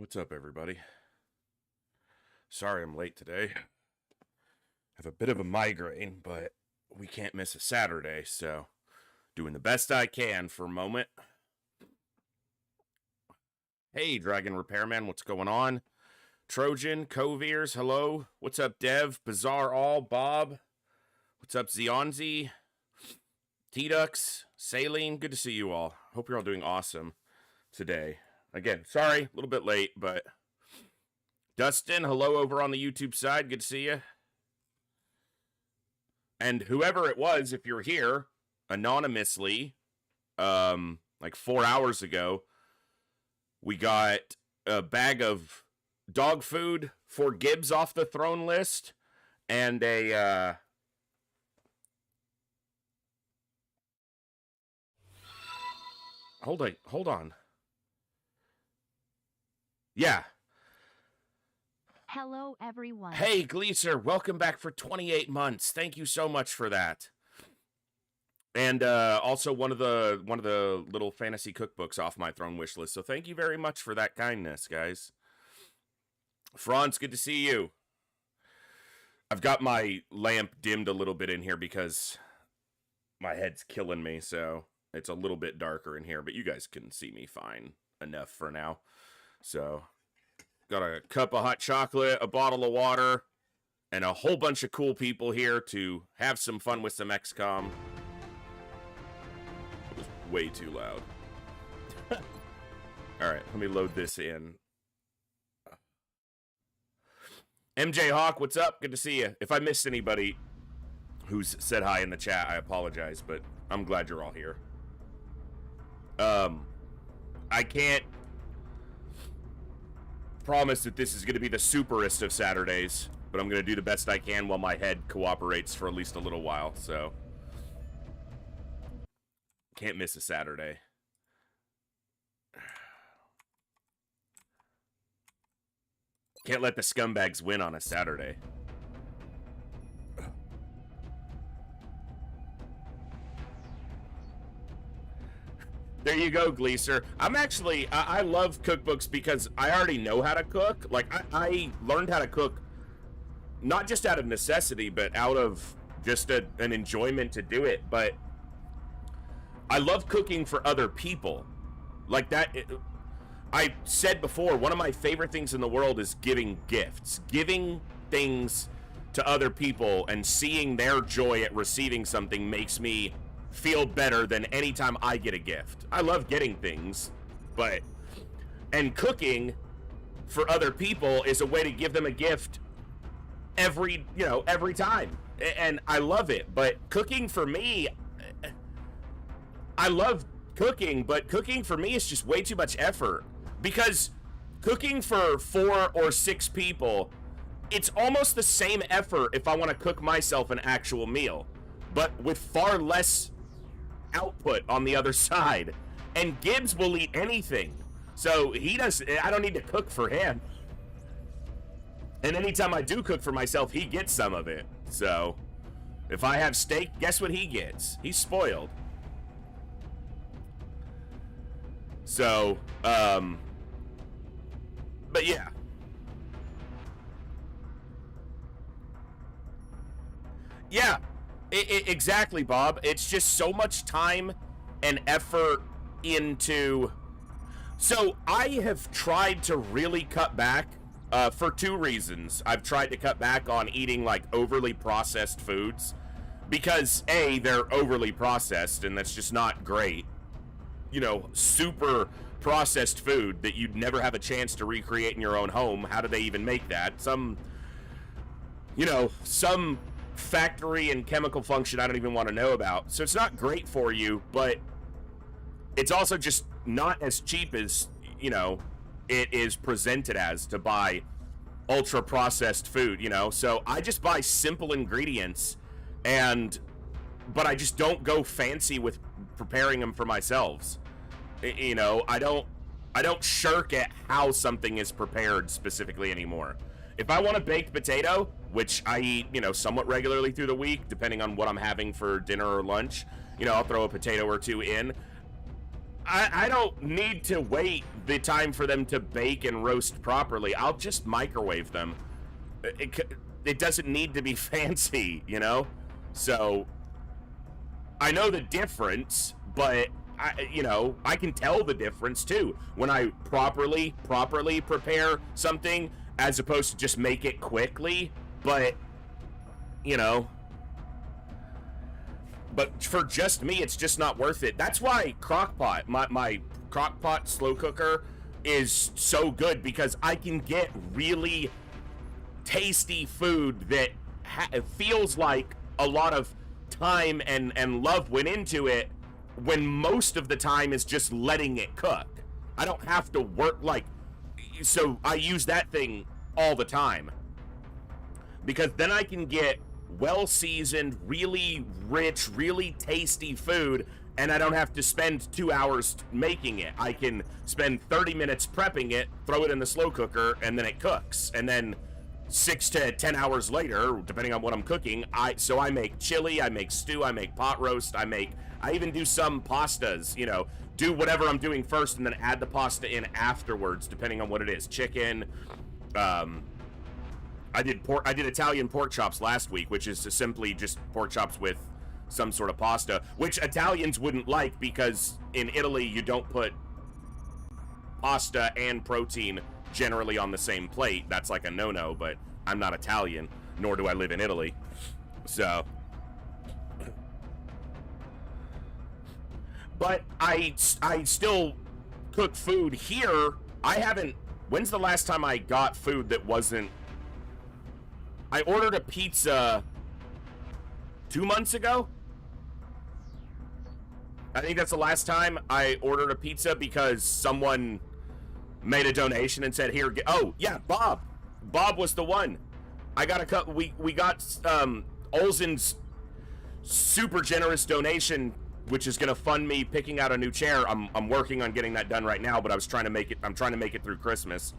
What's up, everybody? Sorry I'm late today. I have a bit of a migraine, but we can't miss a Saturday, so doing the best I can for a moment. Hey, Dragon Repairman, what's going on? Trojan, Coviers, hello. What's up, Dev? Bizarre All, Bob. What's up, Zionzi? T-Dux, Saline, good to see you all. Hope you're all doing awesome today. Again, sorry, a little bit late, but Dustin, hello over on the YouTube side. Good to see you. And whoever it was, if you're here anonymously, like 4 hours ago, we got a bag of dog food for Gibbs off the throne list and a hold on. Yeah. Hello, everyone. Hey, Gleaser, welcome back for 28 months. Thank you so much for that. And also one of the little fantasy cookbooks off my throne wish list. So thank you very much for that kindness, guys. Franz, good to see you. I've got my lamp dimmed a little bit in here because my head's killing me, so it's a little bit darker in here, but you guys can see me fine enough for now. So, got a cup of hot chocolate, a bottle of water, and a whole bunch of cool people here to have some fun with some XCOM. It was way too loud. Alright, let me load this in. MJ Hawk, what's up? Good to see you. If I missed anybody who's said hi in the chat, I apologize, but I'm glad you're all here. I can't promise that this is going to be the superest of Saturdays, but I'm going to do the best I can while my head cooperates for at least a little while, so can't miss a Saturday. Can't let the scumbags win on a Saturday. There you go, Gleaser. I love cookbooks because I already know how to cook. Like, I learned how to cook not just out of necessity, but out of just an enjoyment to do it. But I love cooking for other people. Like that, I said before, one of my favorite things in the world is giving gifts. Giving things to other people and seeing their joy at receiving something makes me feel better than anytime I get a gift. I love getting things, and cooking for other people is a way to give them a gift every time. And I love it. But cooking for me, I love cooking, but cooking for me is just way too much effort. Because cooking for 4 or 6 people, it's almost the same effort if I want to cook myself an actual meal, but with far less output on the other side. And Gibbs will eat anything, so I don't need to cook for him. And anytime I do cook for myself, he gets some of it. So if I have steak, guess what he gets? He's spoiled. So but yeah, exactly, Bob. It's just so much time and effort into... So I have tried to really cut back for 2 reasons. I've tried to cut back on eating like overly processed foods because A, they're overly processed and that's just not great. You know, super processed food that you'd never have a chance to recreate in your own home. How do they even make that? Some factory and chemical function I don't even want to know about. So it's not great for you, but it's also just not as cheap as, it is presented as to buy ultra processed food, So I just buy simple ingredients but I just don't go fancy with preparing them for myself. I don't shirk at how something is prepared specifically anymore. If I want a baked potato, which I eat, somewhat regularly through the week, depending on what I'm having for dinner or lunch, I'll throw a potato or 2 in. I don't need to wait the time for them to bake and roast properly. I'll just microwave them. It doesn't need to be fancy, you know? So, I know the difference, but, I can tell the difference, too. When I properly prepare something, as opposed to just make it quickly, but, But for just me, it's just not worth it. That's why Crock-Pot, my Crock-Pot slow cooker is so good, because I can get really tasty food that feels like a lot of time and love went into it, when most of the time is just letting it cook. I don't have to work, so I use that thing all the time, because then I can get well-seasoned, really rich, really tasty food, and I don't have to spend 2 hours making it. I can spend 30 minutes prepping it, throw it in the slow cooker, and then it cooks. And then 6 to 10 hours later, depending on what I'm cooking, I make chili, I make stew, I make pot roast, I even do some pastas, do whatever I'm doing first and then add the pasta in afterwards, depending on what it is. Chicken, I did Italian pork chops last week, which is simply just pork chops with some sort of pasta, which Italians wouldn't like, because in Italy you don't put pasta and protein generally on the same plate. That's like a no-no, but I'm not Italian, nor do I live in Italy. So, but I still cook food here. When's the last time I got food that wasn't... I ordered a pizza 2 months ago. I think that's the last time I ordered a pizza, because someone made a donation and said, here, oh, yeah, Bob. Bob was the one. I got we got Olsen's super generous donation, which is going to fund me picking out a new chair. I'm working on getting that done right now, but I'm trying to make it through Christmas.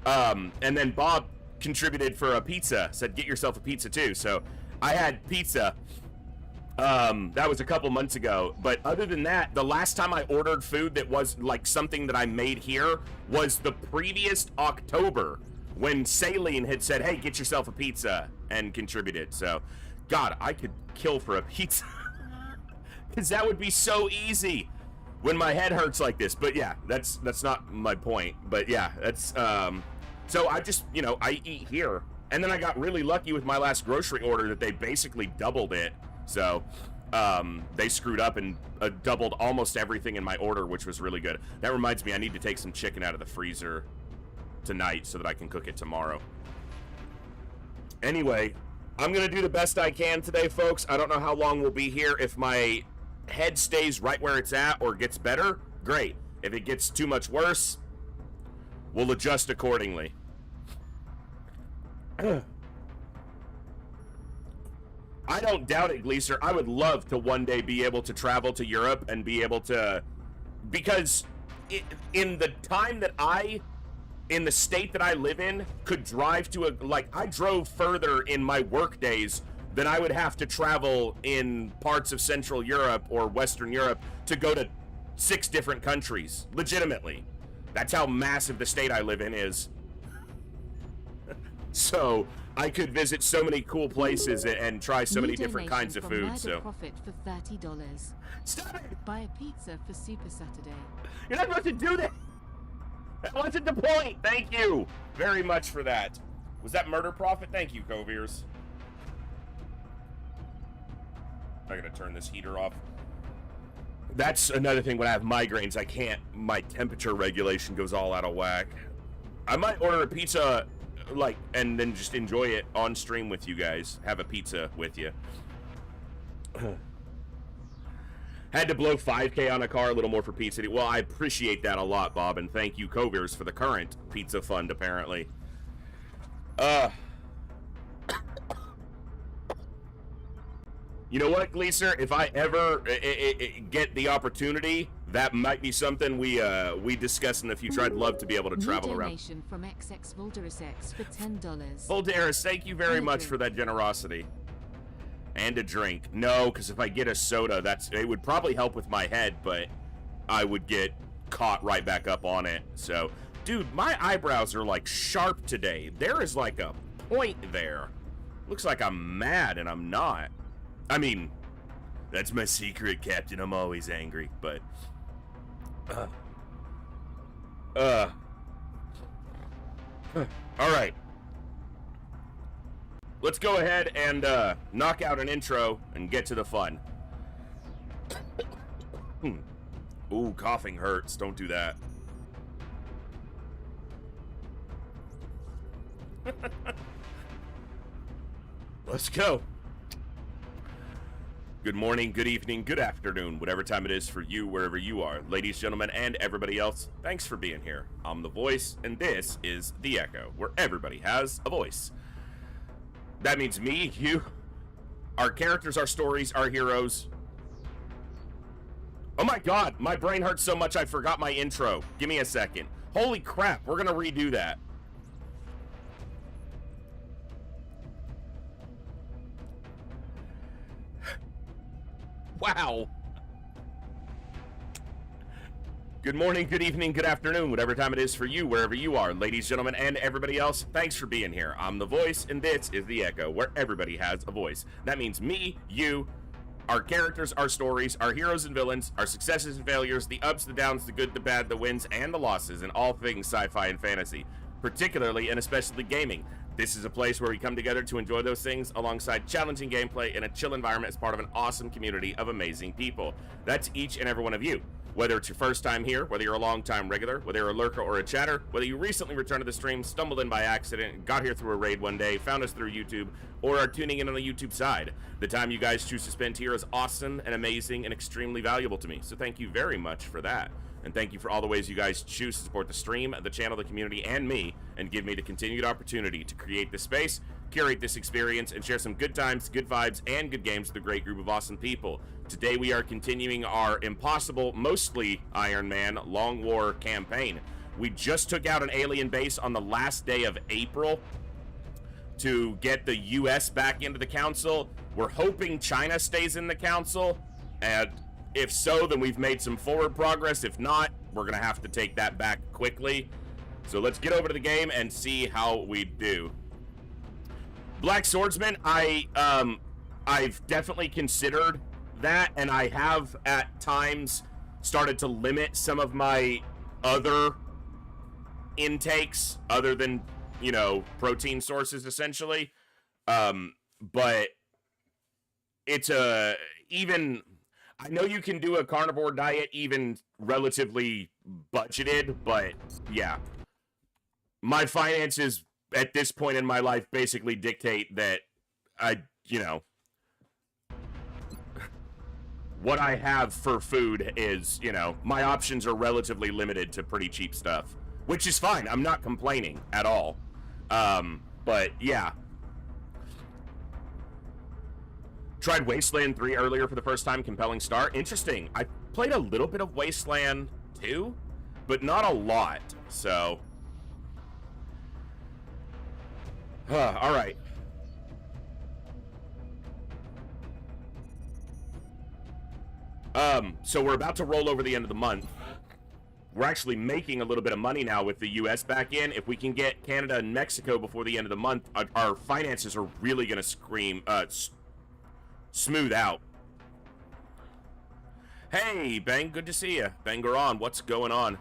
And then Bob contributed for a pizza, said get yourself a pizza too. So I had pizza. That was a couple months ago, but other than that, the last time I ordered food that was like something that I made here was the previous October, when Saline had said, hey, get yourself a pizza, and contributed. So God, I could kill for a pizza because that would be so easy when my head hurts like this. But yeah, that's not my point. But yeah, that's so I just, I eat here. And then I got really lucky with my last grocery order that they basically doubled it. So they screwed up and doubled almost everything in my order, which was really good. That reminds me, I need to take some chicken out of the freezer tonight so that I can cook it tomorrow. Anyway, I'm going to do the best I can today, folks. I don't know how long we'll be here. If my head stays right where it's at or gets better, great. If it gets too much worse, we'll adjust accordingly. I don't doubt it, Gleaser. I would love to one day be able to travel to Europe and be able to, because in the time that in the state that I live in, could drive to I drove further in my work days than I would have to travel in parts of Central Europe or Western Europe to go to 6 different countries, legitimately. That's how massive the state I live in is. So I could visit so many cool places and try so many different kinds of food. So profit for $30. Stop it! Buy a pizza for Super Saturday. You're not supposed to do that. That wasn't the point. Thank you very much for that. Was that murder profit? Thank you, Coviers. I gotta turn this heater off. That's another thing. When I have migraines, I can't. My temperature regulation goes all out of whack. I might order a pizza, and then just enjoy it on stream with you guys. Have a pizza with you. Had to blow $5K on a car, a little more for pizza. Well, I appreciate that a lot, Bob, and thank you, Coviers, for the current pizza fund, apparently. You know what, Gleaser? If I ever get the opportunity, that might be something we discuss in the future. I'd love to be able to travel around. Donation from XX Volderis for $10. Volderis, thank you very much for that generosity. And a drink. No, because if I get a soda, it would probably help with my head, but I would get caught right back up on it. So, dude, my eyebrows are like sharp today. There is like a point there. Looks like I'm mad and I'm not. I mean, that's my secret, Captain. I'm always angry, but all right. Let's go ahead and knock out an intro and get to the fun. Ooh, coughing hurts. Don't do that. Let's go. Good morning, good evening, good afternoon, whatever time it is for you, wherever you are. Ladies, gentlemen, and everybody else, thanks for being here. I'm the voice, and this is The Echo, where everybody has a voice. That means me, you, our characters, our stories, our heroes. Oh my god, my brain hurts so much I forgot my intro. Give me a second. Holy crap, we're gonna redo that. Wow. Good morning, good evening, good afternoon, whatever time it is for you, wherever you are. Ladies, gentlemen, and everybody else, thanks for being here. I'm the voice, and this is The Echo, where everybody has a voice. That means me, you, our characters, our stories, our heroes and villains, our successes and failures, the ups, the downs, the good, the bad, the wins, and the losses in all things sci-fi and fantasy, particularly and especially gaming. This is a place where we come together to enjoy those things alongside challenging gameplay in a chill environment as part of an awesome community of amazing people. That's each and every one of you. Whether it's your first time here, whether you're a long-time regular, whether you're a lurker or a chatter, whether you recently returned to the stream, stumbled in by accident, got here through a raid one day, found us through YouTube, or are tuning in on the YouTube side. The time you guys choose to spend here is awesome and amazing and extremely valuable to me, so thank you very much for that. And thank you for all the ways you guys choose to support the stream, the channel, the community, and me, and give me the continued opportunity to create this space, curate this experience, and share some good times, good vibes, and good games with a great group of awesome people. Today we are continuing our impossible, mostly Iron Man, Long War campaign. We just took out an alien base on the last day of April to get the US back into the council. We're hoping China stays in the council, and if so, then we've made some forward progress. If not, we're gonna have to take that back quickly. So let's get over to the game and see how we do. Black Swordsman, I've definitely considered that, and I have at times started to limit some of my other intakes other than, you know, protein sources essentially. But it's even, I know you can do a carnivore diet even relatively budgeted, but yeah, my finances at this point in my life basically dictate that what I have for food is, my options are relatively limited to pretty cheap stuff, which is fine. I'm not complaining at all. But yeah. Tried Wasteland 3 earlier for the first time. Compelling start. Interesting. I played a little bit of Wasteland 2, but not a lot. So, all right. So we're about to roll over the end of the month. We're actually making a little bit of money now with the US back in. If we can get Canada and Mexico before the end of the month, our finances are really going to smooth out. Hey, Bang, good to see you. Banger on, what's going on?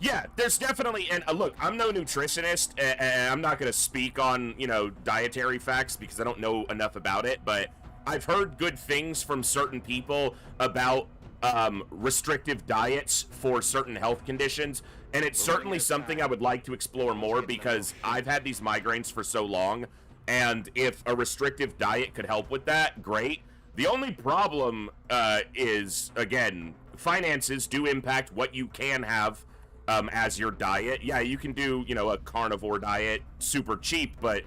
Yeah, there's definitely, and look, I'm no nutritionist, and I'm not going to speak on, dietary facts because I don't know enough about it, but I've heard good things from certain people about restrictive diets for certain health conditions, and it's certainly something I would like to explore more because I've had these migraines for so long, and if a restrictive diet could help with that, great. The only problem is, again, finances do impact what you can have as your diet. Yeah, you can do, a carnivore diet super cheap, but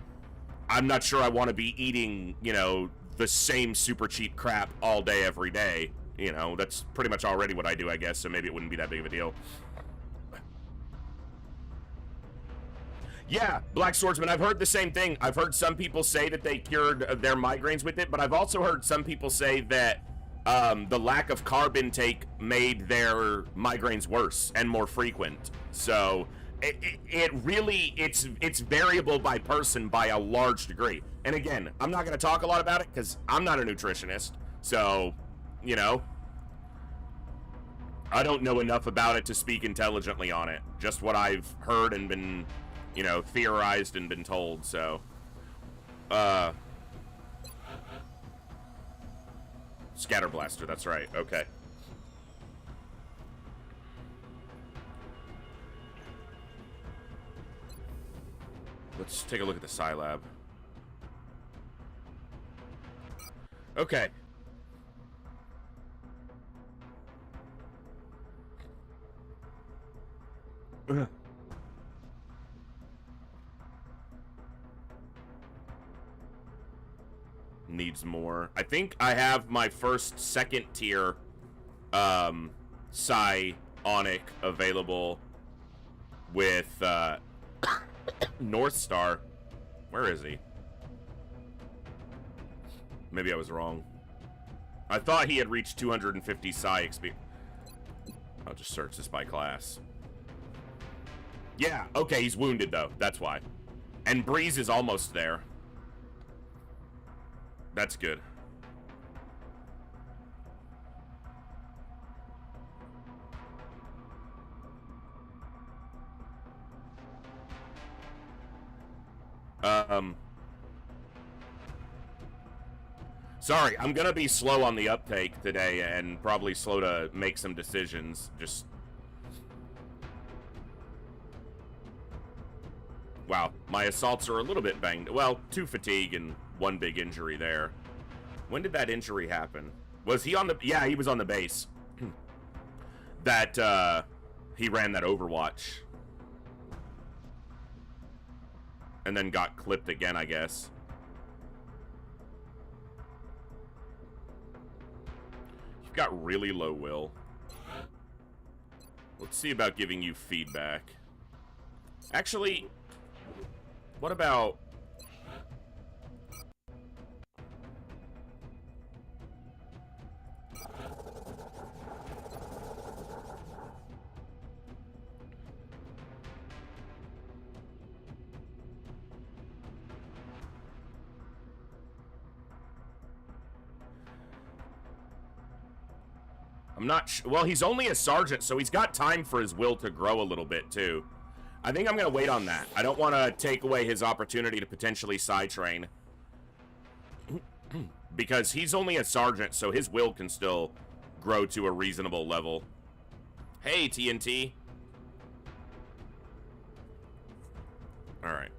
I'm not sure I want to be eating, the same super cheap crap all day, every day. That's pretty much already what I do, I guess, so maybe it wouldn't be that big of a deal. Yeah, Black Swordsman, I've heard the same thing. I've heard some people say that they cured their migraines with it, but I've also heard some people say that the lack of carb intake made their migraines worse and more frequent. So it really, it's variable by person by a large degree. And again, I'm not going to talk a lot about it because I'm not a nutritionist. So, you know, I don't know enough about it to speak intelligently on it. Just what I've heard and been, you know, theorized and been told. So, Scatter Blaster, that's right. Okay. Let's take a look at the Scilab. Okay. Needs more. I think I have my first second tier psionic available with North Star. Where is he? Maybe I was wrong. I thought he had reached 250 psi experience. I'll just search this by class. Yeah, okay, he's wounded though. That's why. And Breeze is almost there. That's good. Sorry, I'm gonna be slow on the uptake today and probably slow to make some decisions. Just... Wow, my assaults are a little bit banged. Well, 2 fatigue and 1 big injury there. When did that injury happen? Was he on the... Yeah, he was on the base. That, he ran that Overwatch. And then got clipped again, I guess. You've got really low will. Let's see about giving you feedback. Actually, what about... I'm not well, he's only a sergeant, so he's got time for his will to grow a little bit, too. I think I'm going to wait on that. I don't want to take away his opportunity to potentially side train. Because he's only a sergeant, so his will can still grow to a reasonable level. Hey, TNT. Alright.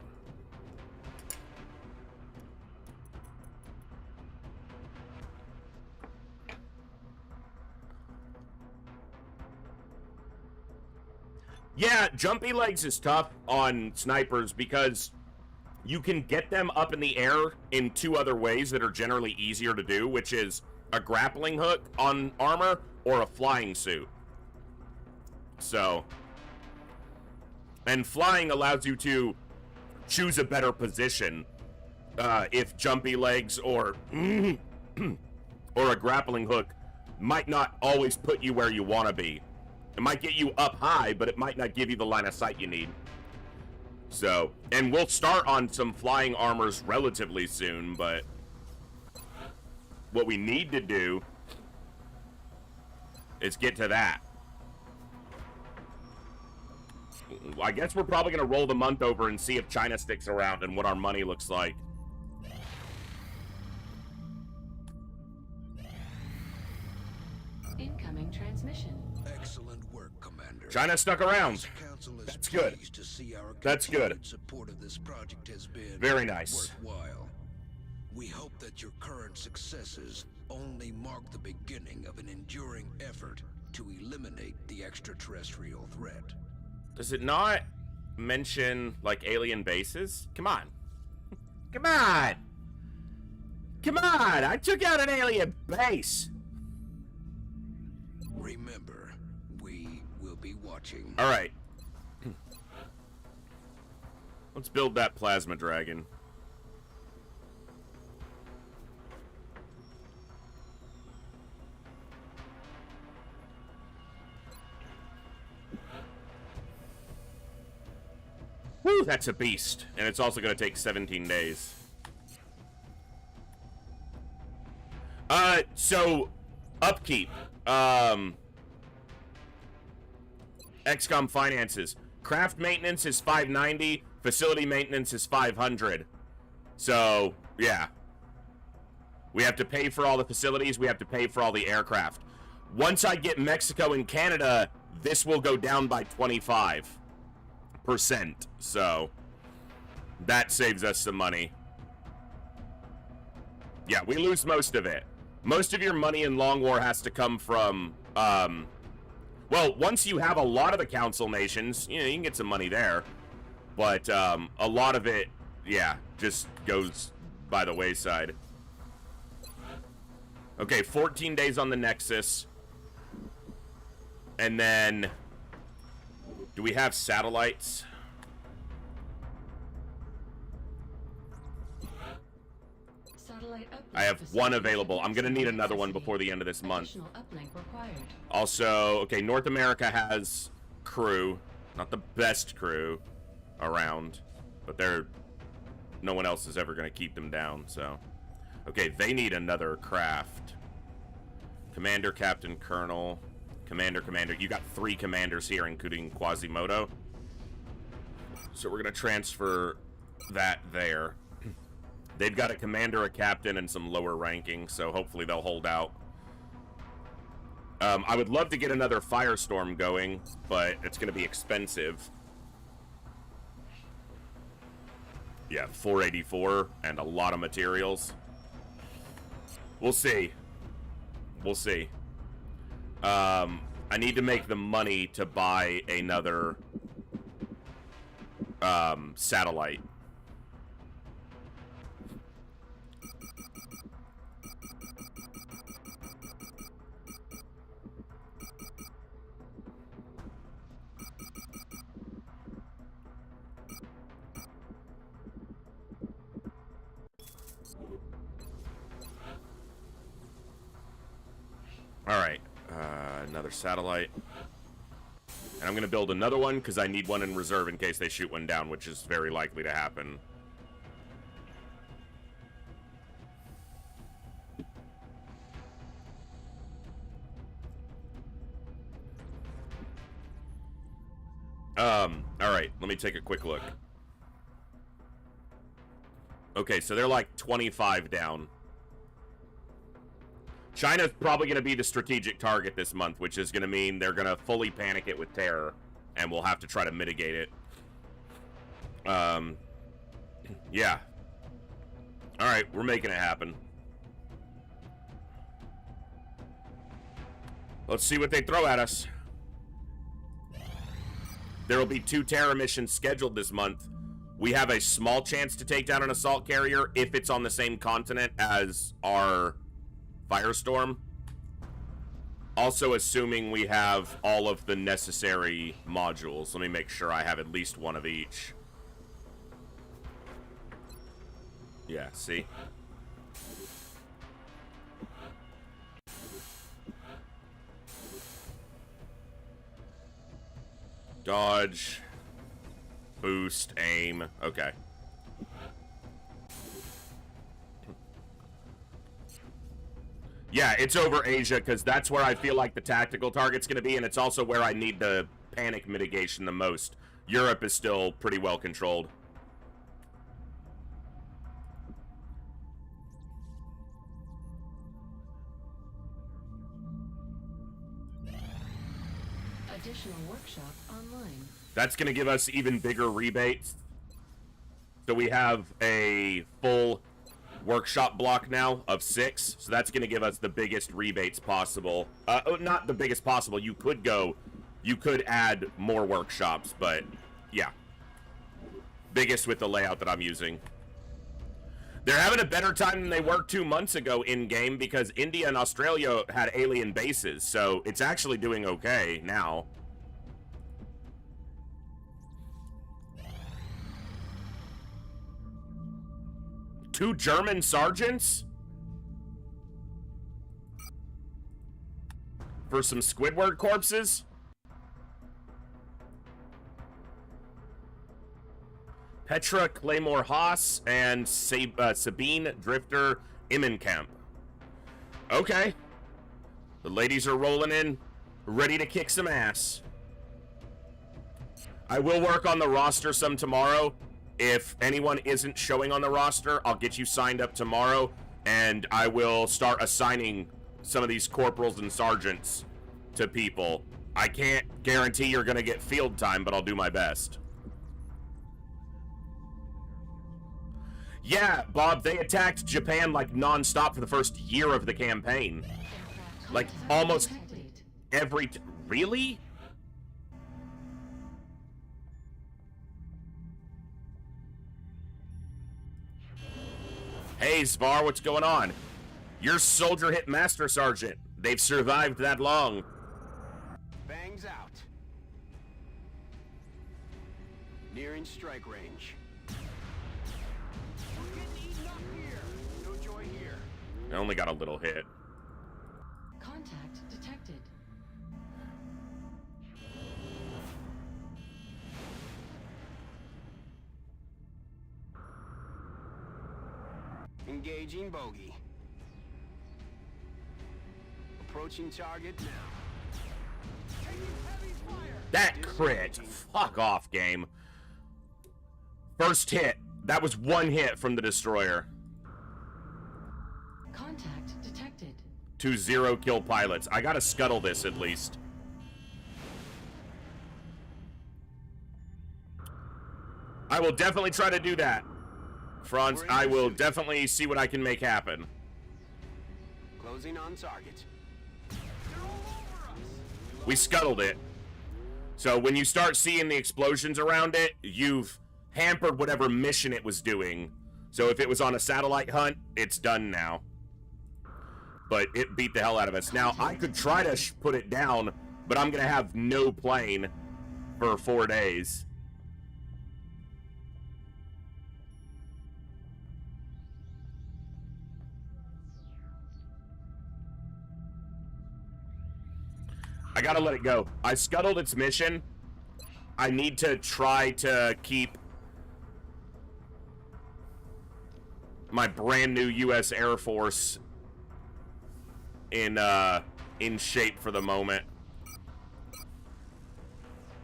Yeah, Jumpy Legs is tough on snipers because you can get them up in the air in 2 other ways that are generally easier to do, which is a grappling hook on armor or a flying suit. So, and flying allows you to choose a better position if Jumpy Legs or or a grappling hook might not always put you where you want to be. It might get you up high, but it might not give you the line of sight you need. So, and we'll start on some flying armors relatively soon, but what we need to do is get to that. I guess we're probably going to roll the month over and see if China sticks around and what our money looks like. Incoming transmission. Excellent work, Commander. China stuck around. That's good. That's good. Support of this project has been very nice. Worthwhile. We hope that your current successes only mark the beginning of an enduring effort to eliminate the extraterrestrial threat. Does it not mention, like, alien bases? Come on. Come on! Come on! I took out an alien base! Remember, we will be watching. Alright. Let's build that plasma dragon. Whew, that's a beast. And it's also going to take 17 days. So, upkeep. XCOM finances. Craft maintenance is 590. Facility maintenance is 500. So, yeah. We have to pay for all the facilities. We have to pay for all the aircraft. Once I get Mexico and Canada, this will go down by 25%. So, that saves us some money. Yeah, we lose most of it. Most of your money in Long War has to come from, well, once you have a lot of the council nations, you know, you can get some money there. But, a lot of it, yeah, just goes by the wayside. Okay, 14 days on the Nexus. And then, do we have satellites? I have one available. I'm going to need another one before the end of this month. Also, okay, North America has crew. Not the best crew around, but no one else is ever going to keep them down, so. Okay, they need another craft. Commander, Captain, Colonel, Commander. You got 3 commanders here, including Quasimodo. So we're going to transfer that there. They've got a commander, a captain, and some lower ranking, so hopefully they'll hold out. I would love to get another Firestorm going, but it's going to be expensive. Yeah, 484 and a lot of materials. We'll see. We'll see. I need to make the money to buy another satellite. Alright, another satellite. And I'm going to build another one because I need one in reserve in case they shoot one down, which is very likely to happen. Alright, let me take a quick look. Okay, so they're like 25 down. China's probably going to be the strategic target this month, which is going to mean they're going to fully panic it with terror, and we'll have to try to mitigate it. Yeah. Alright, we're making it happen. Let's see what they throw at us. There will be 2 terror missions scheduled this month. We have a small chance to take down an assault carrier if it's on the same continent as our Firestorm. Also assuming we have all of the necessary modules. Let me make sure I have at least one of each. Yeah, see? Dodge. Boost, aim. Okay. Yeah, it's over Asia, because that's where I feel like the tactical target's going to be, and it's also where I need the panic mitigation the most. Europe is still pretty well controlled. Additional workshop online. That's going to give us even bigger rebates. So we have a full workshop block now of 6, so that's going to give us the biggest rebates possible. Not the biggest possible. You could add more workshops, but yeah. Biggest with the layout that I'm using. They're having a better time than they were 2 months ago in-game because India and Australia had alien bases, so it's actually doing okay now. Two German sergeants? For some Squidward corpses? Petra Claymore Haas and Sabine Drifter Immenkamp. Okay. The ladies are rolling in, ready to kick some ass. I will work on the roster some tomorrow. If anyone isn't showing on the roster, I'll get you signed up tomorrow, and I will start assigning some of these corporals and sergeants to people. I can't guarantee you're going to get field time, but I'll do my best. Yeah, Bob, they attacked Japan like non-stop for the first year of the campaign. Like almost every... Really? Hey, Zvar, what's going on? Your soldier hit Master Sergeant. They've survived that long. Bangs out. Nearing strike range. We're getting eaten up here. No joy here. I only got a little hit. Contact detected. Engaging bogey. Approaching target now. Taking heavy fire. That crit. Fuck off, game. First hit. That was one hit from the destroyer. Contact detected. 2 0-kill pilots. I gotta scuttle this at least. I will definitely try to do that. Franz, I will definitely see what I can make happen. Closing on target. They're all over us. We scuttled it. So when you start seeing the explosions around it, you've hampered whatever mission it was doing. So if it was on a satellite hunt, it's done now. But it beat the hell out of us. Now, I could try to put it down, but I'm going to have no plane for 4 days. I gotta let it go. I scuttled its mission. I need to try to keep my brand new U.S. Air Force in shape for the moment.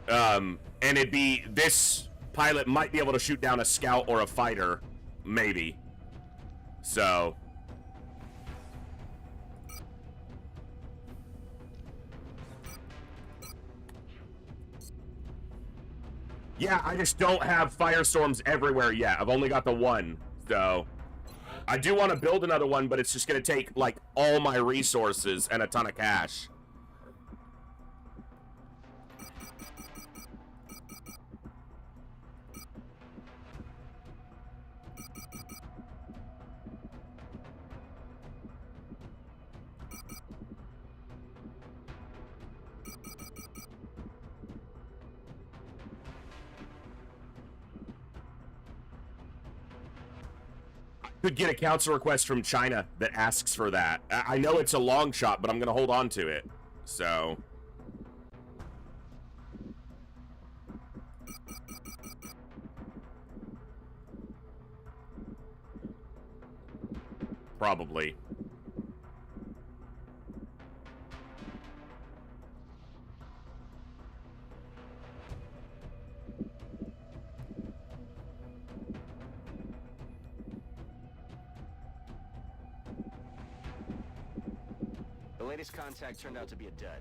And it'd be, this pilot might be able to shoot down a scout or a fighter, maybe. So... yeah, I just don't have firestorms everywhere yet. I've only got the one, so... I do want to build another one, but it's just going to take, like, all my resources and a ton of cash. Could get a council request from China that asks for that. I know it's a long shot, but I'm going to hold on to it. So... probably. The latest contact turned out to be a dud.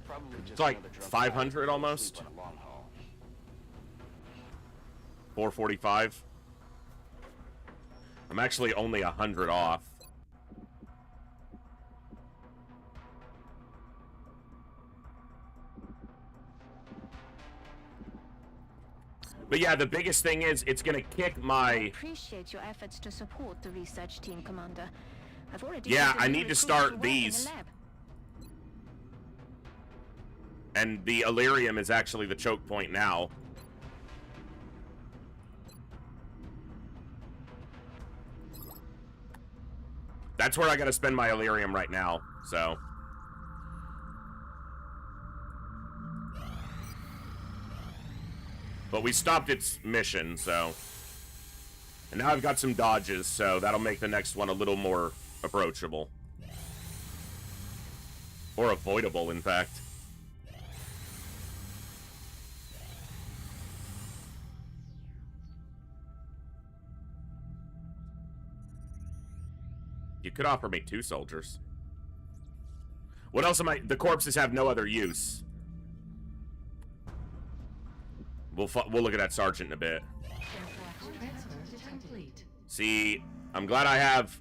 Probably just It's like another drunk 500 guy almost. asleep on a long haul. 445. I'm actually only 100 off. But yeah, the biggest thing is it's gonna kick my... Appreciate your efforts to support the research team, Commander. I've already yeah, started I new need to recruits start work in the these. lab. And the Illyrium is actually the choke point now. That's where I gotta spend my Illyrium right now, so... But we stopped its mission, so... And now I've got some dodges, so that'll make the next one a little more approachable. Or avoidable, in fact. You could offer me 2 soldiers. What else am I... The corpses have no other use. We'll look at that sergeant in a bit. See, I'm glad I have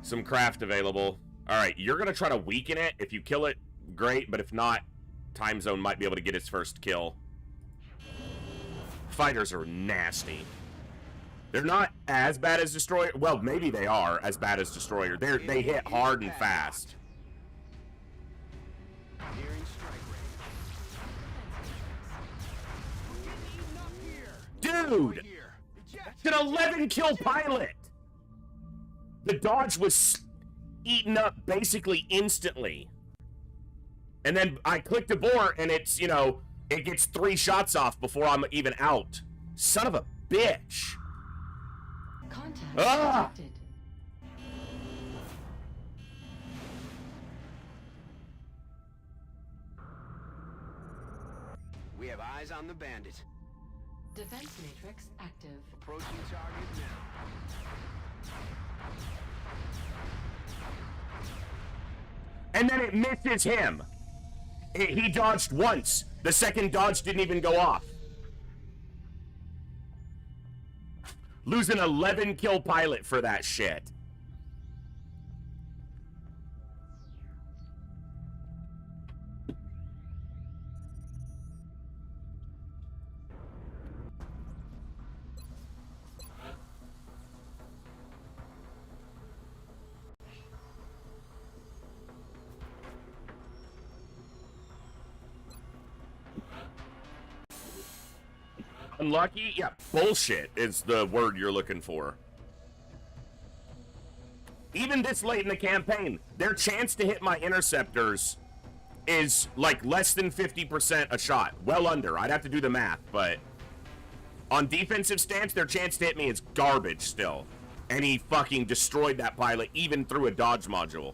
some craft available. Alright, you're gonna try to weaken it. If you kill it, great, but if not, Time Zone might be able to get its first kill. Fighters are nasty. They're not as bad as Destroyer. Well, maybe they are as bad as Destroyer. They hit hard and fast. Dude! It's an 11 kill pilot! The dodge was eaten up basically instantly. And then I clicked abort and it's, you know, it gets 3 shots off before I'm even out. Son of a bitch! Contact detected. We have eyes on the bandit. Defense matrix active. Approaching target now. And then it misses him. He dodged once. The second dodge didn't even go off. Lose an 11 kill pilot for that shit. Unlucky? Yeah, bullshit is the word you're looking for. Even this late in the campaign, their chance to hit my interceptors is like less than 50% a shot. Well under. I'd have to do the math, but on defensive stance, their chance to hit me is garbage still. And he fucking destroyed that pilot even through a dodge module.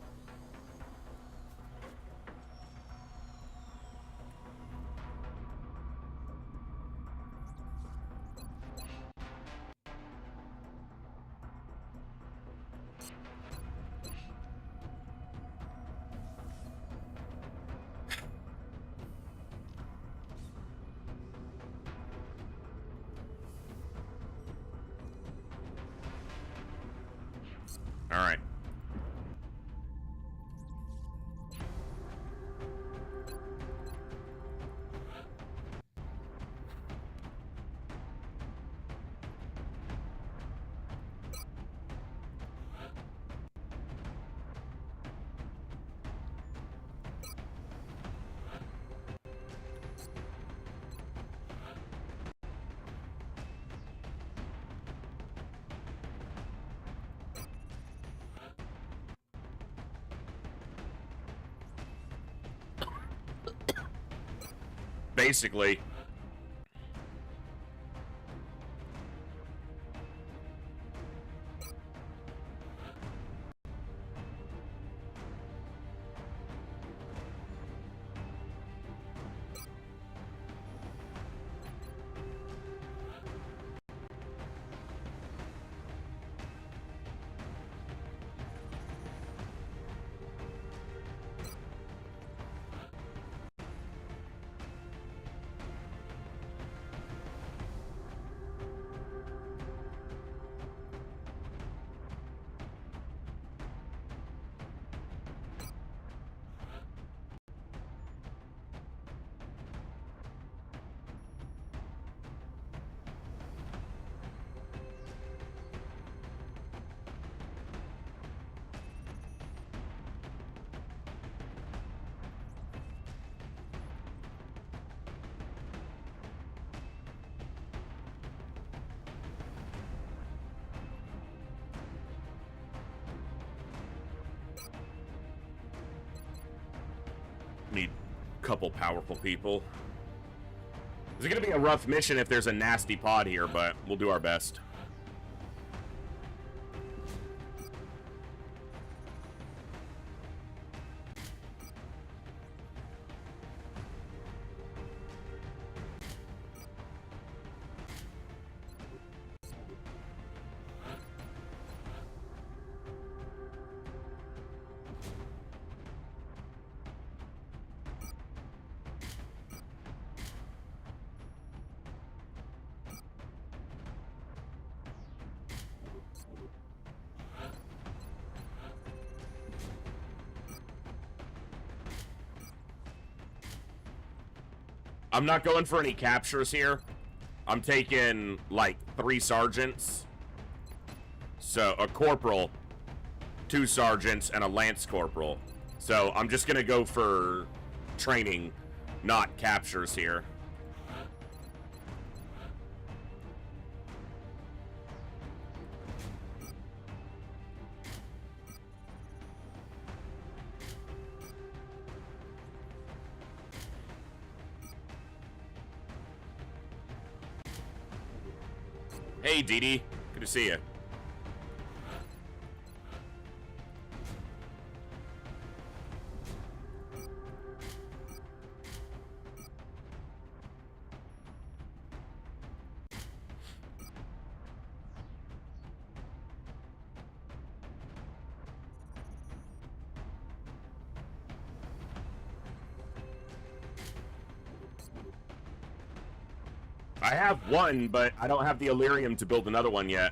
All right. Basically. Need a couple powerful people. It's gonna be a rough mission if there's a nasty pod here, but we'll do our best. I'm not going for any captures here. I'm taking, like, 3 sergeants. So, a corporal, 2 sergeants, and a lance corporal. So, I'm just gonna go for training, not captures here. Hey, Dee Dee. Good to see you. I have one, but I don't have the Illyrium to build another one yet.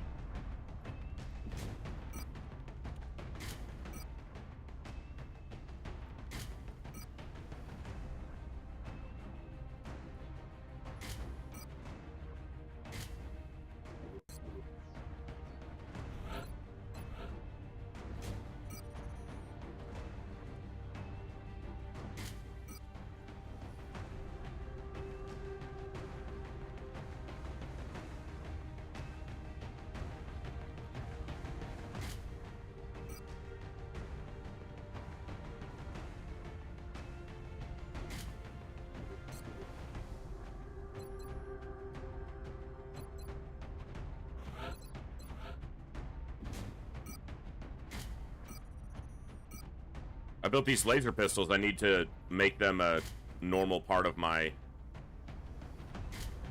I built these laser pistols. I need to make them a normal part of my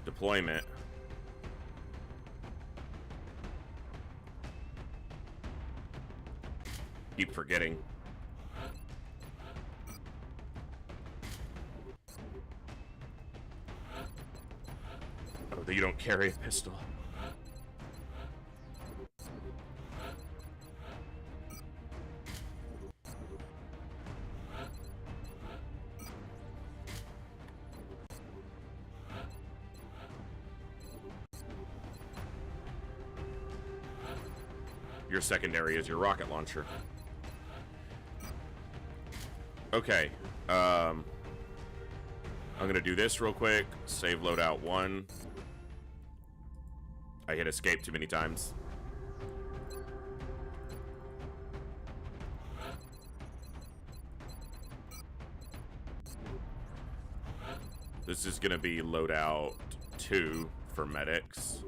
deployment. Keep forgetting. Oh, that you don't carry a pistol. Your secondary is your rocket launcher. Okay. I'm gonna do this real quick. Save loadout 1. I hit escape too many times. This is gonna be loadout 2 for medics.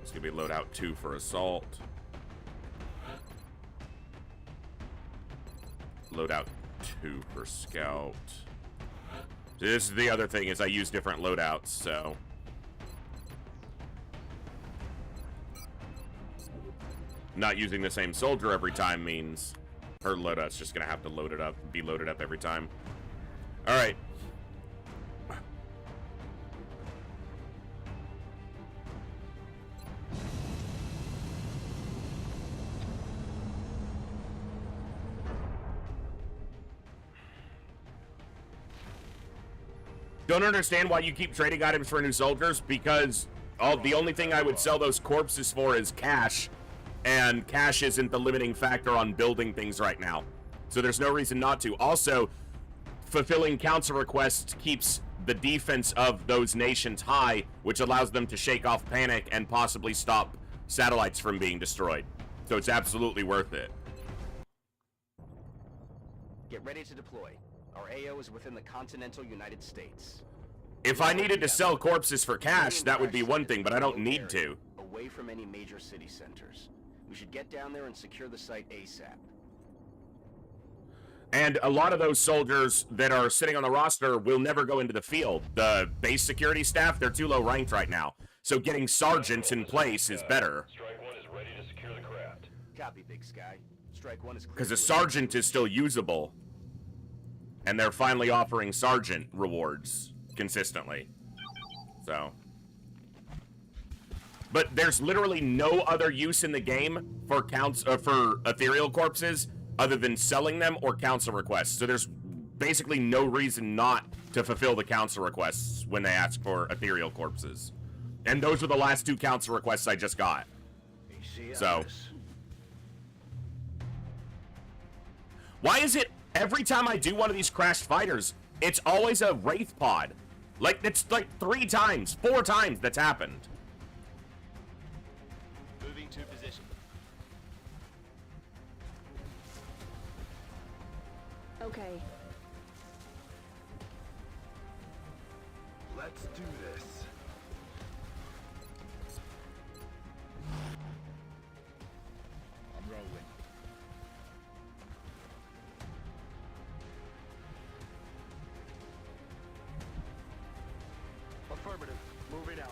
It's gonna be loadout 2 for assault. Loadout 2 for scout. This is the other thing, is I use different loadouts, so not using the same soldier every time means her loadout's just gonna have to be loaded up every time. Alright. Don't understand why you keep trading items for new soldiers, because the only thing I would sell those corpses for is cash, and cash isn't the limiting factor on building things right now. So there's no reason not to. Also, fulfilling council requests keeps the defense of those nations high, which allows them to shake off panic and possibly stop satellites from being destroyed. So it's absolutely worth it. Get ready to deploy. Our AO is within the continental United States. If I needed to sell corpses for cash, that would be one thing, but I don't need to. Away from any major city centers. We should get down there and secure the site ASAP. And a lot of those soldiers that are sitting on the roster will never go into the field. The base security staff, they're too low ranked right now. So getting sergeants in place is better. Strike 1 is ready to secure the craft. Copy, Big Sky. Strike 1 is clear. Because a sergeant is still usable. And they're finally offering sergeant rewards consistently. So. But there's literally no other use in the game for ethereal corpses other than selling them or council requests. So there's basically no reason not to fulfill the council requests when they ask for ethereal corpses. And those are the last 2 council requests I just got. So, why is it every time I do one of these crashed fighters, it's always a Wraith pod? Like, it's like 3 times, 4 times that's happened. Moving to position. Okay. Let's do this. I'm rolling. Affirmative. Moving out.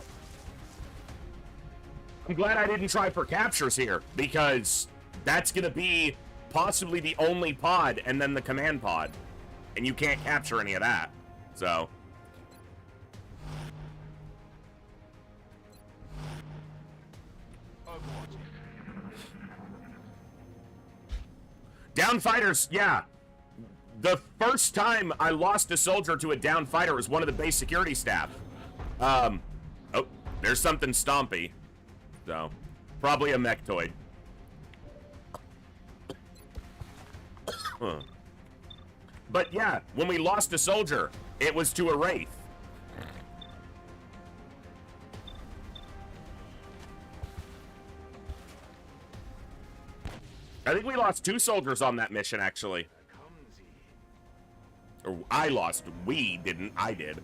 I'm glad I didn't try for captures here, because that's gonna be possibly the only pod and then the command pod. And you can't capture any of that. So. Down fighters, yeah. The first time I lost a soldier to a down fighter was one of the base security staff. Oh, there's something stompy. So, probably a mechtoid. Huh. But yeah, when we lost a soldier, it was to a Wraith. I think we lost 2 soldiers on that mission, actually. Or I lost. We didn't. I did.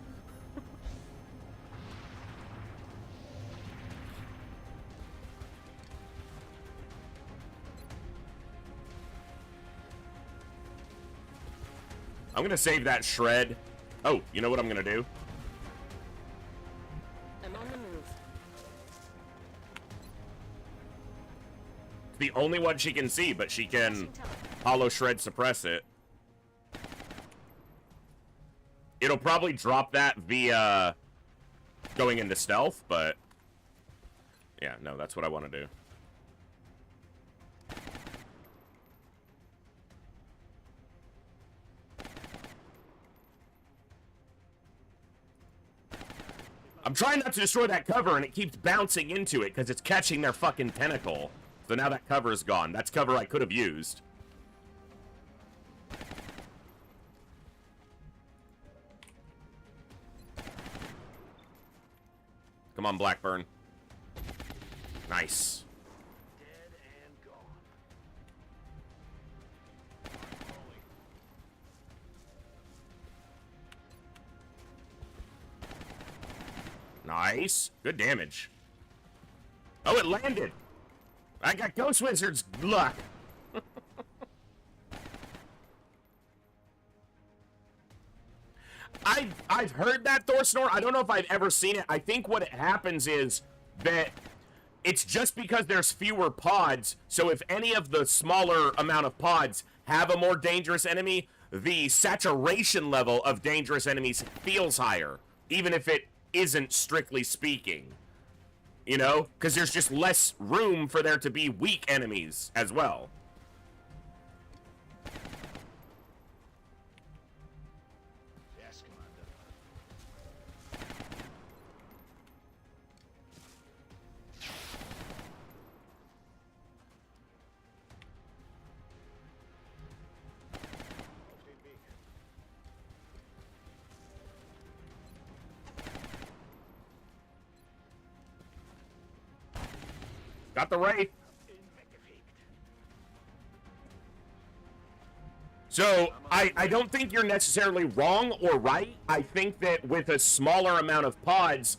I'm gonna save that shred. Oh, you know what I'm gonna do? I'm on the move. It's the only one she can see, but she can hollow shred suppress it. It'll probably drop that via going into stealth, but yeah, no, that's what I want to do. I'm trying not to destroy that cover, and it keeps bouncing into it because it's catching their fucking tentacle. So now that cover is gone. That's cover I could have used. Come on, Blackburn. Nice. Dead and gone. Nice. Good damage. Oh, it landed. I got Ghost Wizard's luck. I've heard that Thor snore. I don't know if I've ever seen it. I think what happens is that it's just because there's fewer pods, so if any of the smaller amount of pods have a more dangerous enemy, the saturation level of dangerous enemies feels higher, even if it isn't strictly speaking. You know? Because there's just less room for there to be weak enemies as well. Yes, Commander. Got the Wraith. So, I don't think you're necessarily wrong or right. I think that with a smaller amount of pods,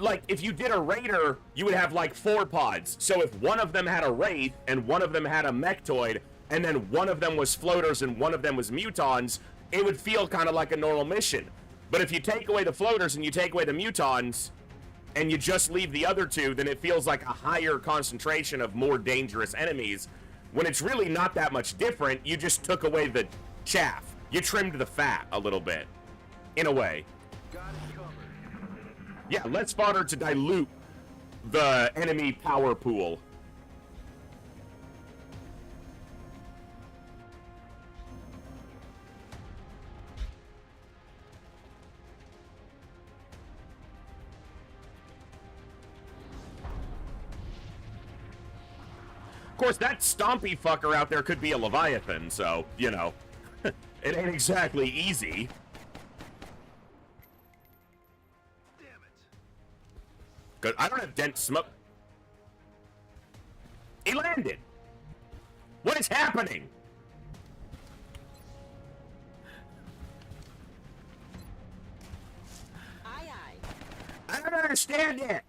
like, if you did a Raider, you would have, like, 4 pods. So if one of them had a Wraith, and one of them had a Mechtoid, and then one of them was floaters and one of them was mutons, it would feel kind of like a normal mission. But if you take away the floaters and you take away the mutons, and you just leave the other 2, then it feels like a higher concentration of more dangerous enemies, when it's really not that much different. You just took away the chaff. You trimmed the fat a little bit, in a way. Got it covered. Yeah, less fodder to dilute the enemy power pool. Of course, that stompy fucker out there could be a Leviathan, so, you know, it ain't exactly easy. Damn it. Because I don't have dense smoke. He landed. What is happening? Aye, aye. I don't understand it.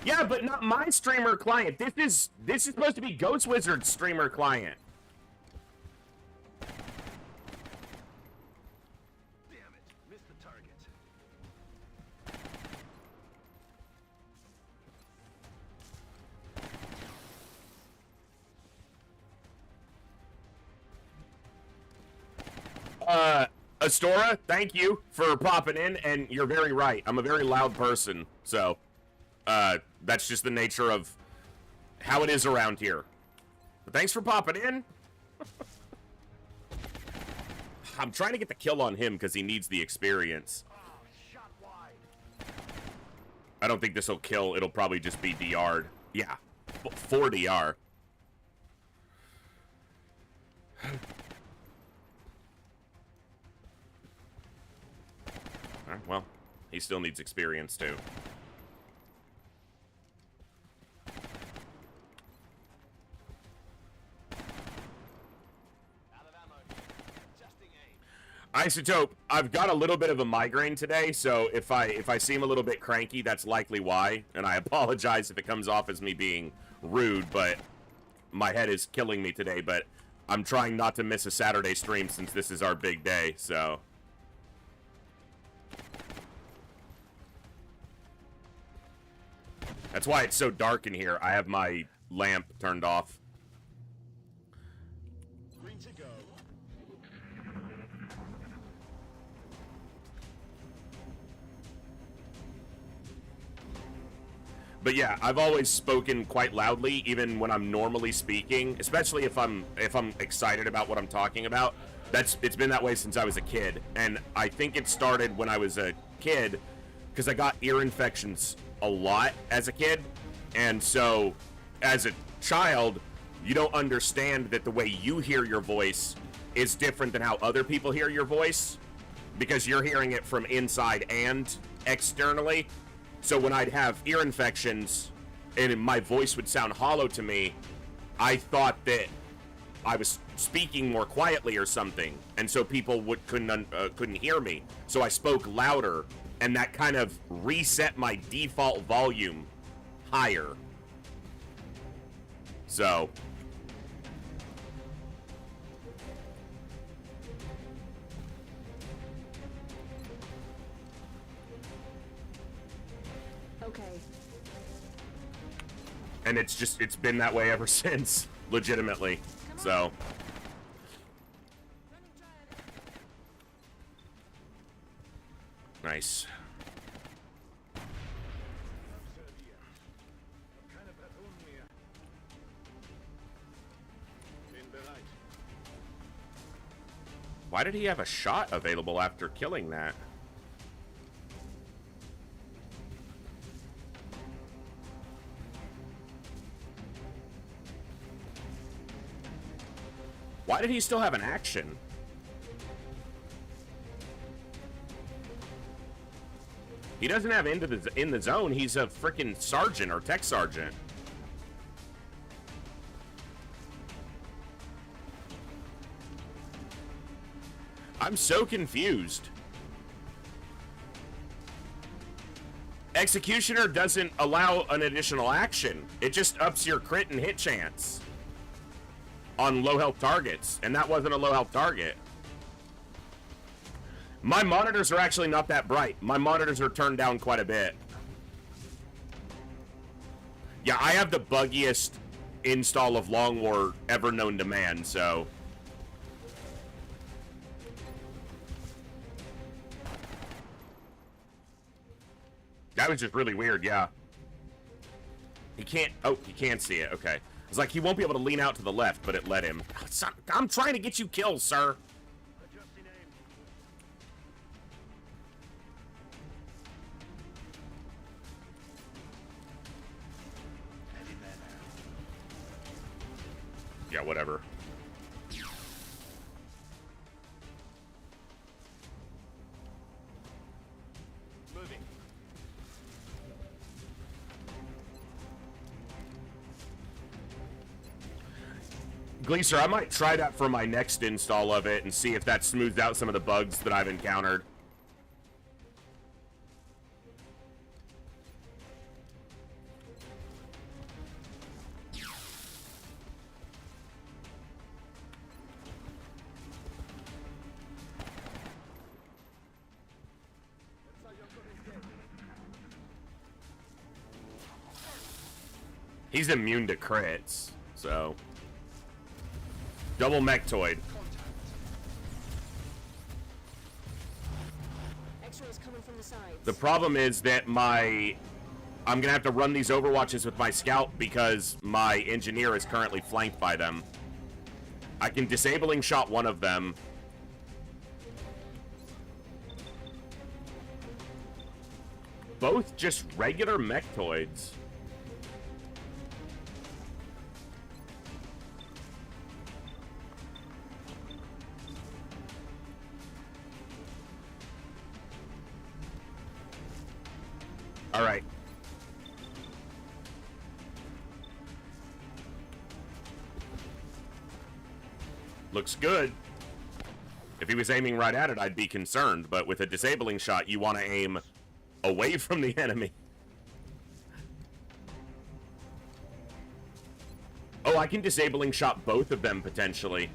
Yeah, but not my streamer client. This is supposed to be Ghost Wizard's streamer client. Damn it. Missed the target. Astora, thank you for popping in, and you're very right. I'm a very loud person, so, that's just the nature of how it is around here. But thanks for popping in. I'm trying to get the kill on him because he needs the experience. Oh, shot wide. I don't think this will kill. It'll probably just be DR'd. Yeah, 4 DR. Well, he still needs experience too. Isotope, I've got a little bit of a migraine today, so if I seem a little bit cranky, that's likely why, and I apologize if it comes off as me being rude, but my head is killing me today, but I'm trying not to miss a Saturday stream since this is our big day, so. That's why it's so dark in here. I have my lamp turned off. Green to go. But yeah, I've always spoken quite loudly, even when I'm normally speaking, especially if I'm excited about what I'm talking about. It's been that way since I was a kid, and I think it started when I was a kid because I got ear infections a lot as a kid, and so as a child, you don't understand that the way you hear your voice is different than how other people hear your voice because you're hearing it from inside and externally. So when I'd have ear infections and my voice would sound hollow to me, I thought that I was speaking more quietly or something, and so people couldn't hear me. So I spoke louder, and that kind of reset my default volume higher. So Okay. and it's been that way ever since, legitimately. So nice. Why did he have a shot available after killing that? Why did he still have an action? He doesn't have in the zone. He's a freaking sergeant or tech sergeant. I'm so confused. Executioner doesn't allow an additional action. It just ups your crit and hit chance on low health targets, and that wasn't a low health target. My monitors are actually not that bright. My monitors are turned down quite a bit. Yeah, I have the buggiest install of Long War ever known to man, so. That was just really weird, yeah. He can't, oh, he can see it, okay. It's like he won't be able to lean out to the left, but it let him. I'm trying to get you kills, sir. Adjusting aim. Heavy man out. Yeah, whatever. Moving. Gleaser, I might try that for my next install of it and see if that smoothed out some of the bugs that I've encountered. He's immune to crits, so... Double mechtoid. X-rays coming from the sides. The problem is that I'm gonna have to run these overwatches with my scout because my engineer is currently flanked by them. I can disabling shot one of them. Both just regular mechtoids. All right. Looks good. If he was aiming right at it, I'd be concerned, but with a disabling shot, you want to aim away from the enemy. Oh, I can disabling shot both of them, potentially.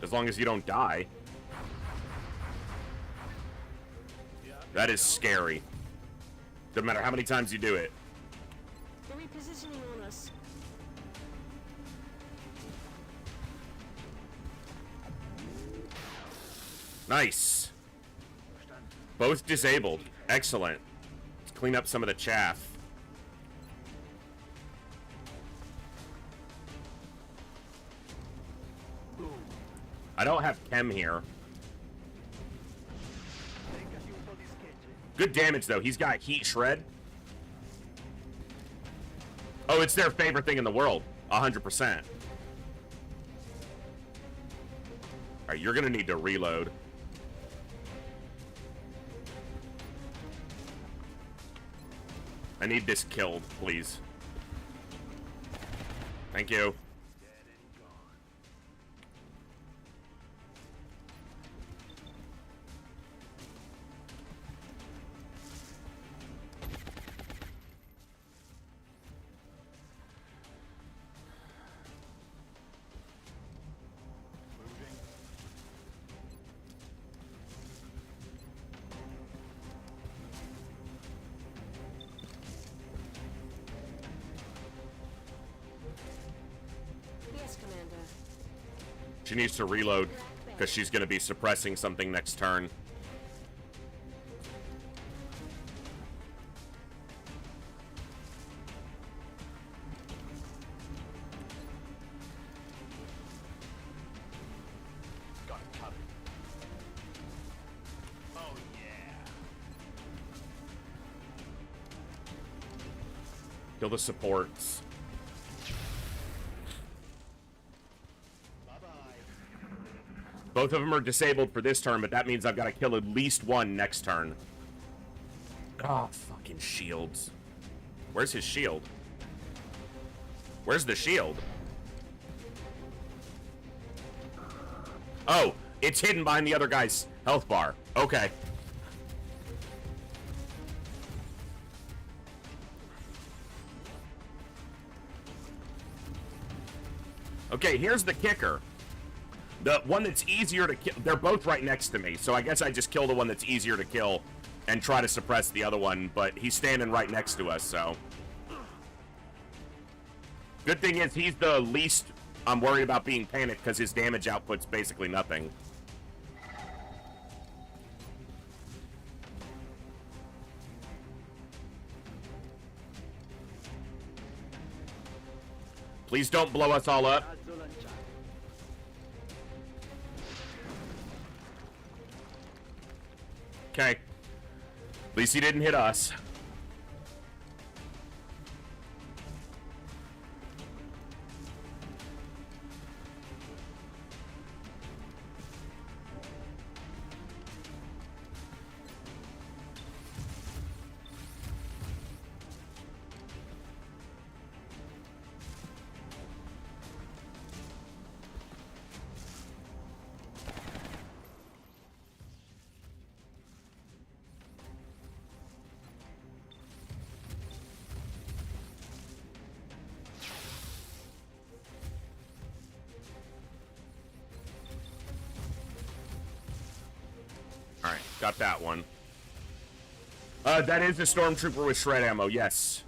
As long as you don't die. That is scary. Doesn't matter how many times you do it. They're repositioning on us. Nice. Both disabled. Excellent. Let's clean up some of the chaff. I don't have chem here. Good damage, though. He's got heat shred. Oh, it's their favorite thing in the world. 100%. Alright, you're gonna need to reload. I need this killed, please. Thank you. Yes, Commander. She needs to reload because she's going to be suppressing something next turn. Got it covered. Oh yeah. Kill the supports. Both of them are disabled for this turn, but that means I've got to kill at least one next turn. Oh, fucking shields. Where's his shield? Where's the shield? Oh, it's hidden behind the other guy's health bar. Okay. Okay, here's the kicker. The one that's easier to kill, they're both right next to me, so I guess I just kill the one that's easier to kill and try to suppress the other one, but he's standing right next to us, so. Good thing is he's the least I'm worried about being panicked because his damage output's basically nothing. Please don't blow us all up. Okay. At least he didn't hit us. Alright, got that one. That is a stormtrooper with shred ammo, yes.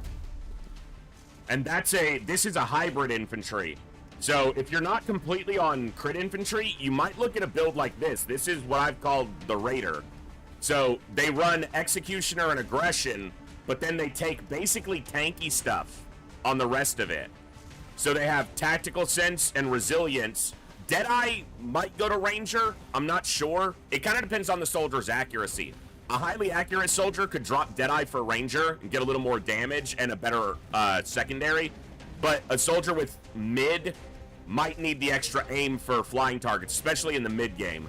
And this is a hybrid infantry. So if you're not completely on crit infantry, you might look at a build like this. This is what I've called the Raider. So they run executioner and aggression, but then they take basically tanky stuff on the rest of it. So they have tactical sense and resilience. Deadeye might go to Ranger. I'm not sure. It kind of depends on the soldier's accuracy. A highly accurate soldier could drop Deadeye for Ranger and get a little more damage and a better secondary. But a soldier with mid might need the extra aim for flying targets, especially in the mid game.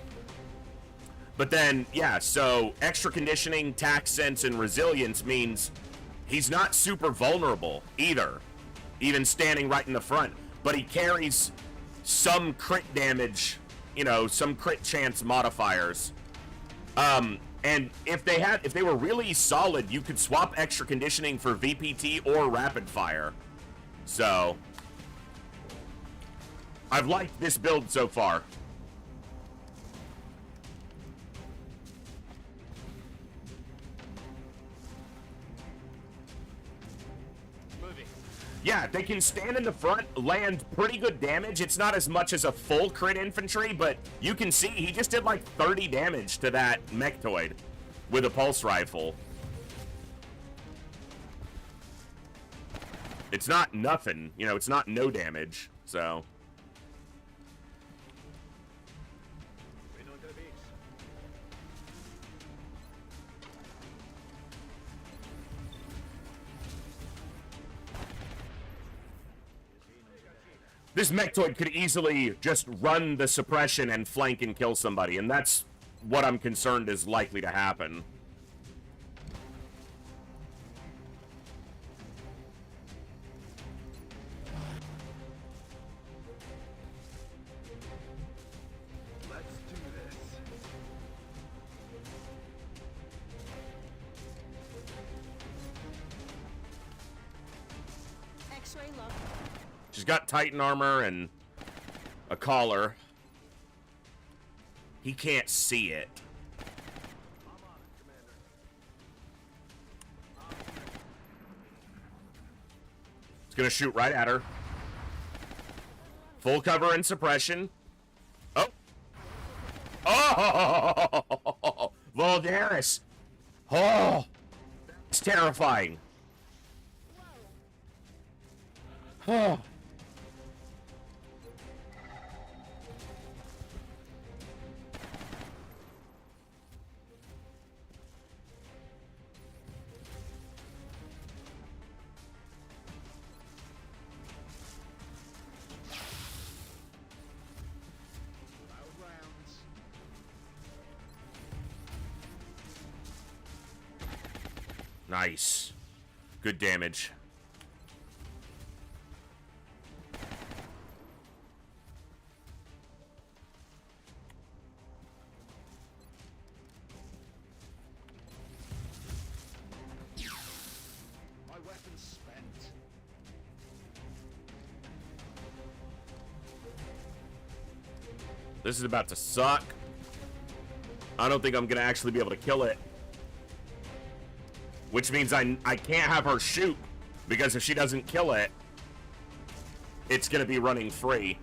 But then, yeah, so extra conditioning, tac sense, and resilience means he's not super vulnerable either, even standing right in the front. But he carries some crit damage, you know, some crit chance modifiers. And if they were really solid, you could swap extra conditioning for VPT or rapid fire. So I've liked this build so far. Yeah, they can stand in the front, land pretty good damage. It's not as much as a full crit infantry, but you can see he just did like 30 damage to that mechtoid with a pulse rifle. It's not nothing, you know, it's not no damage, so. This mechtoid could easily just run the suppression and flank and kill somebody, and that's what I'm concerned is likely to happen. Let's do this. X-ray lock. She's got Titan armor and a collar. He can't see it. It's gonna shoot right at her. Full cover and suppression. Oh! Oh! Voldaris! Oh! It's terrifying. Oh! Nice. Good damage. My weapon's spent. This is about to suck. I don't think I'm gonna actually be able to kill it. Which means I can't have her shoot, because if she doesn't kill it, it's gonna be running free.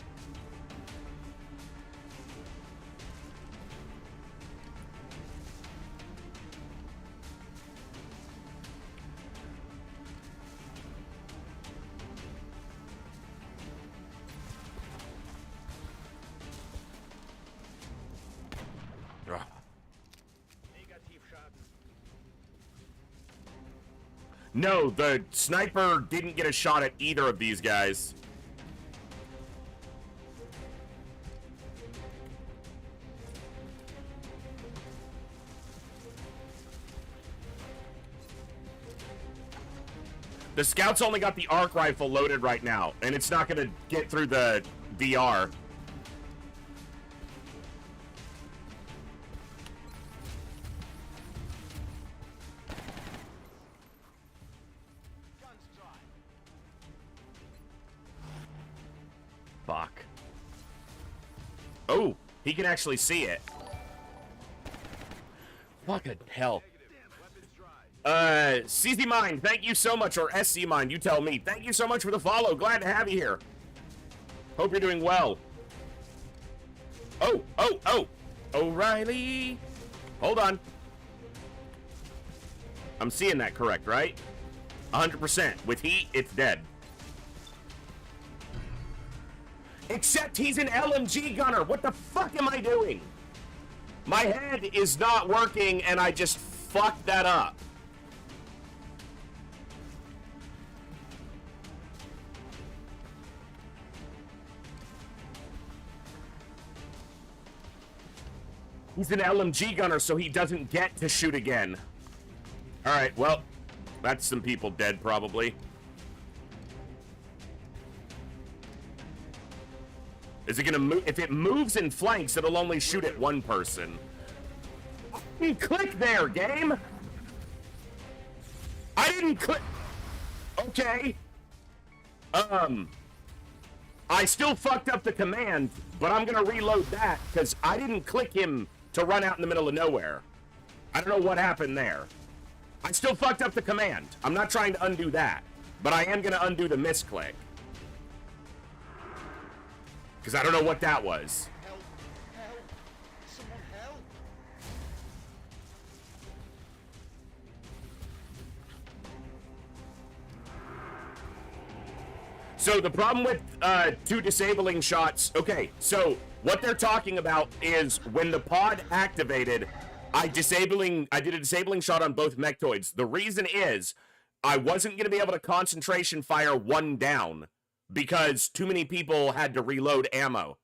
No, the sniper didn't get a shot at either of these guys. The scout's only got the arc rifle loaded right now, and it's not going to get through the DR. Fuck. Oh, he can actually see it. Fucking hell. CZ Mind, thank you so much, or SC Mind, you tell me. Thank you so much for the follow. Glad to have you here. Hope you're doing well. Oh, O'Reilly. Hold on. I'm seeing that correct, right? 100%. With heat, it's dead. Except he's an LMG gunner. What the fuck am I doing? My head is not working, and I just fucked that up. He's an LMG gunner, so he doesn't get to shoot again. Alright, well, that's some people dead, probably. Is it gonna move? If it moves in flanks, it'll only shoot at one person. Click there, game! I didn't click... Okay. I still fucked up the command, but I'm gonna reload that, because I didn't click him to run out in the middle of nowhere. I don't know what happened there. I still fucked up the command. I'm not trying to undo that, but I am gonna undo the misclick. Because I don't know what that was. Help! Help! Someone help! So the problem with two disabling shots, okay, so what they're talking about is when the pod activated, I did a disabling shot on both mechtoids. The reason is I wasn't going to be able to concentration fire one down because too many people had to reload ammo.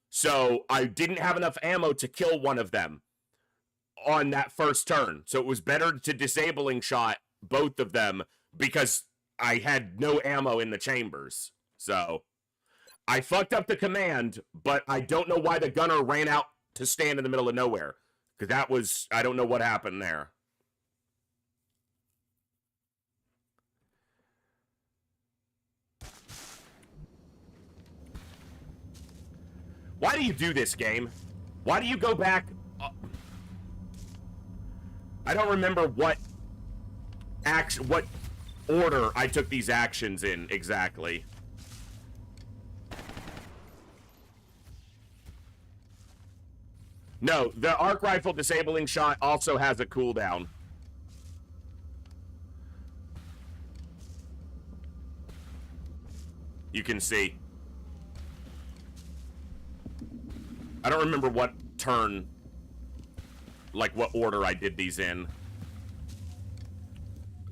So I didn't have enough ammo to kill one of them on that first turn. So it was better to disabling shot both of them because I had no ammo in the chambers. So I fucked up the command, but I don't know why the gunner ran out to stand in the middle of nowhere. Because that was, I don't know what happened there. Why do you do this, game? Why do you go back? I don't remember what order I took these actions in exactly. No, the arc rifle disabling shot also has a cooldown. You can see. I don't remember what turn, like what order I did these in.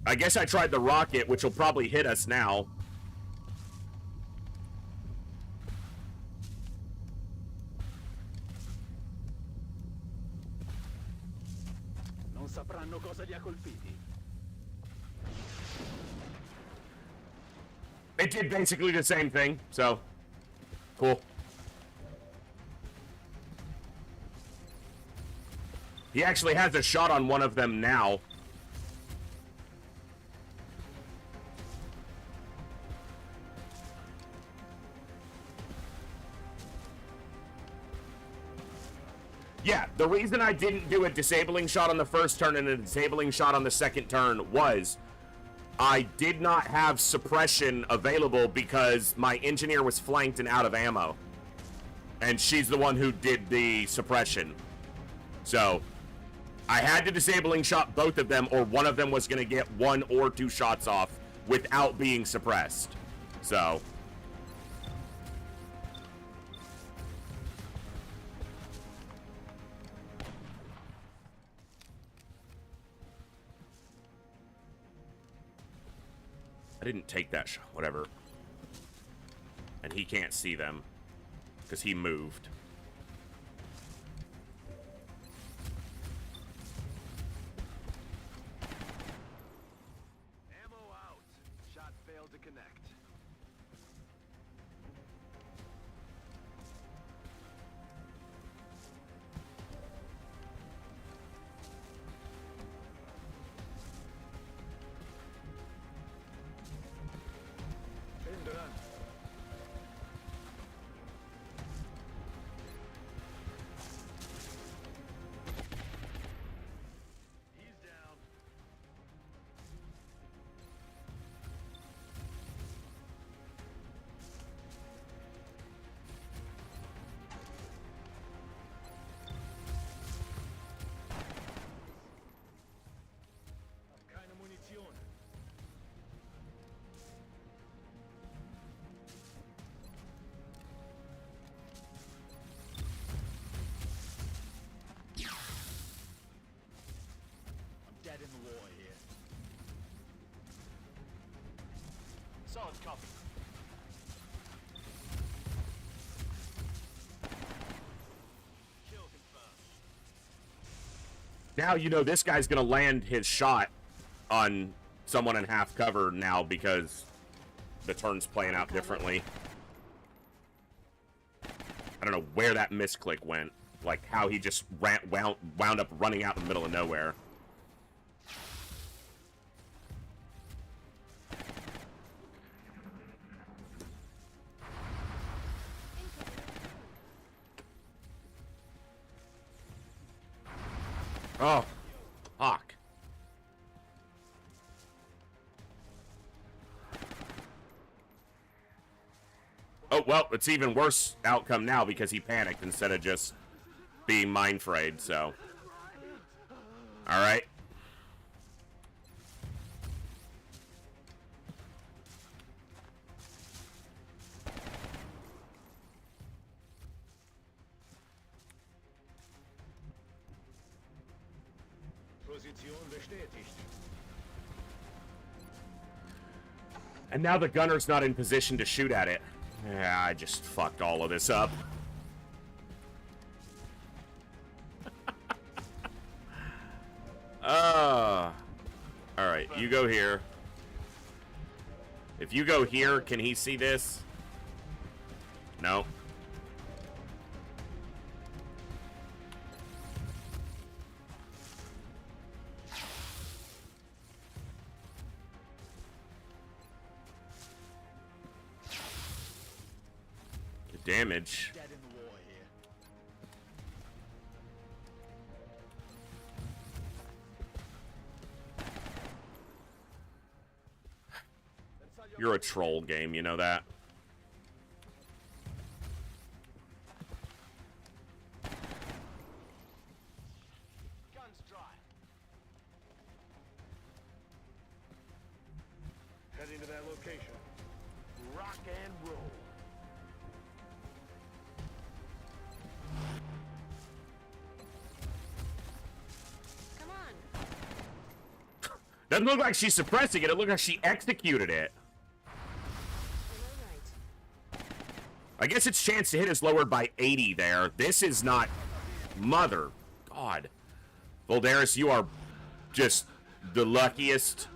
I guess I tried the rocket, which will probably hit us now. Non sapranno cosa li ha colpiti. It did basically the same thing, so cool. He actually has a shot on one of them now. Yeah, the reason I didn't do a disabling shot on the first turn and a disabling shot on the second turn was I did not have suppression available because my engineer was flanked and out of ammo. And she's the one who did the suppression. So I had to disabling shot both of them, or one of them was going to get 1 or 2 shots off without being suppressed. So I didn't take that shot. Whatever. And he can't see them. Because he moved. Ammo out. Shot failed to connect. Bin dran. He's down. Hab keine Munition. I'm dead in the water here. Solid copy. Kill confirmed. Now you know this guy's gonna land his shot on someone in half cover now because the turn's playing out differently. I don't know where that misclick went. Like how he just wound up running out in the middle of nowhere. Oh, fuck. Oh, well, it's even worse outcome now because he panicked instead of just being mind frayed, so. Alright. Position bestätigt. And now the gunner's not in position to shoot at it. Yeah, I just fucked all of this up. Alright, you go here. If you go here, can he see this? No. The damage. Dead in the water here. You're a troll game, you know that? Guns dry. Heading to that location. Rock and roll. Come on. Doesn't look like she's suppressing it. It looked like she executed it. I guess its chance to hit is lowered by 80 there. This is not... Mother. God. Voldaris, you are just the luckiest.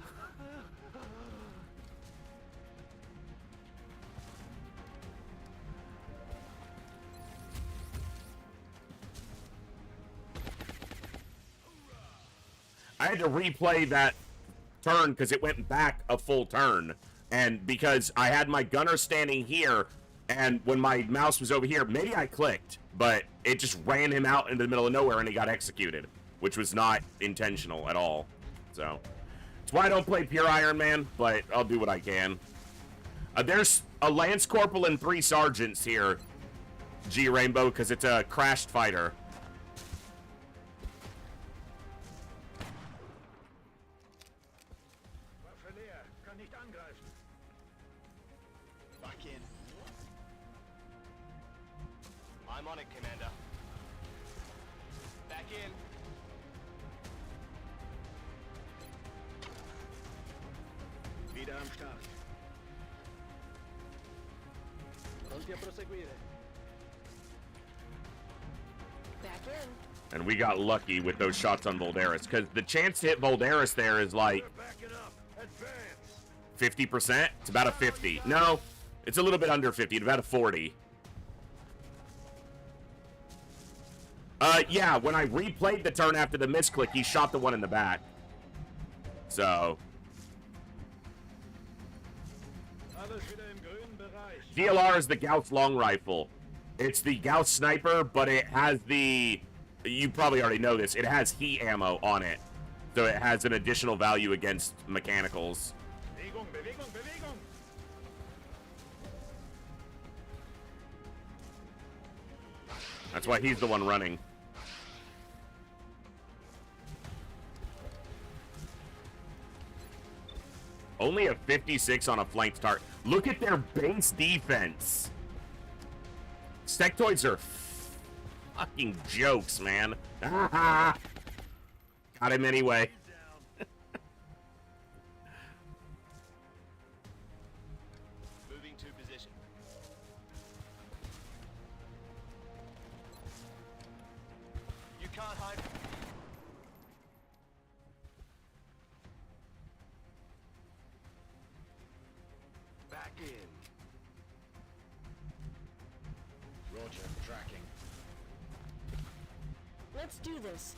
I had to replay that turn because it went back a full turn. And because I had my gunner standing here, and when my mouse was over here, maybe I clicked, but it just ran him out into the middle of nowhere and he got executed, which was not intentional at all. So, that's why I don't play pure Iron Man, but I'll do what I can. There's a Lance Corporal and 3 Sergeants here, G Rainbow, because it's a crashed fighter. Waffe leer. Kann nicht angreifen. Back in. I'm on it, Commander. Back in. Wieder am Start. Pronti a proseguire. Back in. And we got lucky with those shots on Voldaris, because the chance to hit Voldaris there is like We're backing up. Advance. 50%. It's about a 50. No, it's a little bit under 50. It's about a 40. Yeah, when I replayed the turn after the misclick, he shot the one in the back. So, Alles wieder im grünen Bereich. DLR is the Gauss long rifle. It's the Gauss sniper, but it has the, you probably already know this, it has heat ammo on it. So it has an additional value against mechanicals. Bewegung, Bewegung, Bewegung. That's why he's the one running. Only a 56 on a flanked target. Look at their base defense. Sectoids are fucking jokes, man. Got him anyway. Moving to position. You can't hide. Back in. Roger, tracking. Let's do this.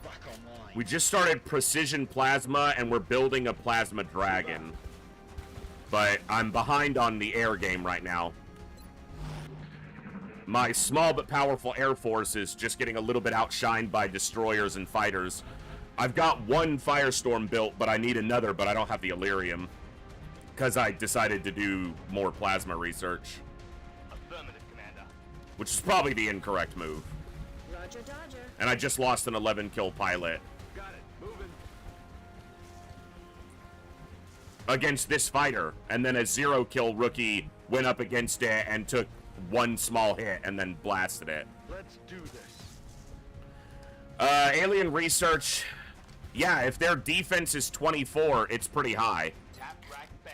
Back online. We just started precision plasma and we're building a plasma dragon. But I'm behind on the air game right now. My small but powerful air force is just getting a little bit outshined by destroyers and fighters. I've got one Firestorm built, but I need another, but I don't have the Illyrium. Because I decided to do more plasma research. Affirmative, Commander. Which is probably the incorrect move. Roger, Dodger. And I just lost an 11-kill pilot. Got it. Moving. Against this fighter. And then a 0-kill rookie went up against it and took one small hit and then blasted it. Let's do this. Alien research. Yeah, if their defense is 24, it's pretty high. Tap, rack, bang.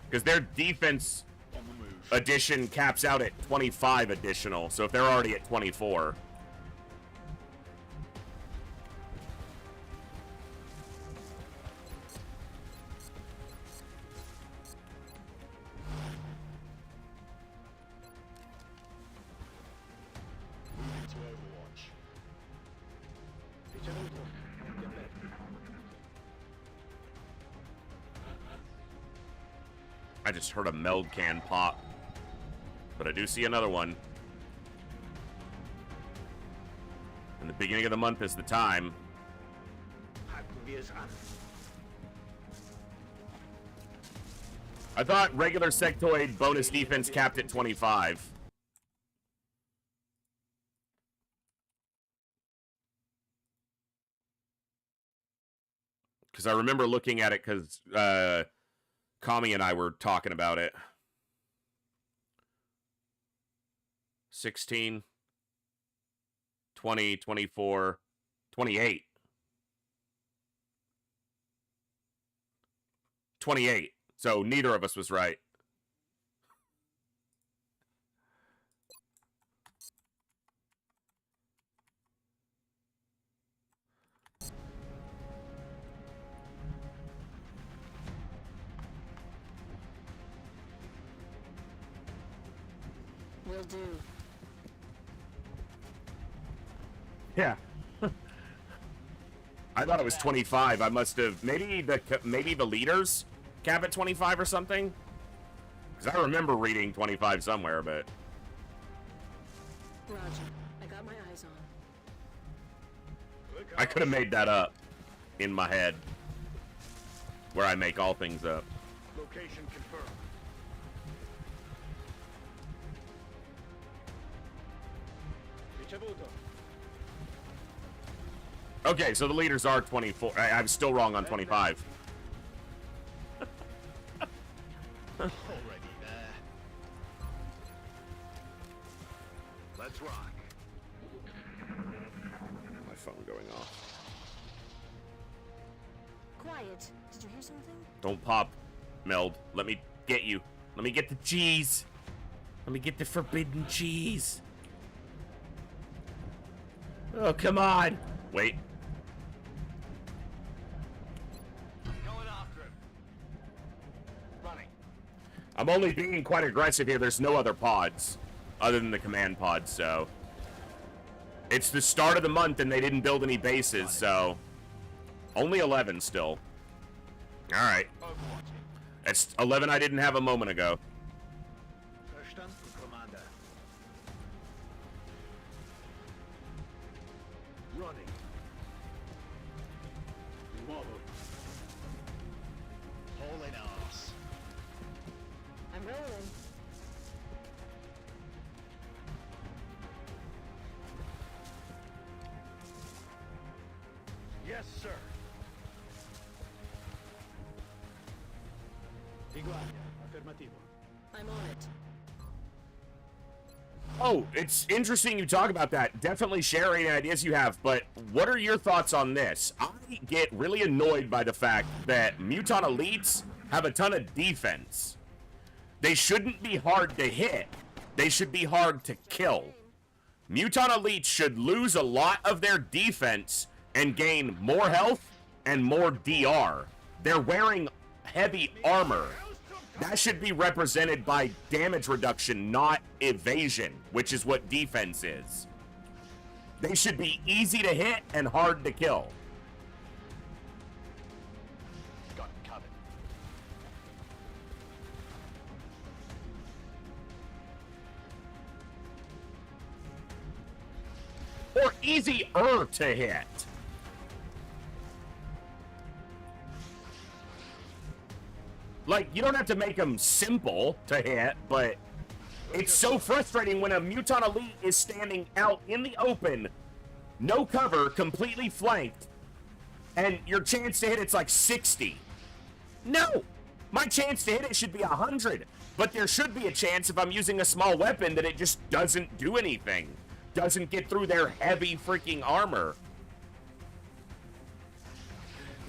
Because their defense On the move. addition caps out at 25 additional. So if they're already at 24. Moving to Overwatch. Ricevuto. Get back. I just heard a meld can pop. But I do see another one. And the beginning of the month is the time. Hacken wir es an. I thought regular sectoid bonus defense capped at 25. Because I remember looking at it because Kami and I were talking about it. 16, 20, 24, 28. 28. So neither of us was right. Will do. Yeah. I thought it was 25. I must have maybe the leaders cap at 25 or something. Because I remember reading 25 somewhere, but Roger. I got my eyes on. I could have made that up in my head, where I make all things up. Location confirmed. Ricevuto. Okay, so the leaders are 24. I'm still wrong on 25. Already there. Let's rock. phone going off. Quiet. Did you hear something? Don't pop, Meld. Let me get you. Let me get the cheese. Let me get the forbidden cheese. Oh, come on. Wait. Going after him. Running. I'm only being quite aggressive here. There's no other pods other than the command pod, so. It's the start of the month and they didn't build any bases, so. Only 11 still. Alright. It's 11 I didn't have a moment ago. Verstanden, Commander. Running. Removal. Hauling ass. I'm rolling. Yes, sir. Igual. Afirmativo. I'm on it. Oh, it's interesting you talk about that. Definitely share any ideas you have, but what are your thoughts on this? I get really annoyed by the fact that Muton Elites have a ton of defense. They shouldn't be hard to hit. They should be hard to kill. Muton Elites should lose a lot of their defense and gain more health and more DR. They're wearing heavy armor. That should be represented by damage reduction, not evasion, which is what defense is. They should be easy to hit and hard to kill. Got it covered. Or easier to hit. Like, you don't have to make them simple to hit, but it's so frustrating when a Muton Elite is standing out in the open, no cover, completely flanked, and your chance to hit it's like 60. No! My chance to hit it should be 100, but there should be a chance if I'm using a small weapon that it just doesn't do anything. Doesn't get through their heavy freaking armor.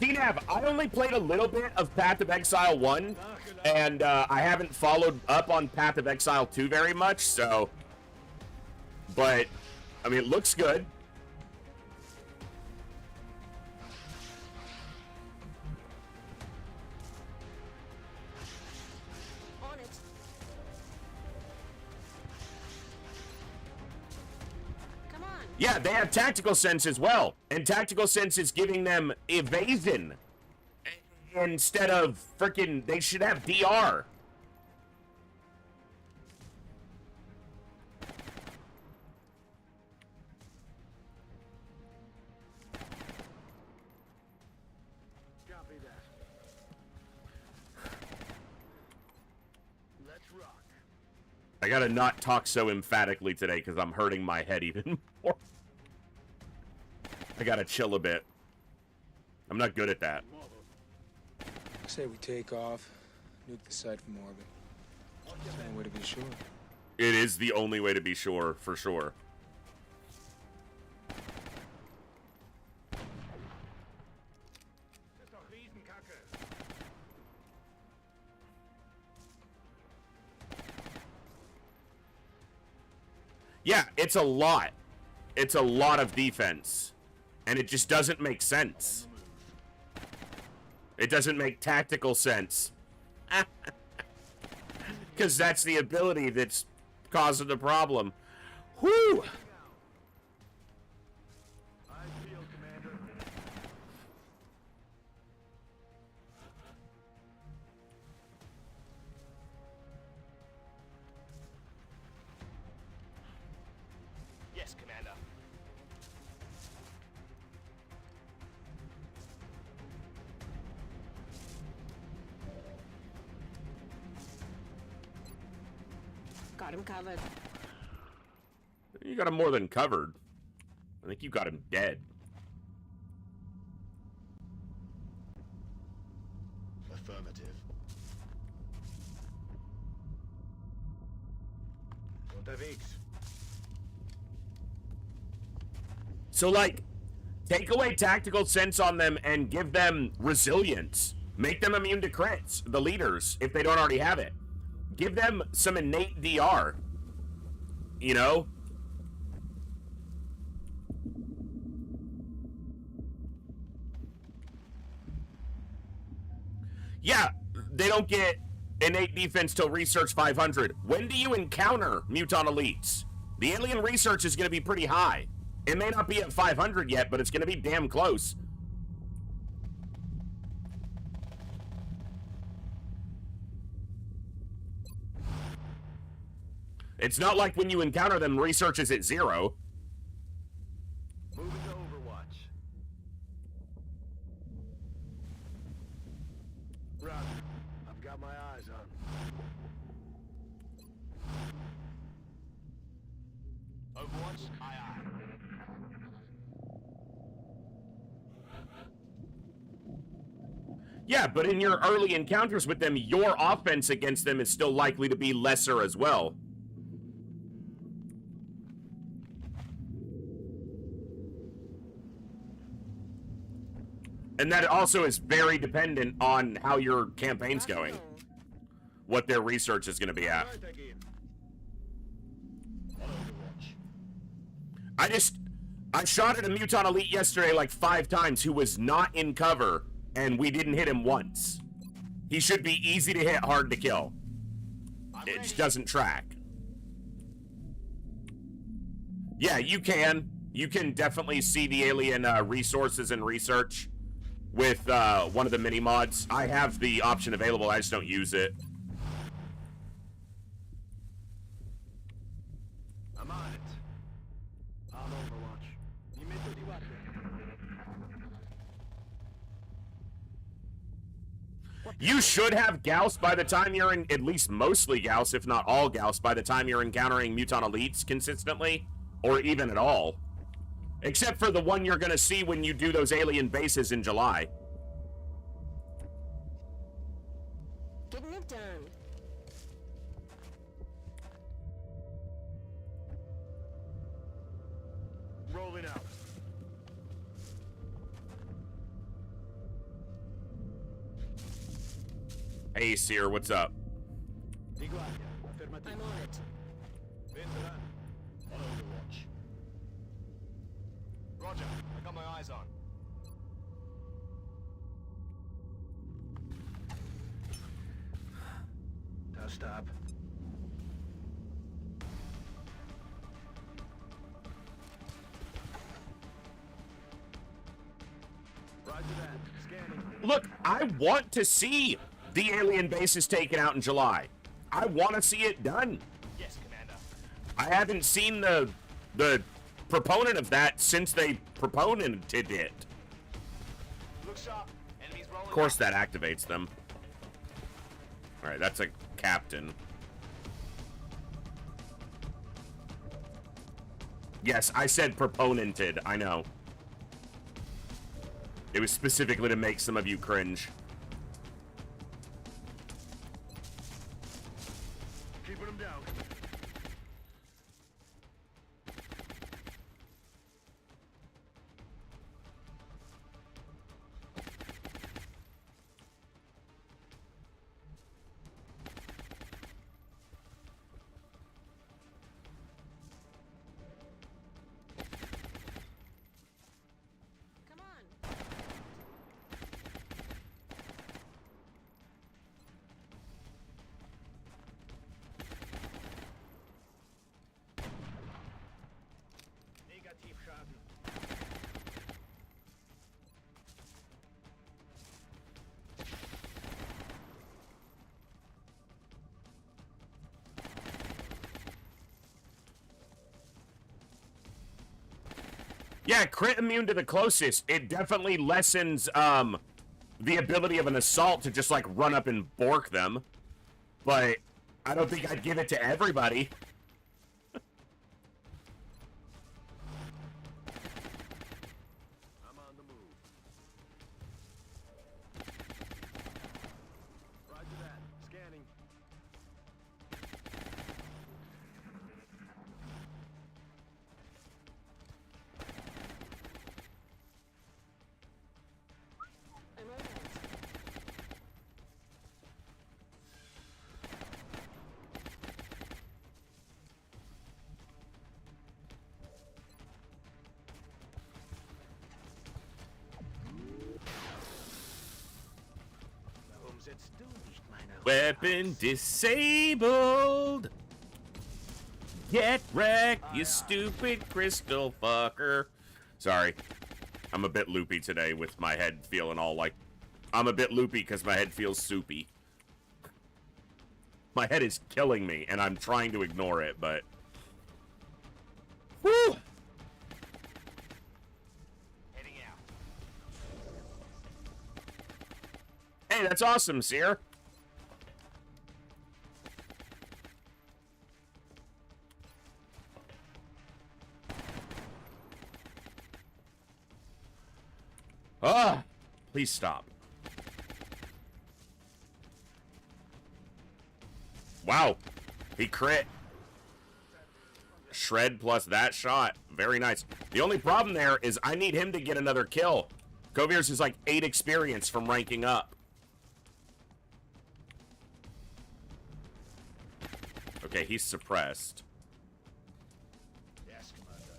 DNAV, I only played a little bit of Path of Exile 1, and I haven't followed up on Path of Exile 2 very much, so... But, I mean, it looks good. On it. Come on. Yeah, they have tactical sense as well. And tactical sense is giving them evasion. Instead of freaking, they should have DR. Copy that. Let's rock. I gotta not talk so emphatically today because I'm hurting my head even more. I gotta chill a bit. I'm not good at that. I say we take off, nuke the site from orbit. There's no way to be sure. It is the only way to be sure, for sure. Das ist doch Riesenkacke. Yeah, it's a lot. It's a lot of defense. And it just doesn't make sense. It doesn't make tactical sense. Because that's the ability that's causing the problem. Whew! I feel, Commander. Yes, Commander. Got him covered. You got him more than covered. I think you got him dead. Affirmative. Unterwegs. So, like, Take away tactical sense on them and give them resilience. Make them immune to crits, the leaders, if they don't already have it. Give them some innate DR. You know? Yeah, they don't get innate defense till research 500. When do you encounter mutant elites? The alien research is going to be pretty high. It may not be at 500 yet, but it's going to be damn close. It's not like when you encounter them, research is at 0. Moving to Overwatch. Roger. I've got my eyes on. Overwatch, aye aye. Yeah, but in your early encounters with them, your offense against them is still likely to be lesser as well. And that also is very dependent on how your campaign's going. What their research is going to be at. Right again. I shot at a mutant elite yesterday like 5 times who was not in cover, and we didn't hit him once. He should be easy to hit, hard to kill. It just doesn't track. Yeah, you can. You can definitely see the alien resources and research with one of the mini mods. I have the option available, I just don't use it. I'm on it. On Overwatch. Mi metto di guardia. You should have Gauss by the time you're in, at least mostly Gauss, if not all Gauss, by the time you're encountering mutant elites consistently, or even at all. Except for the one you're gonna see when you do those alien bases in July. Getting it done. Rolling out. Hey, Seer, what's up? Di guardia. Affermativo. I'm on it. Veteran. On Overwatch. Roger. I got my eyes on. Now stop. Roger that. Scanning. Look, I want to see the alien bases taken out in July. I want to see it done. Yes, Commander. I haven't seen the proponent of that since they proponented it. Look sharp. Enemies rolling. Of course, that activates them. All right, that's a captain. Yes, I said proponented. I know. It was specifically to make some of you cringe. Keeping them down. Come on. Negativschaden. Yeah, crit immune to the closest. It definitely lessens the ability of an assault to just like run up and bork them. But I don't think I'd give it to everybody. I'm on the move. Roger that. Scanning. Weapon disabled. Get wrecked, you stupid crystal fucker. Sorry. I'm a bit loopy today with my head feeling all like... I'm a bit loopy because my head feels soupy. My head is killing me, and I'm trying to ignore it, but... Woo! Heading out. Hey, that's awesome, Seer. Ah! Please stop. Wow. He crit. Shred plus that shot. Very nice. The only problem there is I need him to get another kill. Kovier's is like 8 experience from ranking up. Okay, he's suppressed. Yes, Commander.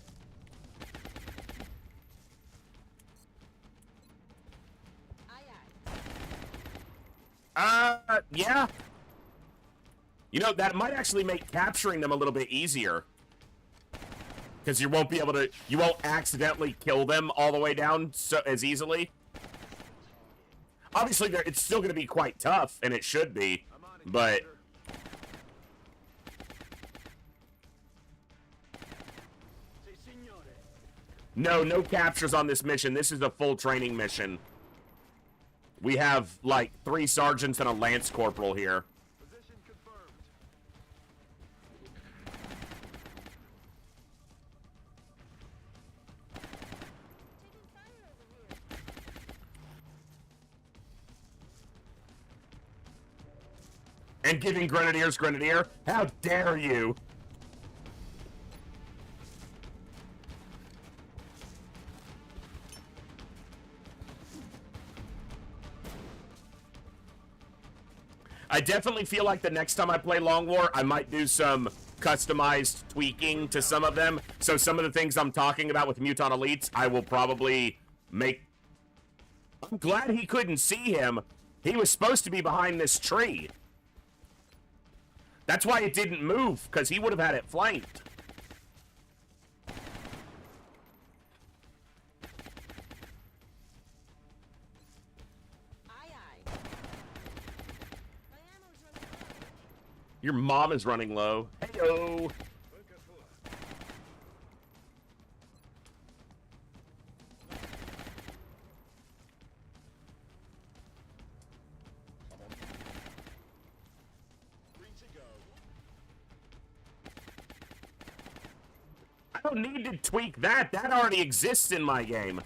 Yeah. You know, that might actually make capturing them a little bit easier. Because you won't be able to, you won't accidentally kill them all the way down so as easily. Obviously, it's still going to be quite tough, and it should be, but... No captures on this mission. This is a full training mission. We have, like, 3 sergeants and a lance corporal here. Position confirmed. And giving grenadiers grenadier? How dare you? I definitely feel like the next time I play Long War, I might do some customized tweaking to some of them. So some of the things I'm talking about with Mutant Elites, I will probably make... I'm glad he couldn't see him. He was supposed to be behind this tree. That's why it didn't move, because he would have had it flanked. Your mom is running low. Heyo. I don't need to tweak that. That already exists in my game.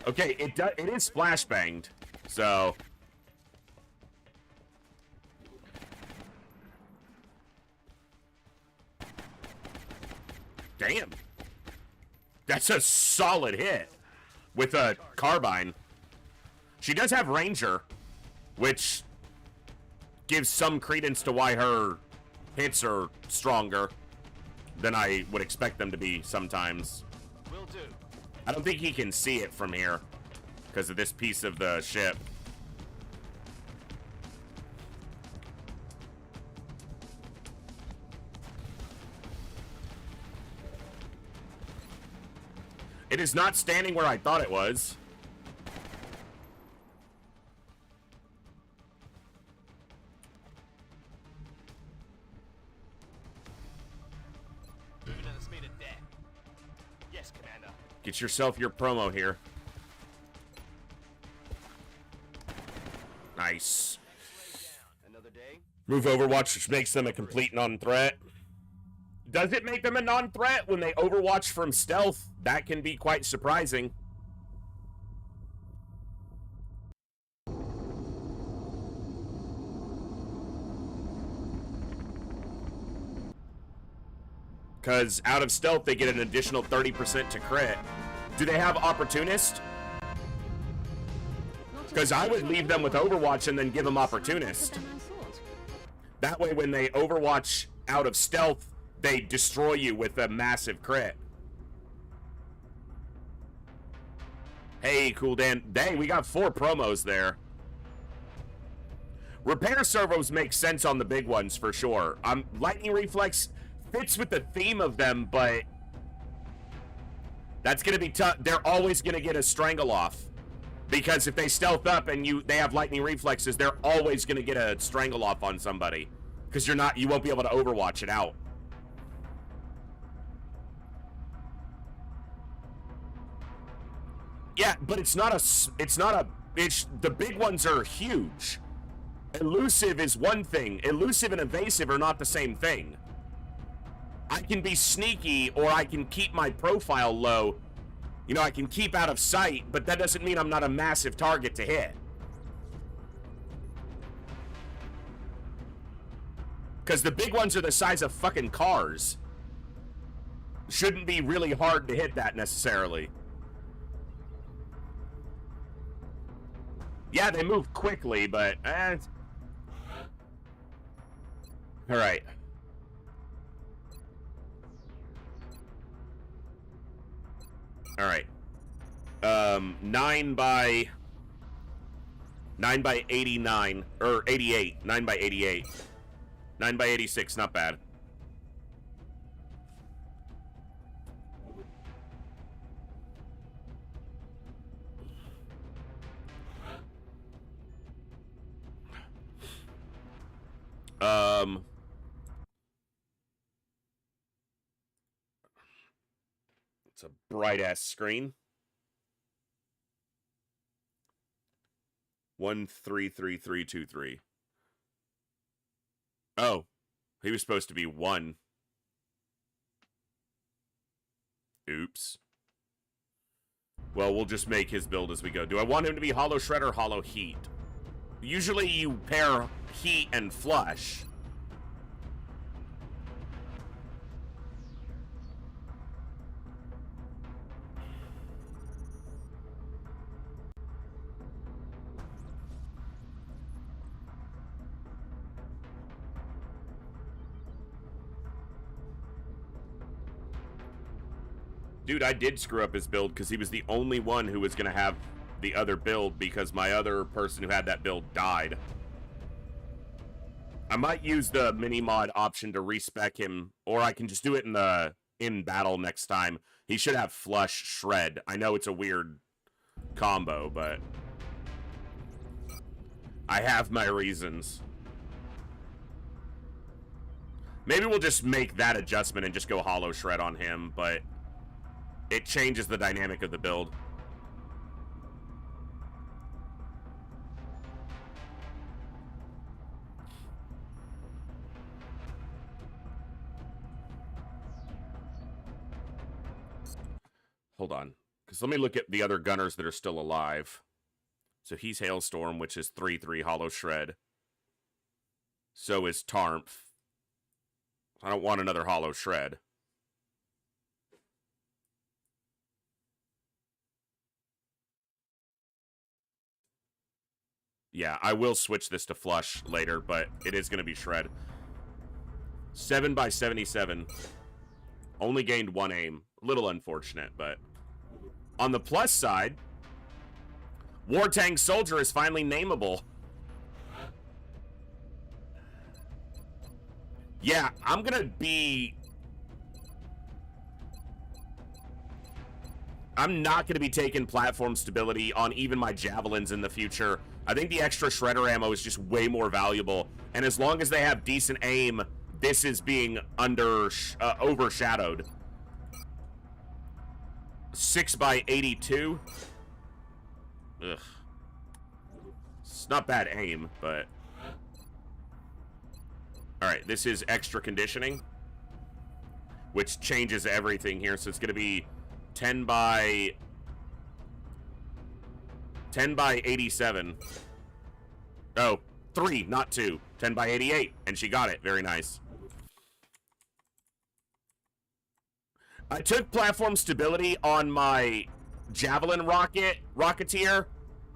Okay, it is flashbanged, so... Damn. That's a solid hit with a carbine. She does have Ranger, which gives some credence to why her hits are stronger than I would expect them to be sometimes. Will do. I don't think he can see it from here because of this piece of the ship. It is not standing where I thought it was. Moving at the speed of death. Yes, Commander. Get yourself your promo here. Nice. Another day? Move Overwatch, which makes them a complete non-threat. Does it make them a non-threat when they Overwatch from stealth? That can be quite surprising. Because out of stealth, they get an additional 30% to crit. Do they have Opportunist? Because I would leave them with Overwatch and then give them Opportunist. That way, when they Overwatch out of stealth, they destroy you with a massive crit. Hey, Cool Dan. Dang, we got 4 promos there. Repair servos make sense on the big ones for sure. Lightning Reflex fits with the theme of them, but that's going to be tough. They're always going to get a strangle off. Because if they stealth up and they have lightning reflexes, they're always going to get a strangle off on somebody. Because you won't be able to overwatch it out. Yeah, but the big ones are huge. Elusive is one thing. Elusive and evasive are not the same thing. I can be sneaky, or I can keep my profile low. You know, I can keep out of sight, but that doesn't mean I'm not a massive target to hit. Because the big ones are the size of fucking cars. Shouldn't be really hard to hit that necessarily. Yeah, they move quickly, but... Alright. Alright. 9 by 89, or 88. 9 by 88. 9 by 86, not bad. It's a bright-ass screen. 133323. Oh, he was supposed to be 1. Oops. Well, we'll just make his build as we go. Do I want him to be Hollow Shred or Hollow Heat? Usually you pair Heat and Flush. Dude, I did screw up his build because he was the only one who was going to have the other build because my other person who had that build died. I might use the mini-mod option to respec him, or I can just do it in battle next time. He should have Flush Shred. I know it's a weird combo, but I have my reasons. Maybe we'll just make that adjustment and just go Hollow Shred on him, but it changes the dynamic of the build. Hold on, because let me look at the other gunners that are still alive. So he's Hailstorm, which is 3/3 Hollow Shred. So is Tarmph. I don't want another Hollow Shred. Yeah, I will switch this to Flush later, but it is going to be Shred. 7 by 77. Only gained 1 aim. A little unfortunate, but... On the plus side, War Tank Soldier is finally nameable. Yeah, I'm going to be... I'm not going to be taking platform stability on even my javelins in the future. I think the extra shredder ammo is just way more valuable. And as long as they have decent aim, this is being overshadowed. 6 by 82. Ugh. It's not bad aim, but... Alright, this is extra conditioning, which changes everything here. So it's going to be 10 by 87. Oh, 3, not 2. 10 by 88. And she got it. Very nice. I took platform stability on my Javelin Rocketeer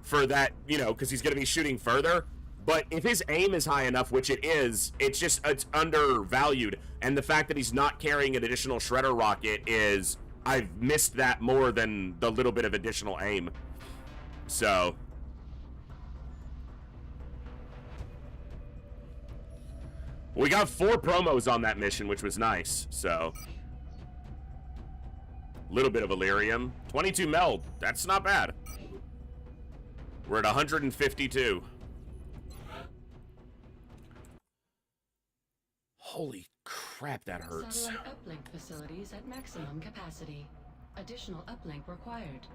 for that, you know, because he's going to be shooting further. But if his aim is high enough, which it is, it's undervalued. And the fact that he's not carrying an additional shredder rocket is, I've missed that more than the little bit of additional aim. So we got 4 promos on that mission, which was nice. So little bit of Illyrium. 22 meld. That's not bad. We're at 152. Holy crap, that hurts. Satellite uplink facilities at maximum capacity. Additional uplink required.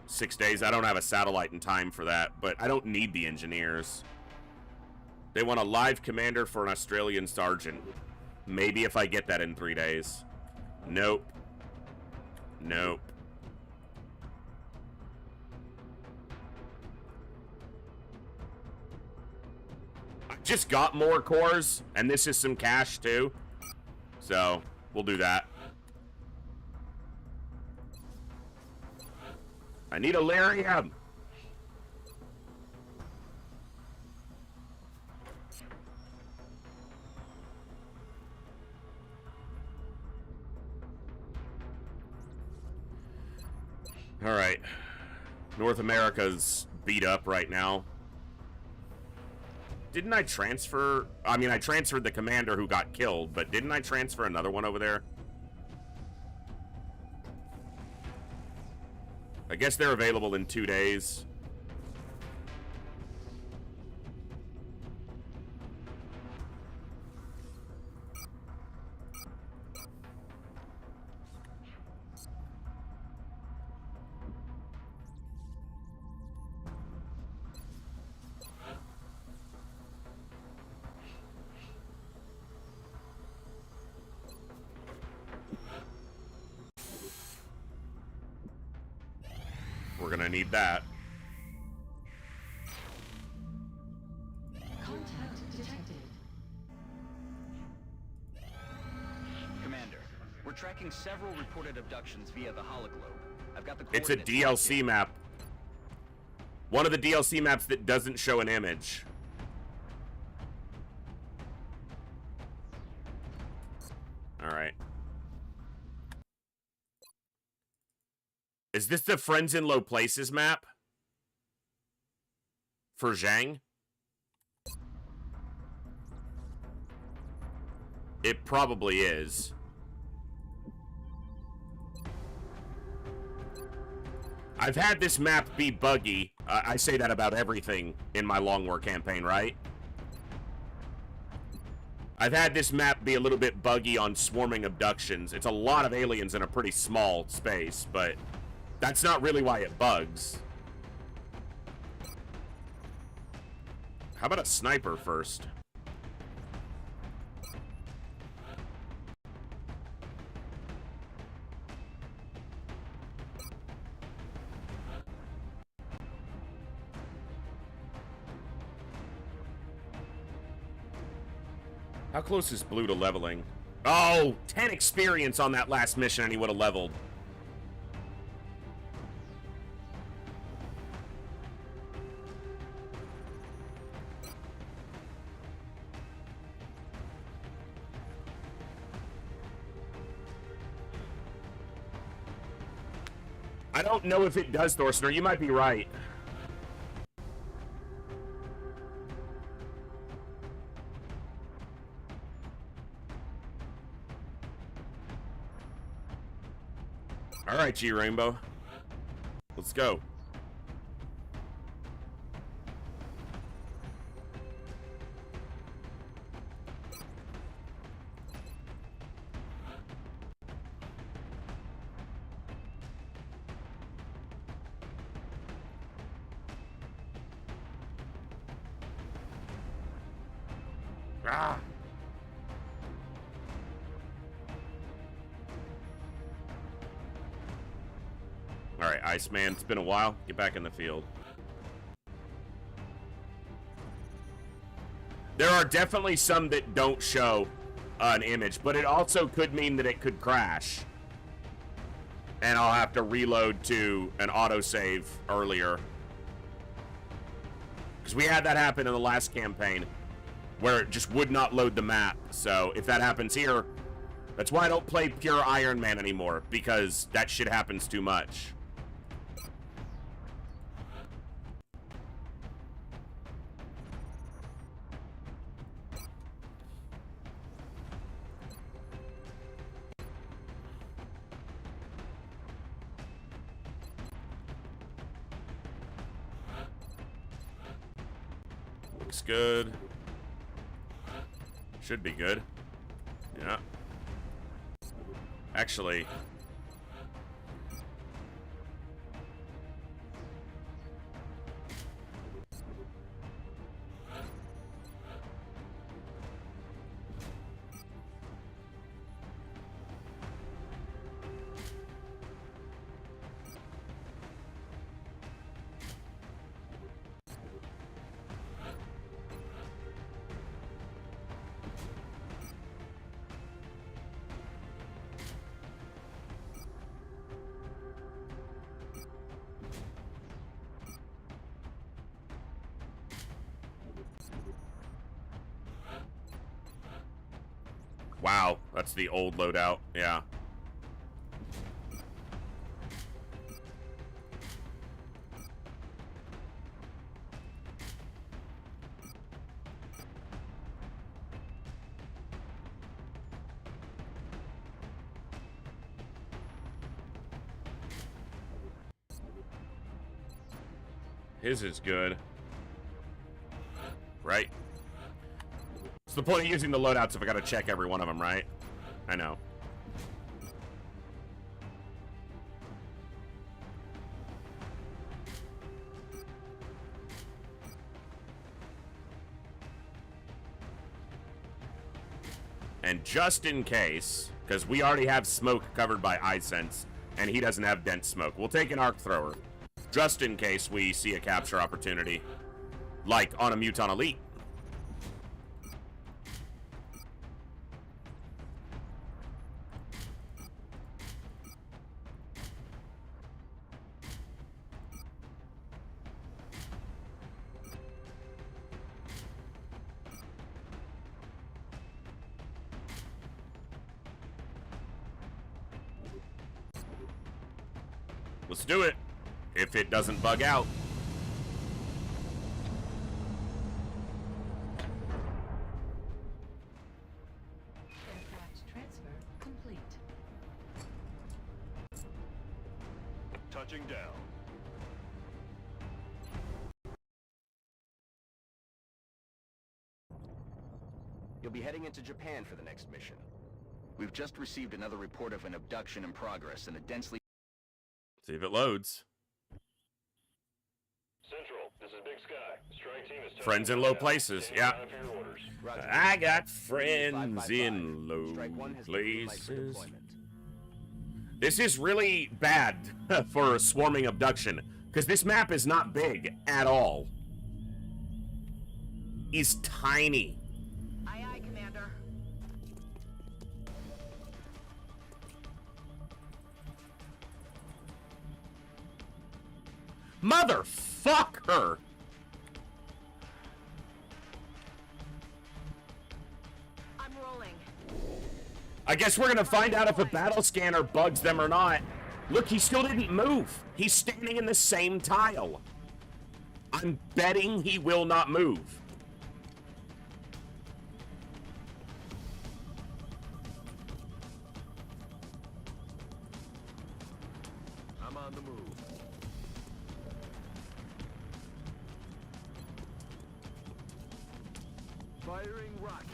6 days. I don't have a satellite in time for that, but I don't need the engineers. They want a live commander for an Australian sergeant. Maybe if I get that in 3 days. Nope. Nope. I just got more cores, and this is some cash too. So, we'll do that. I need Illyrium. All right. North America's beat up right now. Didn't I transfer? I mean, I transferred the commander who got killed, but didn't I transfer another one over there? I guess they're available in 2 days. We're gonna need that. Contact detected. Commander, we're tracking several reported abductions via the hologlobe. I've got the It's a coordinates DLC map. One of the DLC maps that doesn't show an image. All right. Is this the Friends in Low Places map? For Zhang? It probably is. I've had this map be buggy. I say that about everything in my Long War campaign, right? I've had this map be a little bit buggy on swarming abductions. It's a lot of aliens in a pretty small space, but that's not really why it bugs. How about a sniper first? How close is Blue to leveling? Oh, 10 experience on that last mission and he would have leveled. I don't know if it does, Thorstener. You might be right. All right, G Rainbow. Let's go. Ah. All right, Iceman, it's been a while. Get back in the field. There are definitely some that don't show an image, but it also could mean that it could crash. And I'll have to reload to an autosave earlier. Because we had that happen in the last campaign, where it just would not load the map. So if that happens here, that's why I don't play pure Iron Man anymore, because that shit happens too much. Looks good. Should be good. Yeah. Actually, wow, that's the old loadout. Yeah. His is good. Right? What's the point of using the loadouts if I gotta check every one of them, right? I know. And just in case, because we already have smoke covered by iSense, and he doesn't have dense smoke, we'll take an arc thrower. Just in case we see a capture opportunity, like on a Muton Elite. Let's do it, if it doesn't bug out. Aircraft transfer complete. Touching down. You'll be heading into Japan for the next mission. We've just received another report of an abduction in progress in a densely... See if it loads. Central, this is Big Sky. Strike team is... Friends in low places, yeah. Time for your orders. Roger. I got friends in low Strike one has been green light for places. deployment. This is really bad for a swarming abduction, because this map is not big at all. It's tiny. Aye, aye, Commander. Motherfucker! I'm rolling. I guess we're gonna find out if a battle scanner bugs them or not. Look, he still didn't move. He's standing in the same tile. I'm betting he will not move. I'm on the move. Firing rocket.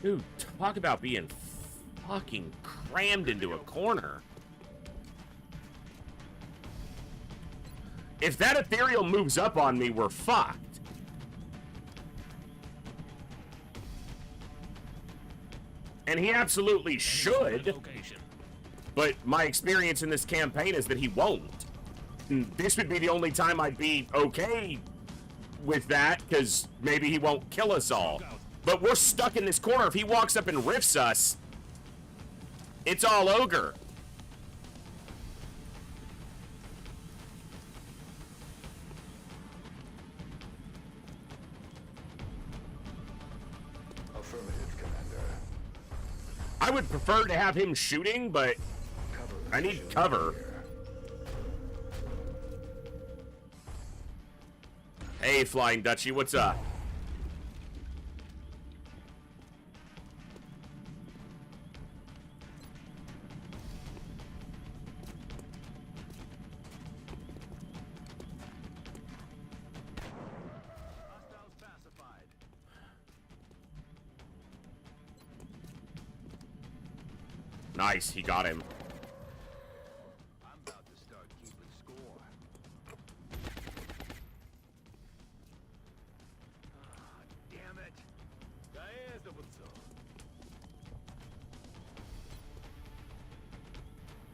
Dude, talk about being fucking crammed into a corner. If that ethereal moves up on me, we're fucked. And he absolutely should. but my experience in this campaign is that he won't. And this would be the only time I'd be okay with that, because maybe he won't kill us all. But we're stuck in this corner. If he walks up and riffs us, it's all ogre. Affirmative, Commander. I would prefer to have him shooting, but I need cover. Hey, Flying Dutchie, what's up? Hostiles pacified. Nice, he got him. I'm about to start keeping score. Ah, damn it.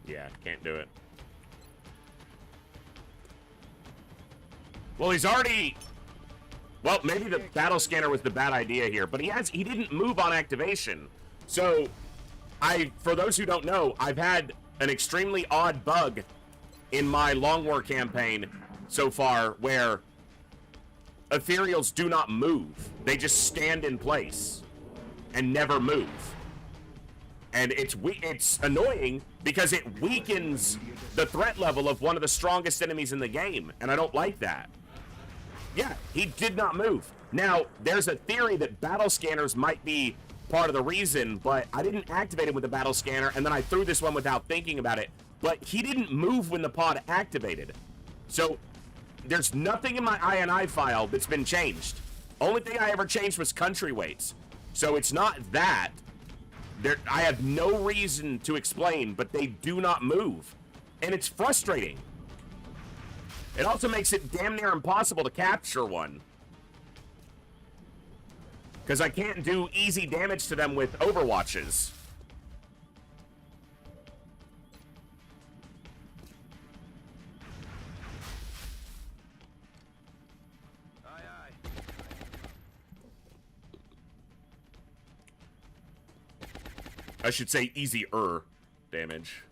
Yeah, can't do it. Well, he's already... Well, maybe the battle scanner was the bad idea here, but he didn't move on activation. So, for those who don't know, I've had an extremely odd bug in my Long War campaign so far where ethereals do not move. They just stand in place and never move. And it's annoying because it weakens the threat level of one of the strongest enemies in the game, and I don't like that. Yeah, he did not move. Now, there's a theory that battle scanners might be part of the reason, but I didn't activate him with the battle scanner, and then I threw this one without thinking about it. But he didn't move when the pod activated. So, there's nothing in my INI file that's been changed. Only thing I ever changed was country weights. So it's not that. I have no reason to explain, but they do not move. And it's frustrating. It also makes it damn near impossible to capture one. Because I can't do easy damage to them with overwatches. Aye, aye. I should say easier damage.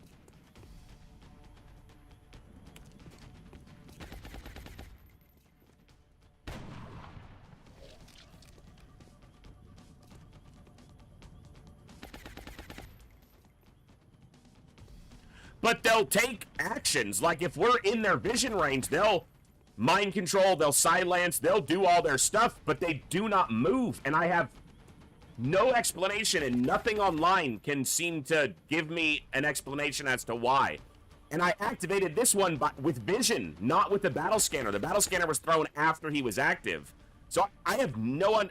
But they'll take actions. Like, if we're in their vision range, they'll mind control, they'll silence, they'll do all their stuff, but they do not move. And I have no explanation, and nothing online can seem to give me an explanation as to why. And I activated this one with vision, not with the battle scanner. The battle scanner was thrown after he was active. So I have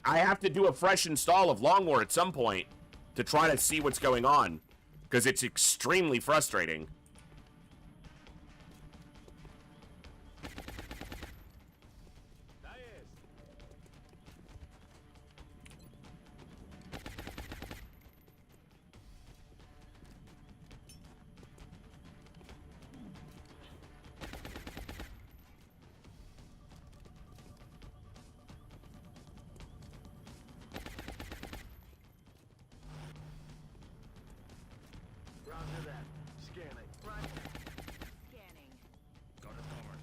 I have to do a fresh install of Long War at some point to try to see what's going on, because it's extremely frustrating. Roger that. Scanning. Roger. Scanning. Got it covered.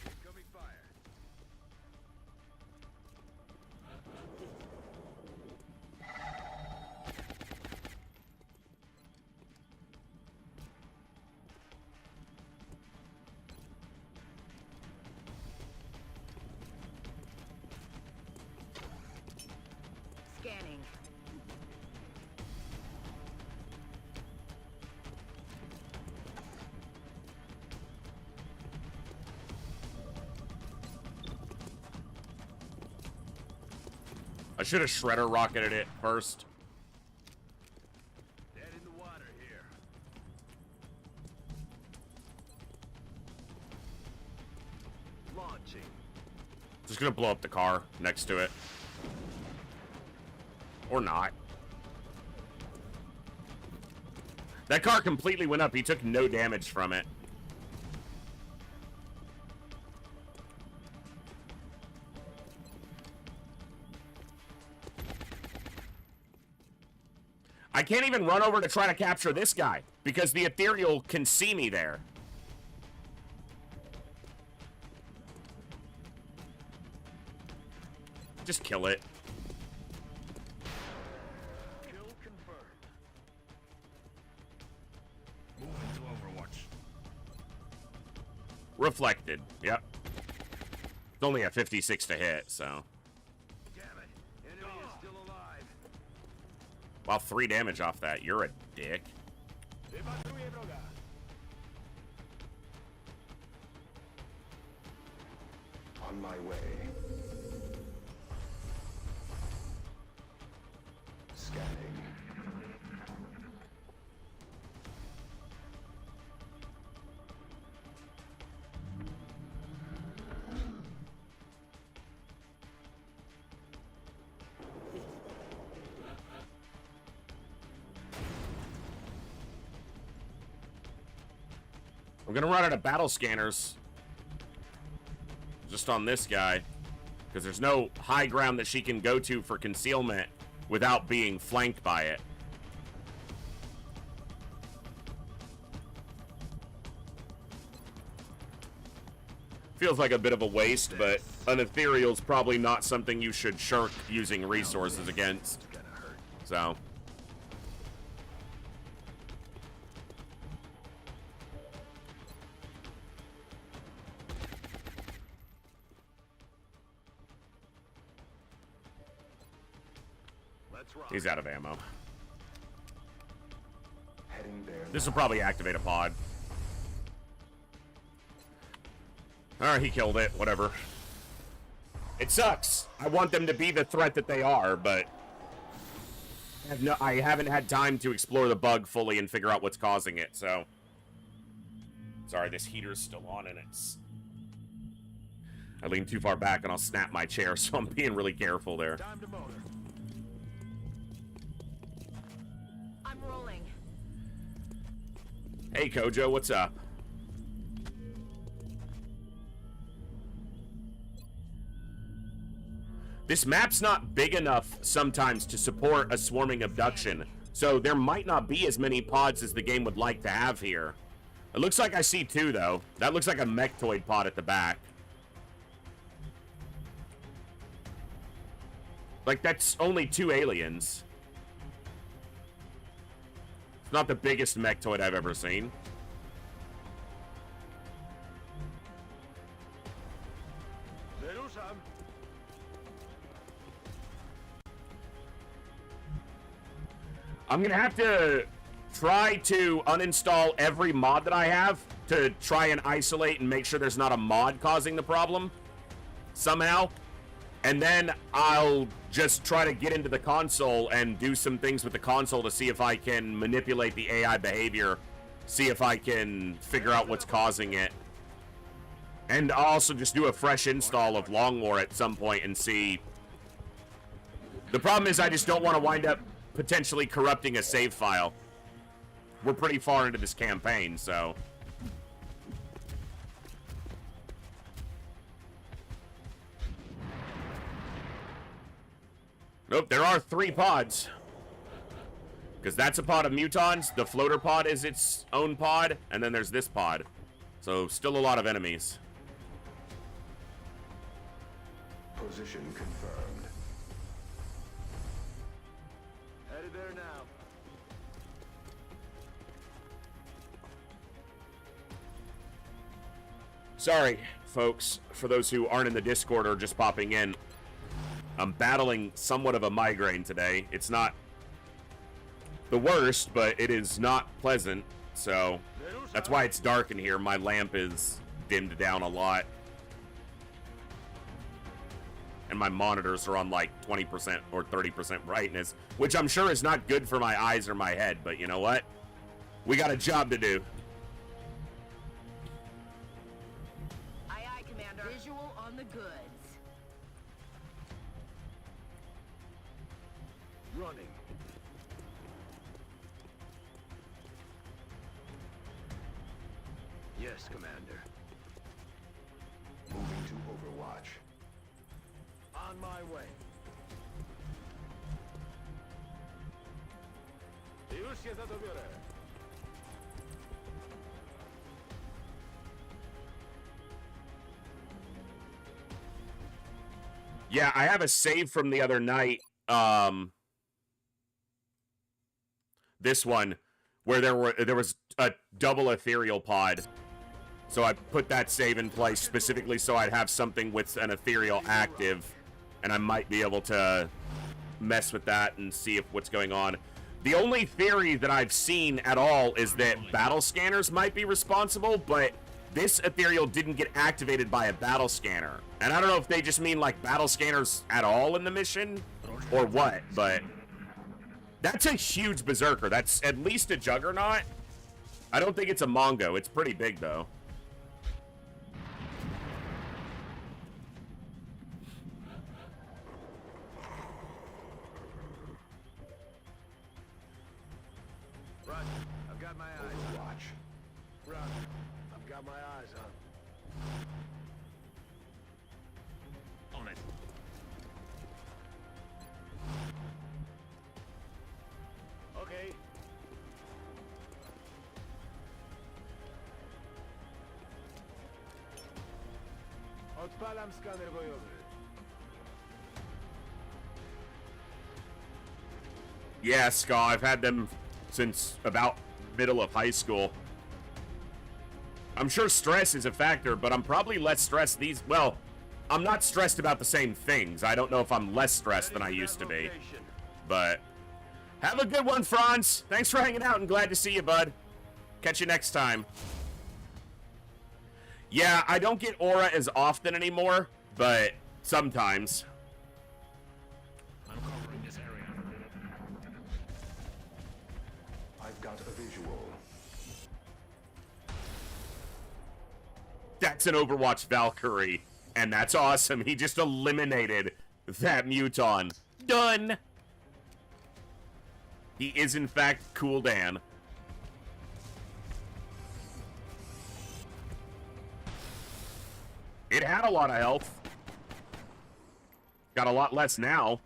Incoming fire. Scanning. I should have shredder rocketed it first. Dead in the water here. Just gonna blow up the car next to it. Or not. That car completely went up. He took no damage from it. I can't even run over to try to capture this guy because the ethereal can see me there. Just kill it. Kill confirmed. Move into Overwatch. Reflected. Yep. It's only a 56 to hit, so. Damn it. Enemy is still alive. Wow, 3 damage off that. You're a dick. On my way. Scanning. I'm gonna run out of battle scanners. Just on this guy. Because there's no high ground that she can go to for concealment without being flanked by it. Feels like a bit of a waste, but an ethereal's probably not something you should shirk using resources against. So. He's out of ammo. This will probably activate a pod. Alright, he killed it. Whatever. It sucks. I want them to be the threat that they are, but I haven't had time to explore the bug fully and figure out what's causing it, so. Sorry, this heater's still on and it's... I lean too far back and I'll snap my chair, so I'm being really careful there. Time to motor. I'm rolling. Hey, Kojo, what's up? This map's not big enough sometimes to support a swarming abduction, so there might not be as many pods as the game would like to have here. It looks like I see 2, though. That looks like a mechtoid pod at the back. Like, that's only 2 aliens. It's not the biggest mechtoid I've ever seen. I'm gonna have to try to uninstall every mod that I have to try and isolate and make sure there's not a mod causing the problem somehow. And then I'll just try to get into the console and do some things with the console to see if I can manipulate the AI behavior, see if I can figure out what's causing it. And I'll also just do a fresh install of Long War at some point and see. The problem is I just don't want to wind up potentially corrupting a save file. We're pretty far into this campaign, so. Nope, there are 3 pods. Because that's a pod of mutons, the floater pod is its own pod, and then there's this pod. So, still a lot of enemies. Position confirmed. Headed there now. Sorry, folks, for those who aren't in the Discord or just popping in. I'm battling somewhat of a migraine today. It's not the worst, but it is not pleasant, so that's why it's dark in here. My lamp is dimmed down a lot. And my monitors are on like 20% or 30% brightness, which I'm sure is not good for my eyes or my head, but you know what? We got a job to do. Aye, aye, Commander. Visual on the goods. running. Yes, Commander. Moving to Overwatch. On my way. Już się za to biorę. Yeah, I have a save from the other night. This one, where there was a double ethereal pod. So I put that save in place specifically so I'd have something with an ethereal active, and I might be able to mess with that and see if what's going on. The only theory that I've seen at all is that battle scanners might be responsible, but this ethereal didn't get activated by a battle scanner. And I don't know if they just mean like battle scanners at all in the mission or what, but that's a huge berserker. That's at least a juggernaut. I don't think it's a Mongo. It's pretty big though. Roger. I've got my eyes on. Watch. Roger. I've got my eyes on. On it. Okay. Odpalam skaner bojowy. Yeah, Ska, I've had them since about middle of high school. I'm sure stress is a factor, but I'm probably less stressed well, I'm not stressed about the same things. I don't know if I'm less stressed than I used to be. But have a good one, Franz. Thanks for hanging out and glad to see you, bud. Catch you next time. Yeah, I don't get aura as often anymore, but sometimes. I'm covering this area. I've got a visual. That's an Overwatch Valkyrie, and that's awesome. He just eliminated that Muton. Done. He is, in fact, Cool Dan. It had a lot of health. Got a lot less now.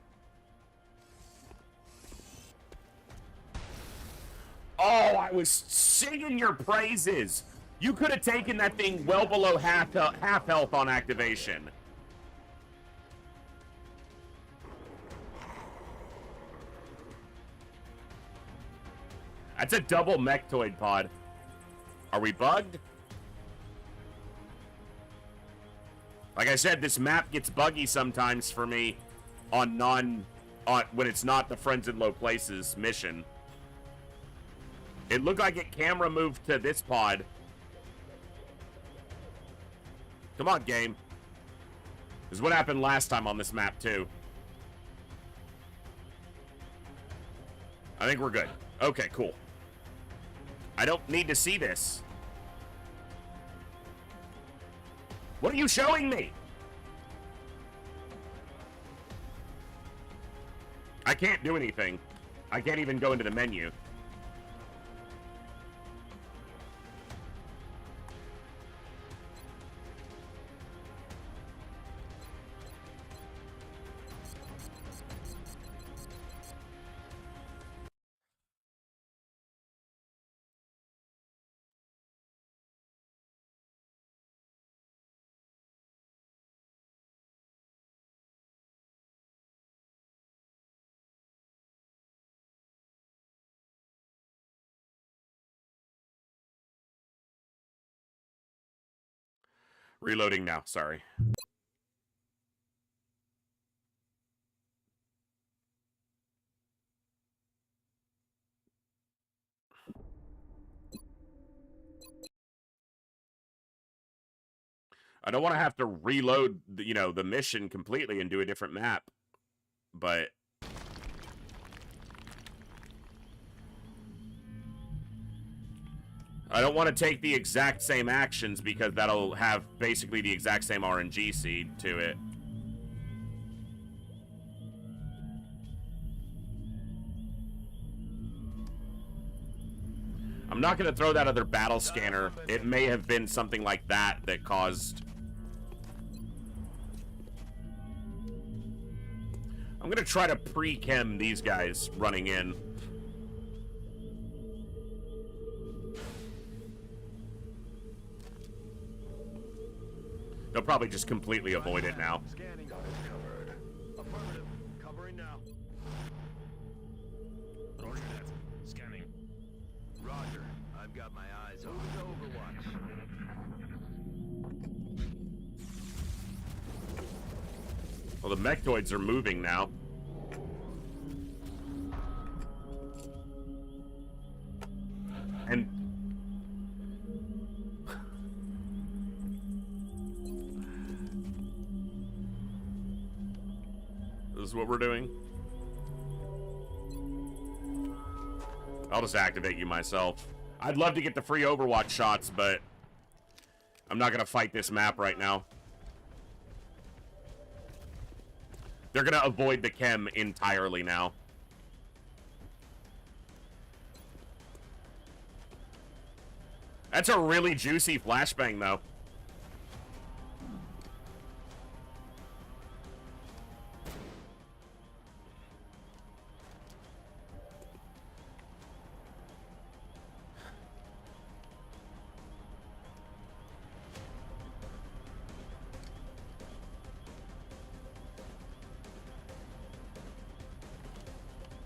Oh, I was singing your praises. You could have taken that thing well below half health on activation. That's a double mechtoid pod. Are we bugged? Like I said, this map gets buggy sometimes for me on when it's not the Friends in Low Places mission. It looked like it camera moved to this pod. Come on, game. This is what happened last time on this map, too. I think we're good. Okay, cool. I don't need to see this. What are you showing me? I can't do anything. I can't even go into the menu. Reloading now, sorry. I don't want to have to reload, the mission completely and do a different map, but I don't want to take the exact same actions because that'll have basically the exact same RNG seed to it. I'm not going to throw that other battle scanner. It may have been something like that that caused... I'm going to try to pre-chem these guys running in. They'll probably just completely avoid it now. Scanning. Got it covered. Affirmative. Covering now. Roger that. Scanning. Roger. I've got my eyes on Overwatch. Well, the mechtoids are moving now. And... this is what we're doing. I'll just activate you myself. I'd love to get the free Overwatch shots, but I'm not going to fight this map right now. They're going to avoid the chem entirely now. That's a really juicy flashbang, though.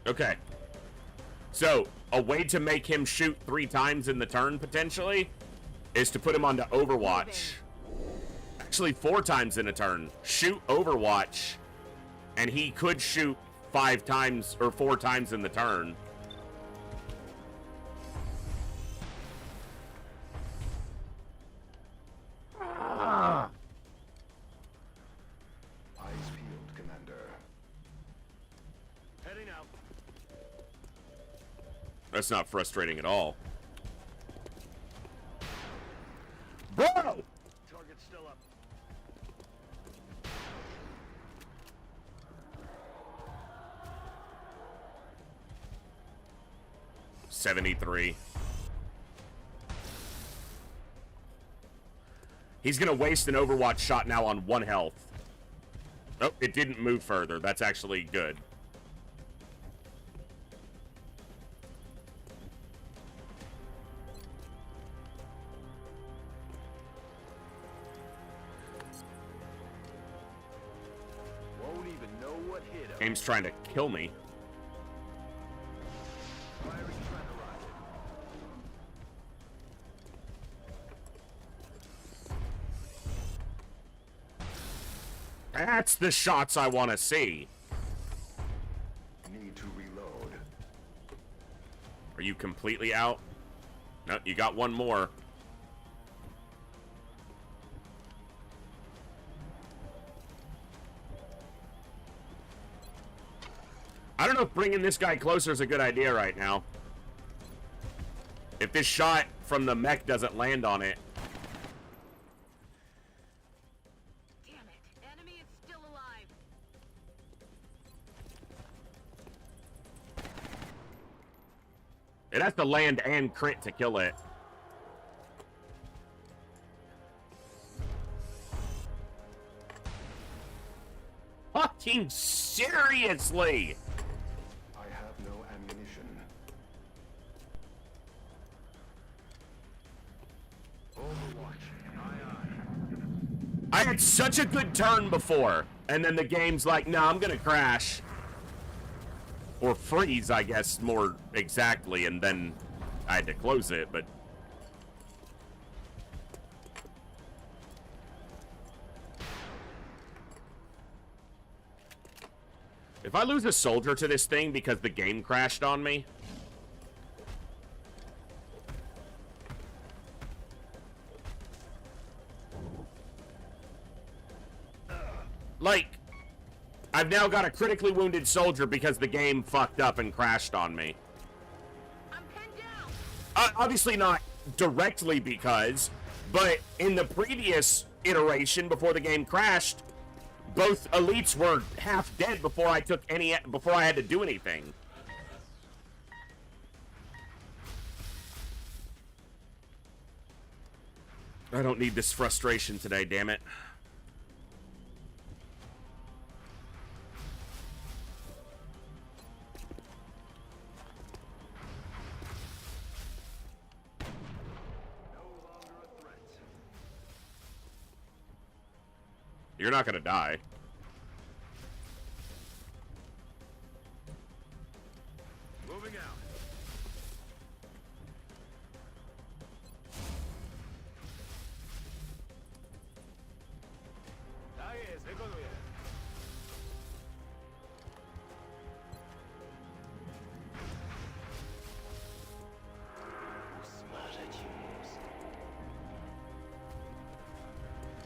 Okay. So, a way to make him shoot 3 times in the turn, potentially, is to put him onto Overwatch. Actually, 4 times in a turn. Shoot Overwatch, and he could shoot 5 times, or 4 times in the turn. Eyes peeled, Commander. Heading out. That's not frustrating at all. Bro! Target's still up. $73. He's gonna waste an Overwatch shot now on 1 health. Oh, it didn't move further. That's actually good. Won't even know what hit him. Game's trying to kill me. Firing tremor rocket. That's the shots I want to see. Need to reload. Are you completely out? No, you got 1 more. I don't know if bringing this guy closer is a good idea right now. If this shot from the mech doesn't land on it. Damn it. Enemy is still alive. It has to land and crit to kill it. Fucking seriously! I have no ammunition. Overwatch. Aye, aye. I had such a good turn before, and then the game's like, no, I'm gonna crash. Or freeze, I guess, more exactly, and then I had to close it, but... if I lose a soldier to this thing because the game crashed on me... like, I've now got a critically wounded soldier because the game fucked up and crashed on me. I'm pinned down. Obviously not directly because, but in the previous iteration before the game crashed, both elites were half dead before I had to do anything. I don't need this frustration today, damn it. You're not gonna die. Moving out.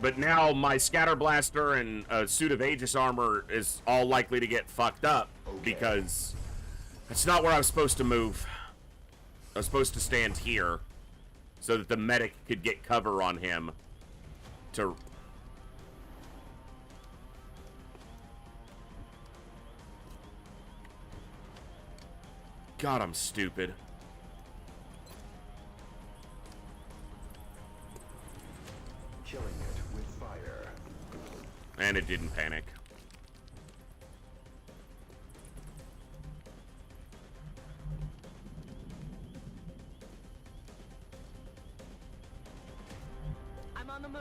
But now my scatter blaster and a suit of Aegis armor is all likely to get fucked up because that's not where I was supposed to move. I was supposed to stand here so that the medic could get cover on him to... God, I'm stupid. Killing it with fire. And it didn't panic. I'm on the move.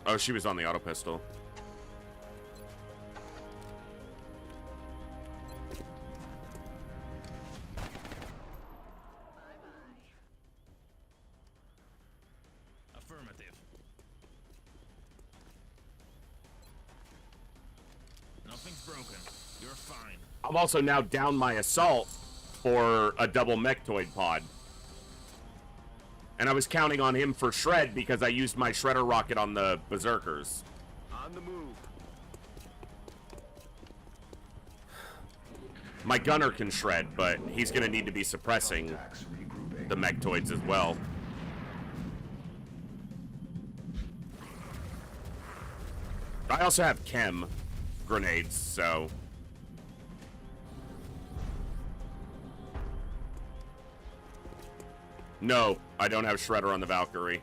Oh, she was on the auto pistol. Affirmative. Nothing's broken. You're fine. I'm also now down my assault for a double mechtoid pod. And I was counting on him for shred because I used my shredder rocket on the berserkers. On the move. My gunner can shred, but he's gonna need to be suppressing the mechtoids as well. I also have chem grenades, so... No, I don't have shredder on the Valkyrie.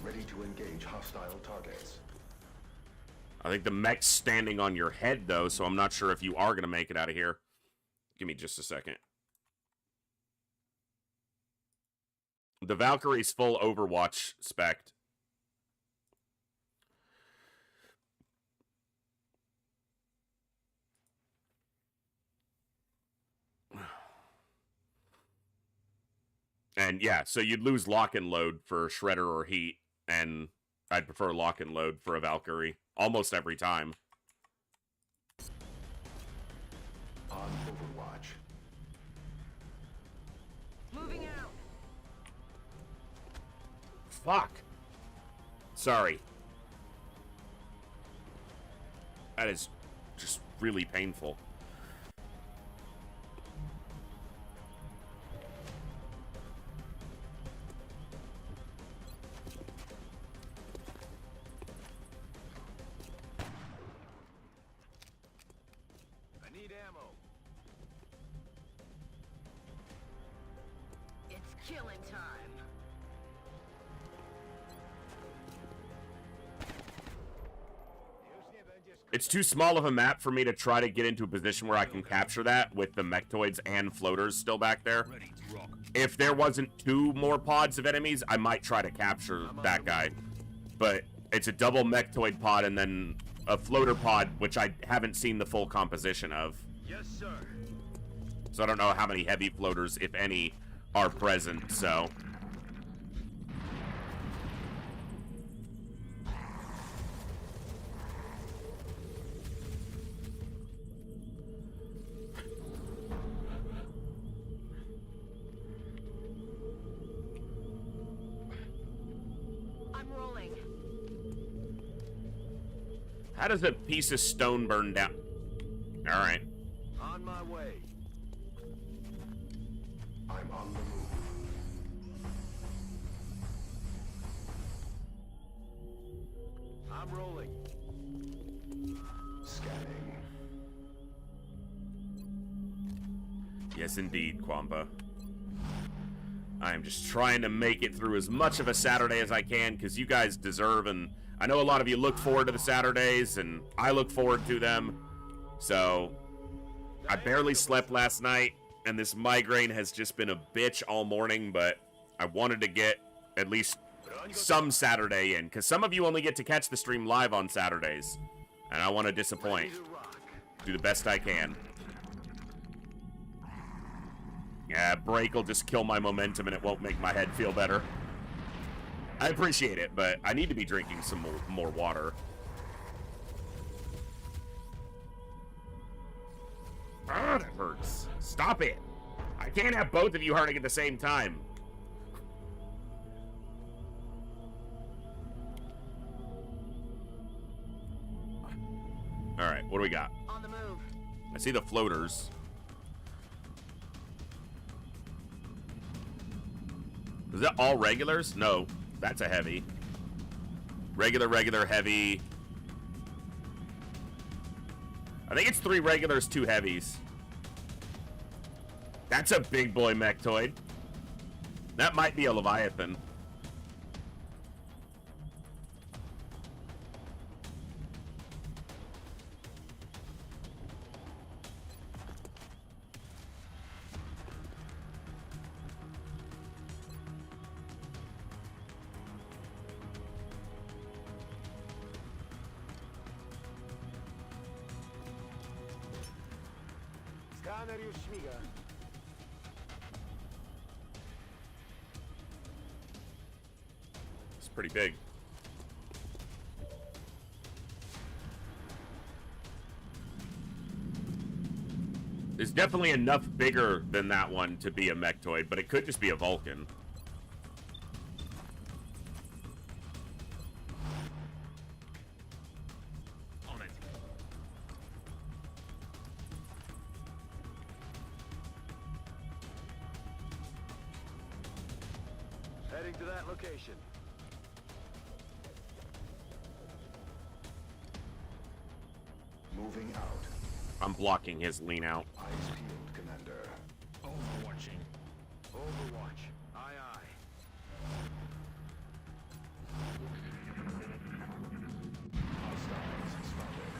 Ready to engage hostile targets. I think the mech's standing on your head, though, so I'm not sure if you are going to make it out of here. Give me just a second. The Valkyrie's full Overwatch spec. And yeah, so you'd lose lock and load for Shredder or Heat, and I'd prefer lock and load for a Valkyrie almost every time. On Overwatch. Moving out. Fuck. Sorry. That is just really painful. I need ammo. It's killing time. It's too small of a map for me to try to get into a position where I can capture that with the mechtoids and floaters still back there. If there wasn't 2 more pods of enemies, I might try to capture that guy. But it's a double mechtoid pod and then a floater pod, which I haven't seen the full composition of. Yes, sir. So I don't know how many heavy floaters, if any, are present, so... I'm rolling. How does a piece of stone burn down? Alright. On my way. I'm on the move. I'm rolling. Scanning. Yes, indeed, Kwamba. I am just trying to make it through as much of a Saturday as I can, because you guys deserve, and I know a lot of you look forward to the Saturdays, and I look forward to them. So, I barely slept last night, and this migraine has just been a bitch all morning, but I wanted to get at least some Saturday in, because some of you only get to catch the stream live on Saturdays, and I want to disappoint. Do the best I can. Yeah, break will just kill my momentum and it won't make my head feel better. I appreciate it, but I need to be drinking some more water. Ah, that hurts. Stop it. I can't have both of you hurting at the same time. Alright, what do we got? On the move. I see the floaters. Is that all regulars? No, that's a heavy. Regular, regular, heavy. I think it's 3 regulars, 2 heavies. That's a big boy mechtoid. That might be a Leviathan. It's pretty big. There's definitely enough bigger than that one to be a mechtoid, but it could just be a Vulcan. On it. Heading to that location. Moving out. I'm blocking his lean out. Eyes peeled, Commander. Overwatching. Overwatch. Aye, aye. Hostiles spotted.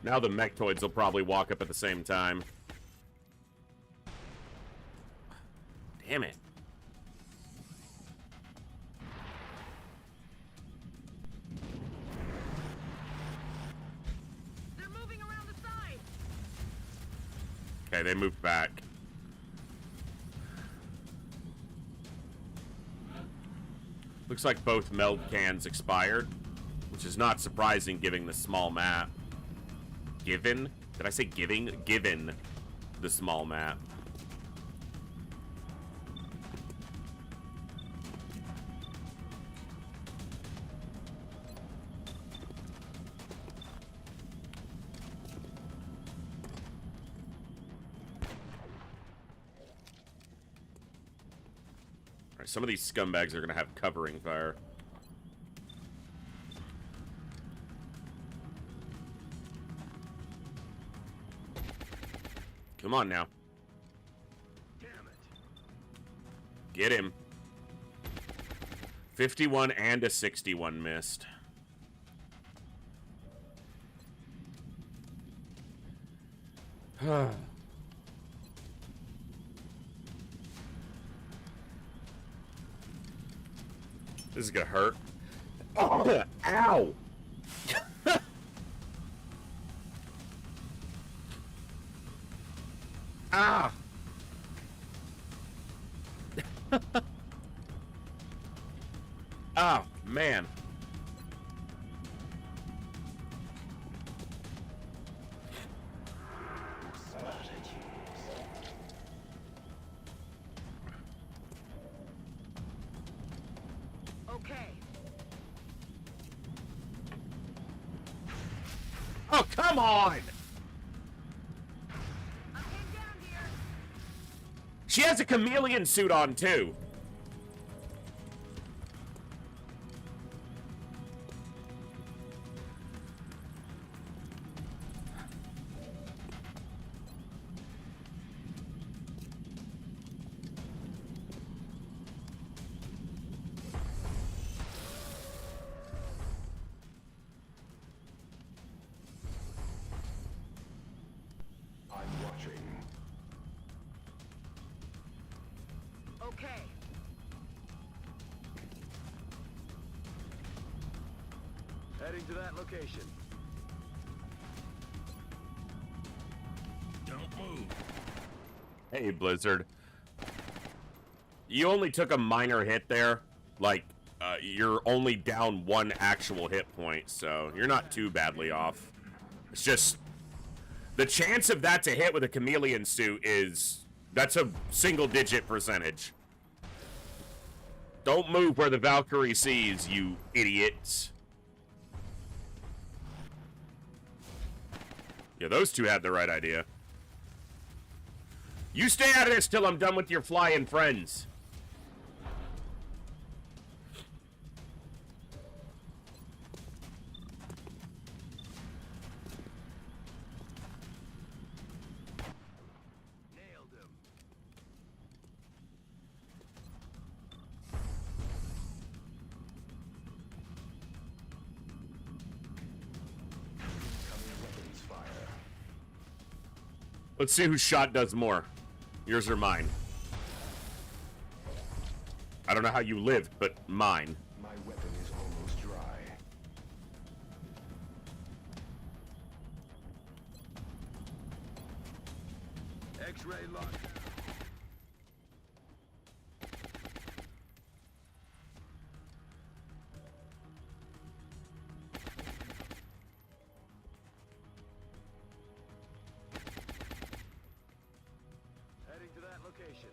Now the mechtoids will probably walk up at the same time. Damn it. They're moving around the side. Okay, they moved back. Looks like both meld cans expired, which is not surprising given the small map. Given? Did I say giving? Given the small map. Alright, some of these scumbags are gonna have covering fire. Come on now. Damn it. Get him. 51 and a 61 missed. This is gonna hurt. Oh, ow! Ah! Oh, man. Okay. Oh, come on! I'm pinned down here. She has a chameleon suit on, too. Okay. Heading to that location. Don't move. Hey, Blizzard. You only took a minor hit there. Like, you're only down 1 actual hit point, so you're not too badly off. It's just... the chance of that to hit with a chameleon suit is... that's a single-digit percentage. Don't move where the Valkyrie sees, you idiots. Yeah, those two had the right idea. You stay out of this till I'm done with your flying friends. Nailed him. Incoming weapons fire. Let's see whose shot does more. Yours or mine? I don't know how you lived, but mine. My weapon is almost dry. X-ray locked. Heading to that location.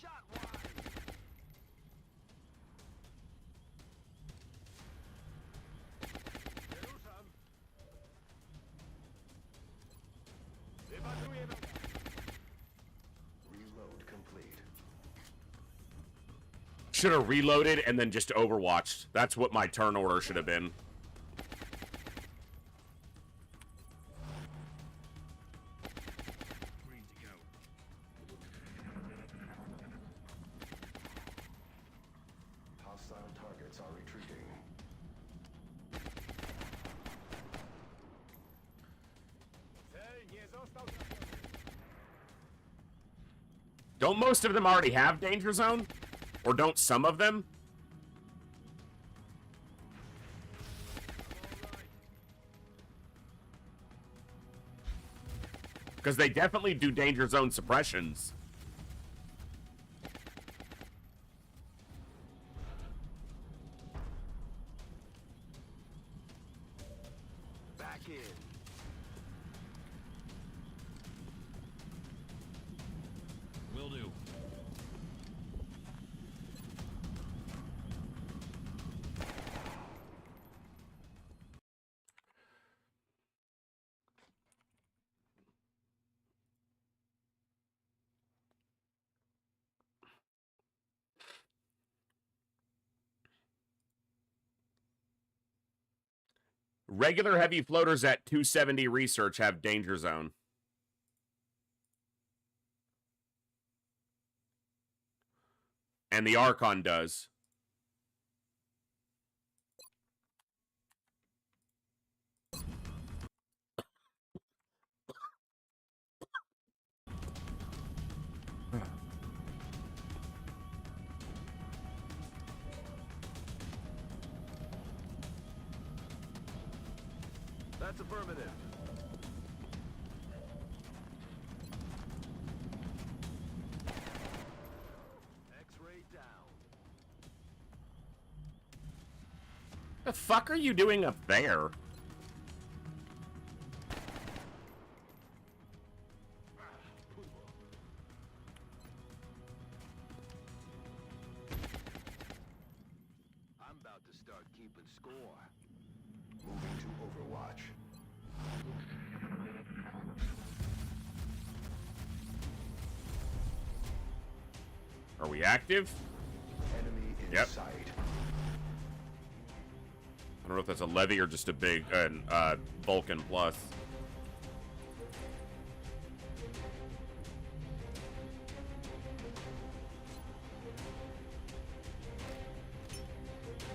Shot wide. There some. Evacuujemy. Reload complete. Should have reloaded and then just overwatched. That's what my turn order should have been. Green to go. Hostile targets are retreating. Cel nie został. Don't most of them already have danger zone? Or don't some of them? Because they definitely do danger zone suppressions. Back in. Will do. Regular heavy floaters at 270 research have danger zone. And the Archon does. That's affirmative. X-ray down. The fuck are you doing up there? I'm about to start keeping score. Moving to Overwatch. Are we active? Enemy in Yep. sight. I don't know if that's a levy or just a big Vulcan plus.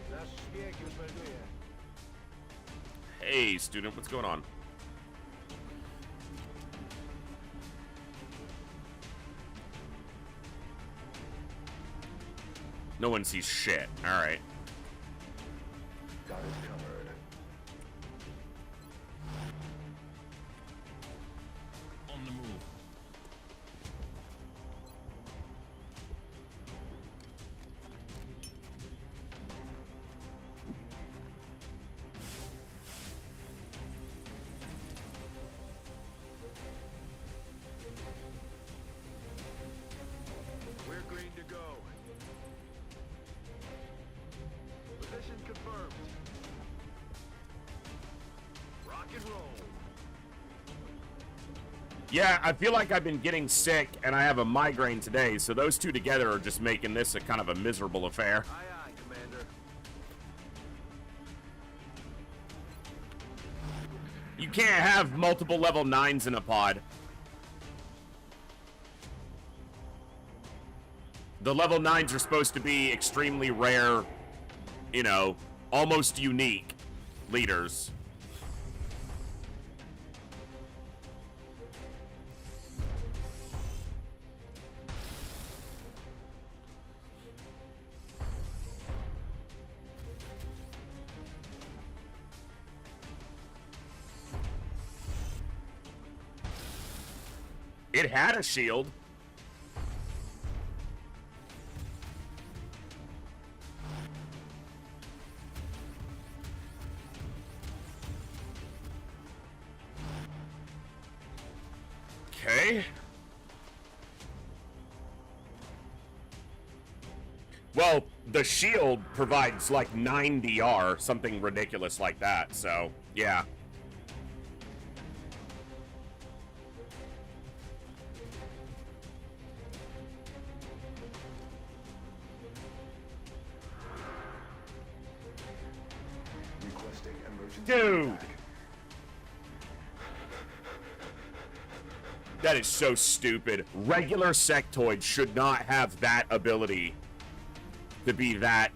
Nasz szpieg już melduje. Hey, student, what's going on? No one sees shit. All right. Got it covered. On the move. We're green to go. Position confirmed. Rock and roll. Yeah, I feel like I've been getting sick, and I have a migraine today, so those two together are just making this a kind of a miserable affair. Aye, aye, Commander. You can't have multiple level 9s in a pod. The level 9s are supposed to be extremely rare, you know, almost unique leaders. It had a shield. Okay. Well, the shield provides like 9 DR, something ridiculous like that, so, yeah. Requesting emergency Dude! attack. That is so stupid. Regular sectoids should not have that ability to be that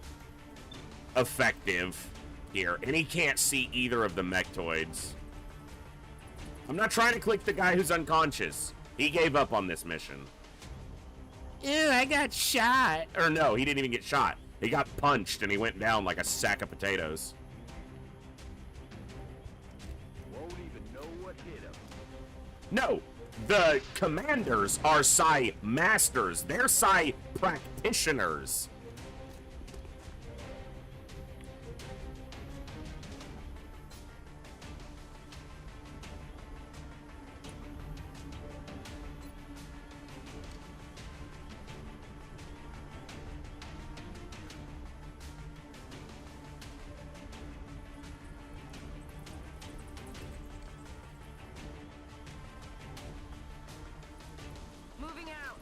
effective here. And he can't see either of the mechtoids. I'm not trying to click the guy who's unconscious. He gave up on this mission. Ew, I got shot. Or no, he didn't even get shot. He got punched and he went down like a sack of potatoes. Won't even know what hit him. No, the commanders are Psi masters. They're Psi practitioners. Moving out.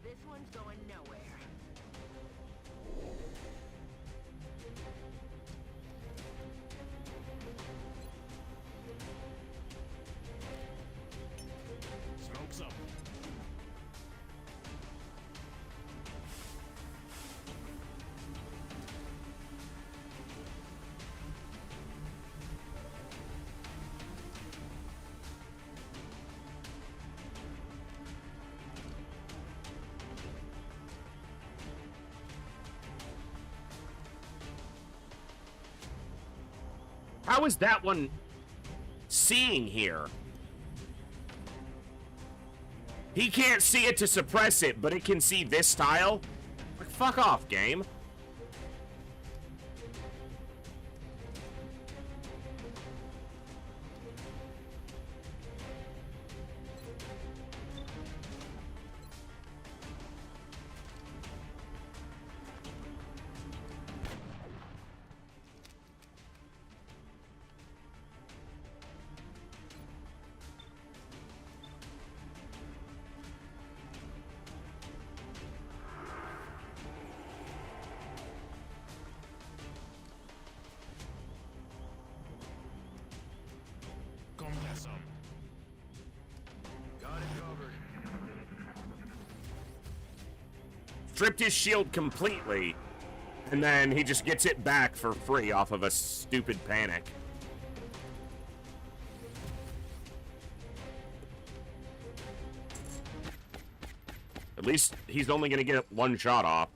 This one's going nowhere. Smoke's up. How is that one seeing here? He can't see it to suppress it, but it can see this tile? Like, fuck off, game. Come get some. Got it covered. Stripped his shield completely, and then he just gets it back for free off of a stupid panic. At least he's only gonna get one shot off.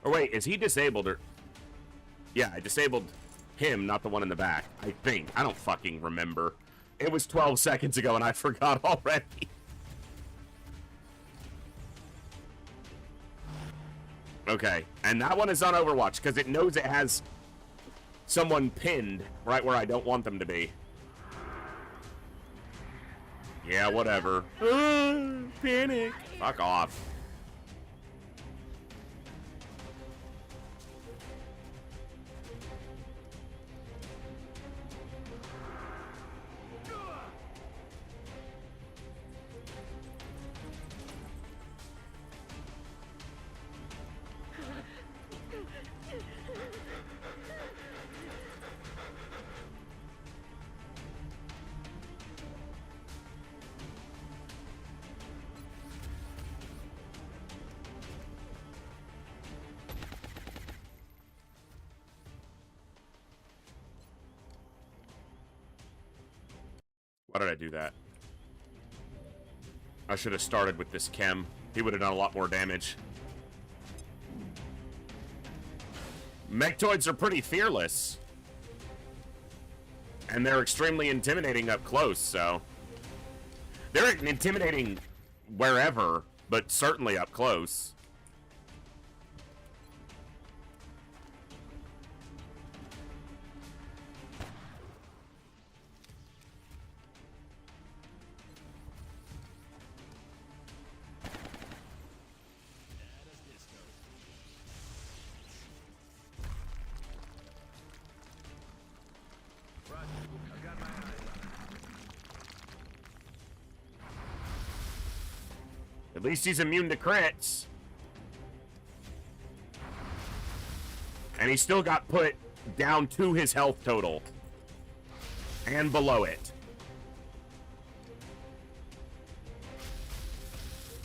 Or wait, is he disabled or... Yeah, I disabled him, not the one in the back. I think. I don't fucking remember. It was 12 seconds ago and I forgot already. Okay, and that one is on Overwatch because it knows it has someone pinned right where I don't want them to be. Yeah, whatever. Panic. Fuck off. Why did I do that? I should have started with this chem. He would have done a lot more damage. Mechtoids are pretty fearless. And they're extremely intimidating up close, so... They're intimidating wherever, but certainly up close. At least he's immune to crits. And he still got put down to his health total. And below it.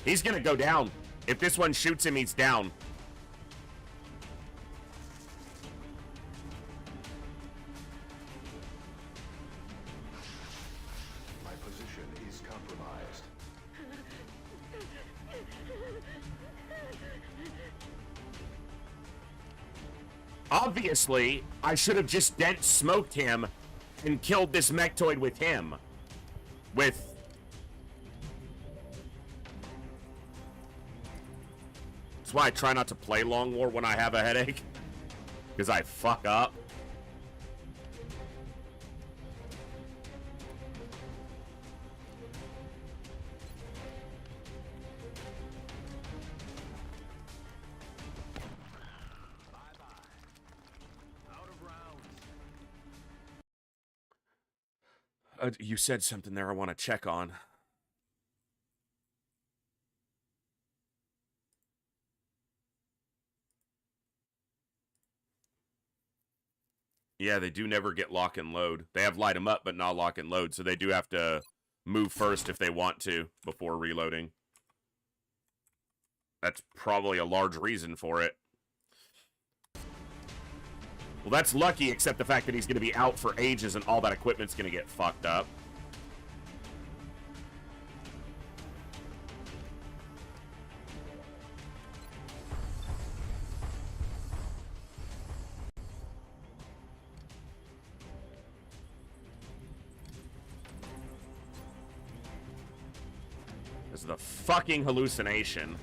He's gonna go down. If this one shoots him, he's down. My position is compromised. Obviously, I should have just dent smoked him and killed this mechtoid with him. With... That's why I try not to play Long War when I have a headache. Because I fuck up. You said something there I want to check on. Yeah, they do never get lock and load. They have light them up, but not lock and load, so they do have to move first if they want to before reloading. That's probably a large reason for it. Well, that's lucky, except the fact that he's going to be out for ages and all that equipment's going to get fucked up. This is the fucking hallucination.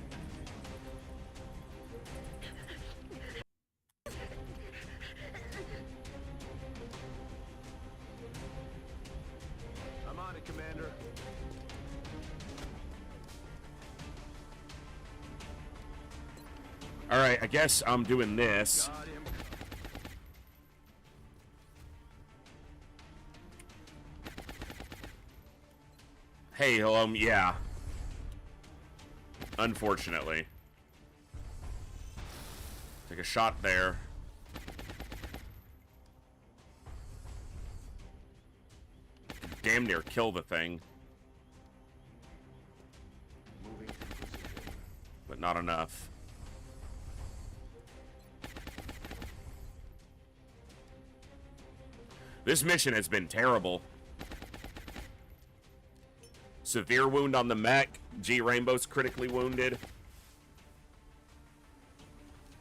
Commander. Alright, I guess I'm doing this. Hey, yeah. Unfortunately. Take a shot there. Damn near kill the thing. But not enough. This mission has been terrible. Severe wound on the mech. G Rainbow's critically wounded.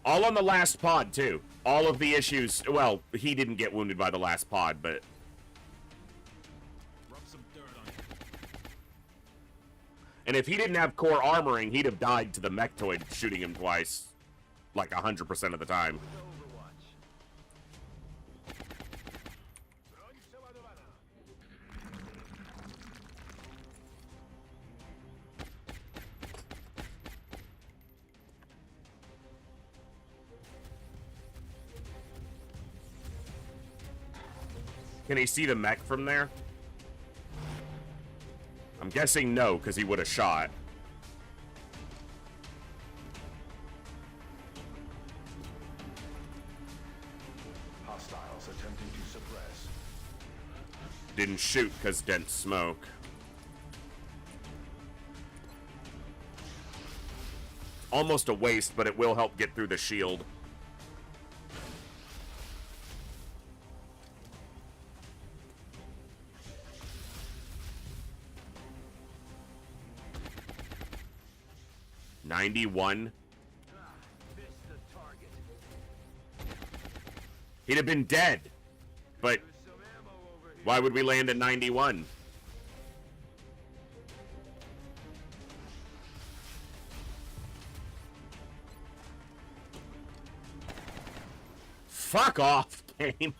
All on the last pod, too. All of the issues... Well, he didn't get wounded by the last pod, but... Rub some dirt on it. And if he didn't have core armoring, he'd have died to the mechtoid shooting him twice. Like 100% of the time. Can he see the mech from there? I'm guessing no, because he would have shot. Hostiles attempting to suppress. Didn't shoot because dense smoke. Almost a waste, but it will help get through the shield. $91. He'd have been dead. But why would we land at 91? Fuck off, game.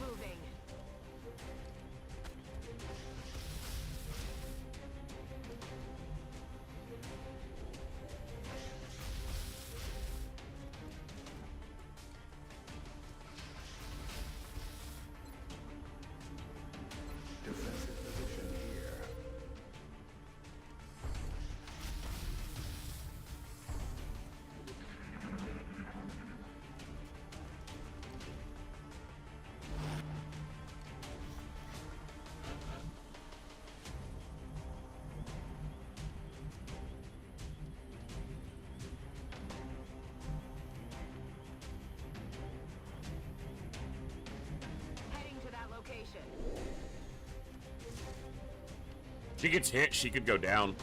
Moving. Defensive position here. Heading to that location. She gets hit, she could go down.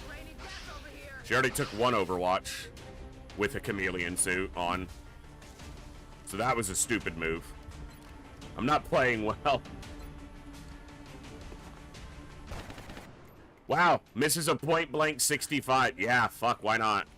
Raining death over here. She already took one Overwatch with a chameleon suit on. So that was a stupid move. I'm not playing well. Wow, misses a point blank 65. Yeah, fuck, why not?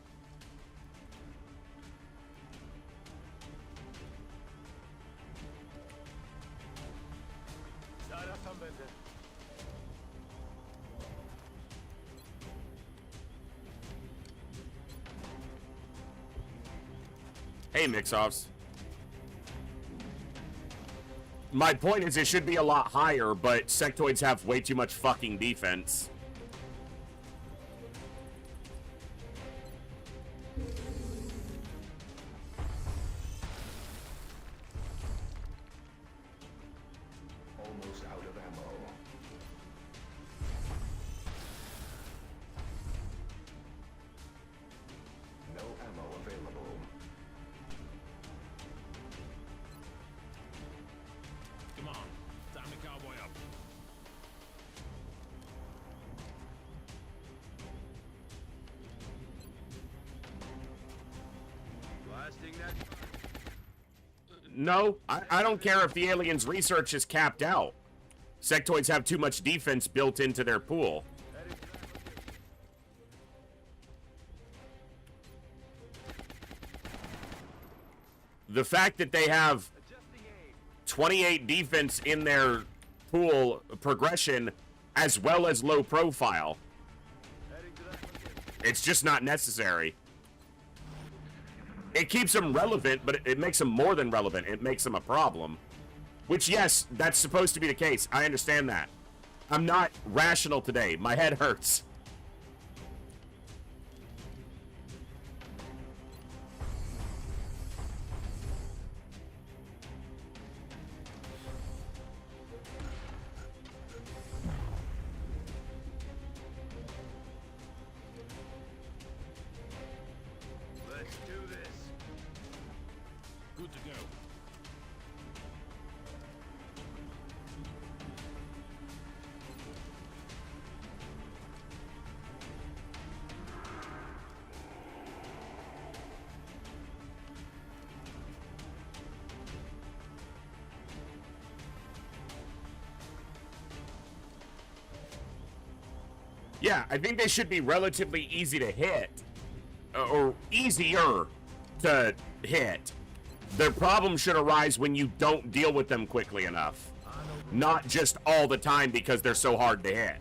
Hey, mix-offs. My point is it should be a lot higher, but sectoids have way too much fucking defense. Almost out of ammo. No ammo available. Come on. Time to cowboy up. Blasting that. No, I don't care if the aliens' research is capped out. Sectoids have too much defense built into their pool. The fact that they have 28 defense in their pool progression as well as low profile, it's just not necessary. It keeps them relevant, but it makes them more than relevant. It makes them a problem. Which, yes, that's supposed to be the case. I understand that. I'm not rational today. My head hurts. Yeah, I think they should be relatively easy to hit. Or easier to hit. Their problem should arise when you don't deal with them quickly enough. Not just all the time because they're so hard to hit.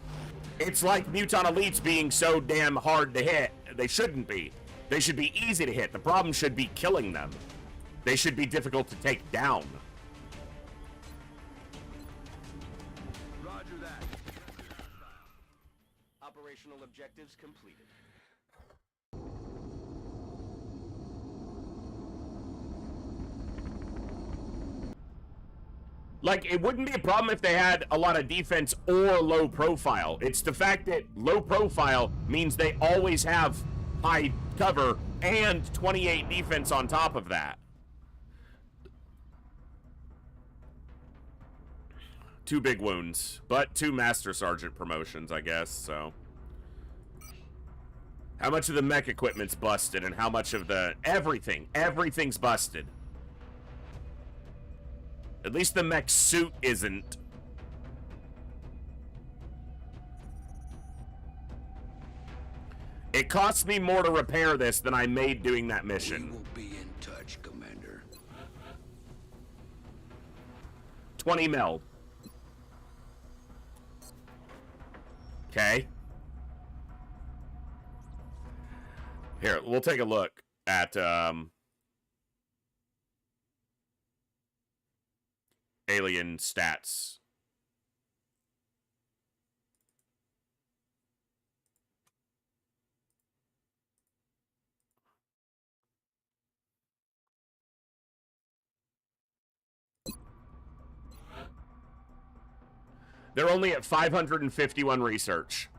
It's like Mutant Elites being so damn hard to hit. They shouldn't be. They should be easy to hit. The problem should be killing them. They should be difficult to take down. Roger that. Operational objectives completed. Like, it wouldn't be a problem if they had a lot of defense or low profile. It's the fact that low profile means they always have high cover and 28 defense on top of that. 2 big wounds, but 2 Master Sergeant promotions, I guess, so. How much of the mech equipment's busted and how much of the... Everything's busted. At least the mech suit isn't. It costs me more to repair this than I made doing that mission. We will be in touch, Commander. 20 mil. Okay. Here, we'll take a look at, alien stats. They're only at 551 research.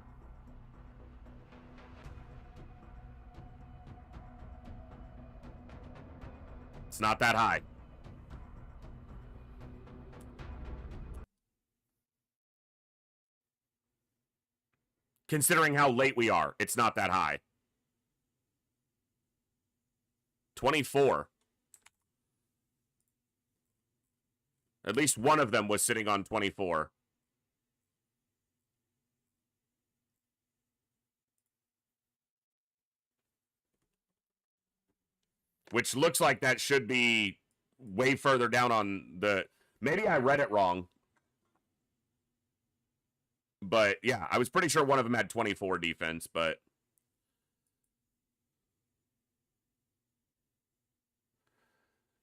It's not that high. Considering how late we are, it's not that high. 24. At least one of them was sitting on 24. Which looks like that should be way further down on the... Maybe I read it wrong. But, yeah, I was pretty sure one of them had 24 defense, but...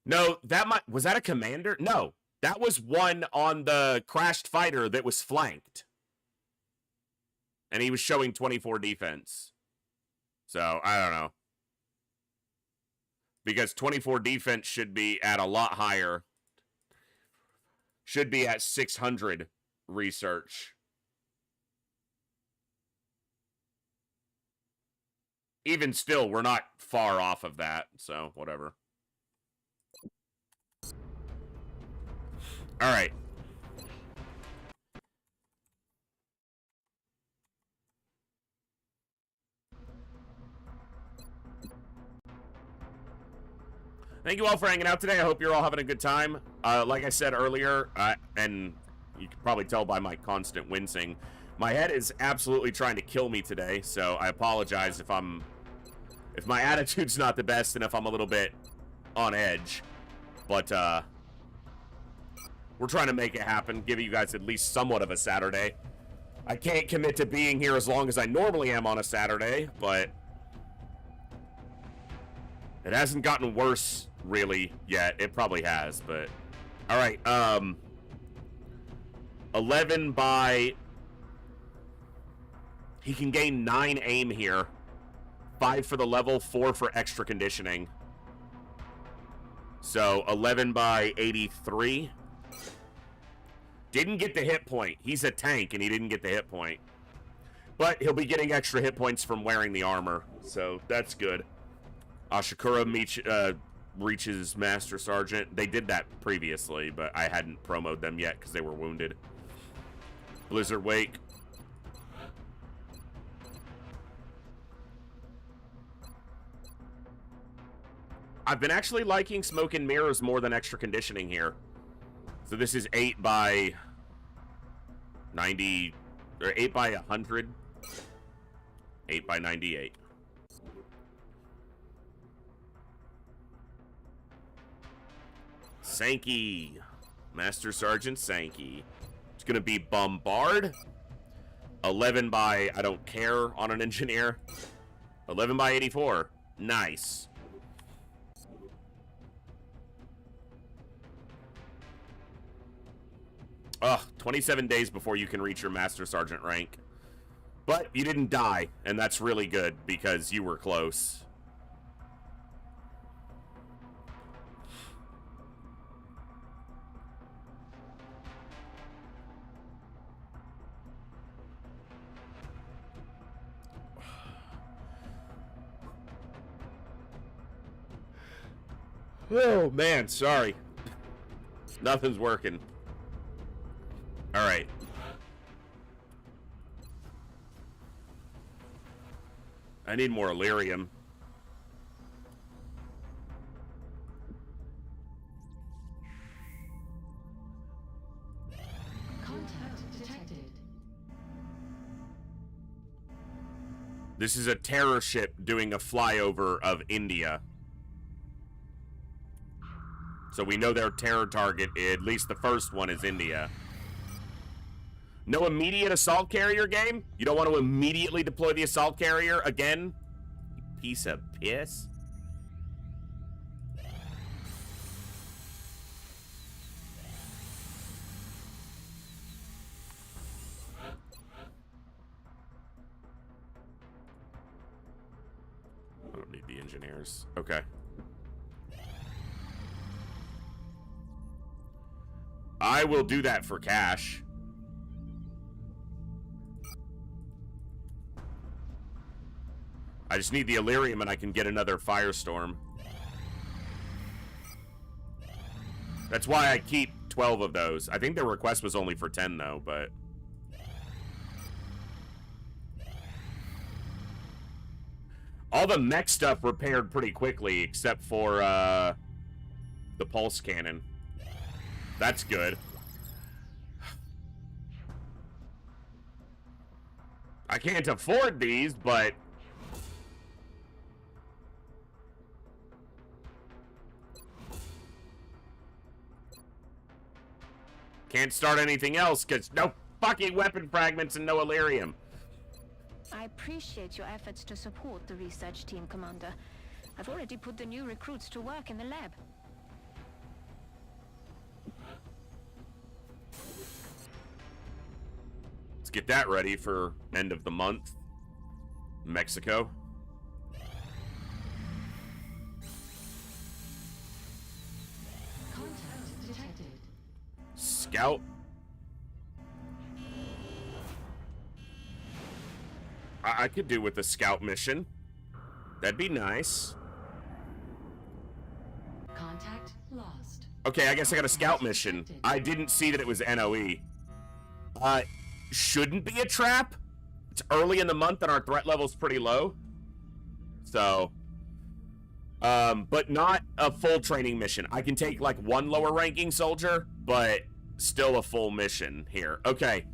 No, that might... Was that a commander? No, that was one on the crashed fighter that was flanked. And he was showing 24 defense. So, I don't know. Because 24 defense should be at a lot higher. Should be at 600 research. Even still, we're not far off of that, so whatever. All right. Thank you all for hanging out today. I hope you're all having a good time. Like I said earlier, and you can probably tell by my constant wincing, my head is absolutely trying to kill me today, so I apologize if my attitude's not the best and if I'm a little bit on edge. But, we're trying to make it happen, give you guys at least somewhat of a Saturday. I can't commit to being here as long as I normally am on a Saturday, but it hasn't gotten worse, really, yet. It probably has, but... Alright, 11 by... He can gain 9 aim here. 5 for the level, 4 for extra conditioning. So, 11 by 83. Didn't get the hit point. He's a tank, and he didn't get the hit point. But he'll be getting extra hit points from wearing the armor, so that's good. Ashikura reaches Master Sergeant. They did that previously, but I hadn't promoted them yet because they were wounded. Blizzard Wake. I've been actually liking Smoke and Mirrors more than extra conditioning here. So this is 8 by 90, or 8 by 100. 8x98. Sankey. Master Sergeant Sankey. It's going to be Bombard. 11 by I don't care on an engineer. 11 by 84. Nice. Ugh, 27 days before you can reach your Master Sergeant rank. But you didn't die, and that's really good because you were close. Oh, man, sorry. Nothing's working. All right. I need more Illyrium. Contact detected. This is a terror ship doing a flyover of India. So we know their terror target, at least the first one, is India. No immediate assault carrier game? You don't want to immediately deploy the assault carrier again? You piece of piss. I don't need the engineers. Okay. I will do that for cash. I just need the Illyrium and I can get another Firestorm. That's why I keep 12 of those. I think their request was only for 10 though, but... all the mech stuff repaired pretty quickly, except for, the pulse cannon. That's good. I can't afford these, but... can't start anything else, because no fucking weapon fragments and no Illyrium. I appreciate your efforts to support the research team, Commander. I've already put the new recruits to work in the lab. Let's get that ready for end of the month. Mexico. Contact detected. Scout. I could do with the scout mission. That'd be nice. Contact lost. Okay, I guess I got a scout mission. I didn't see that it was NOE. Shouldn't be a trap. It's early in the month and our threat level's pretty low. So, but not a full training mission. I can take like one lower ranking soldier, but still a full mission here. Okay,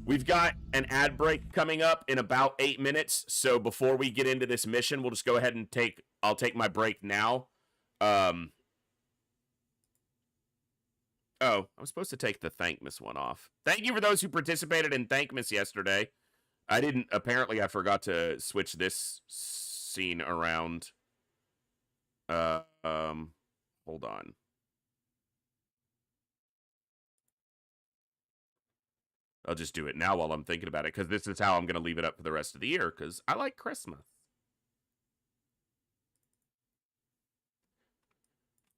we've got an ad break coming up in about 8 minutes. So before we get into this mission, we'll just go ahead and I'll take my break now. Oh, I was supposed to take the Thankmas one off. Thank you for those who participated in Thankmas yesterday. Apparently I forgot to switch this scene around. Hold on. I'll just do it now while I'm thinking about it, because this is how I'm going to leave it up for the rest of the year, because I like Christmas.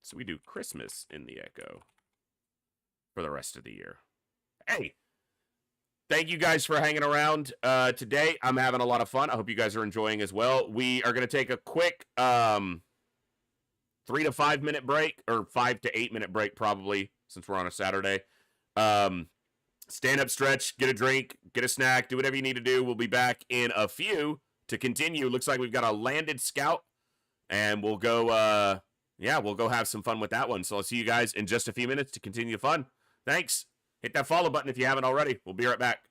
So we do Christmas in the Echo for the rest of the year. Hey, thank you guys for hanging around today. I'm having a lot of fun. I hope you guys are enjoying as well. We are going to take a quick 3 to 5 minute break, or 5 to 8 minute break probably, since we're on a Saturday. Stand up, stretch, get a drink, get a snack, do whatever you need to do. We'll be back in a few to continue. Looks like we've got a landed scout, and we'll go we'll go have some fun with that one. So I'll see you guys in just a few minutes to continue the fun. Thanks. Hit that follow button if you haven't already. We'll be right back.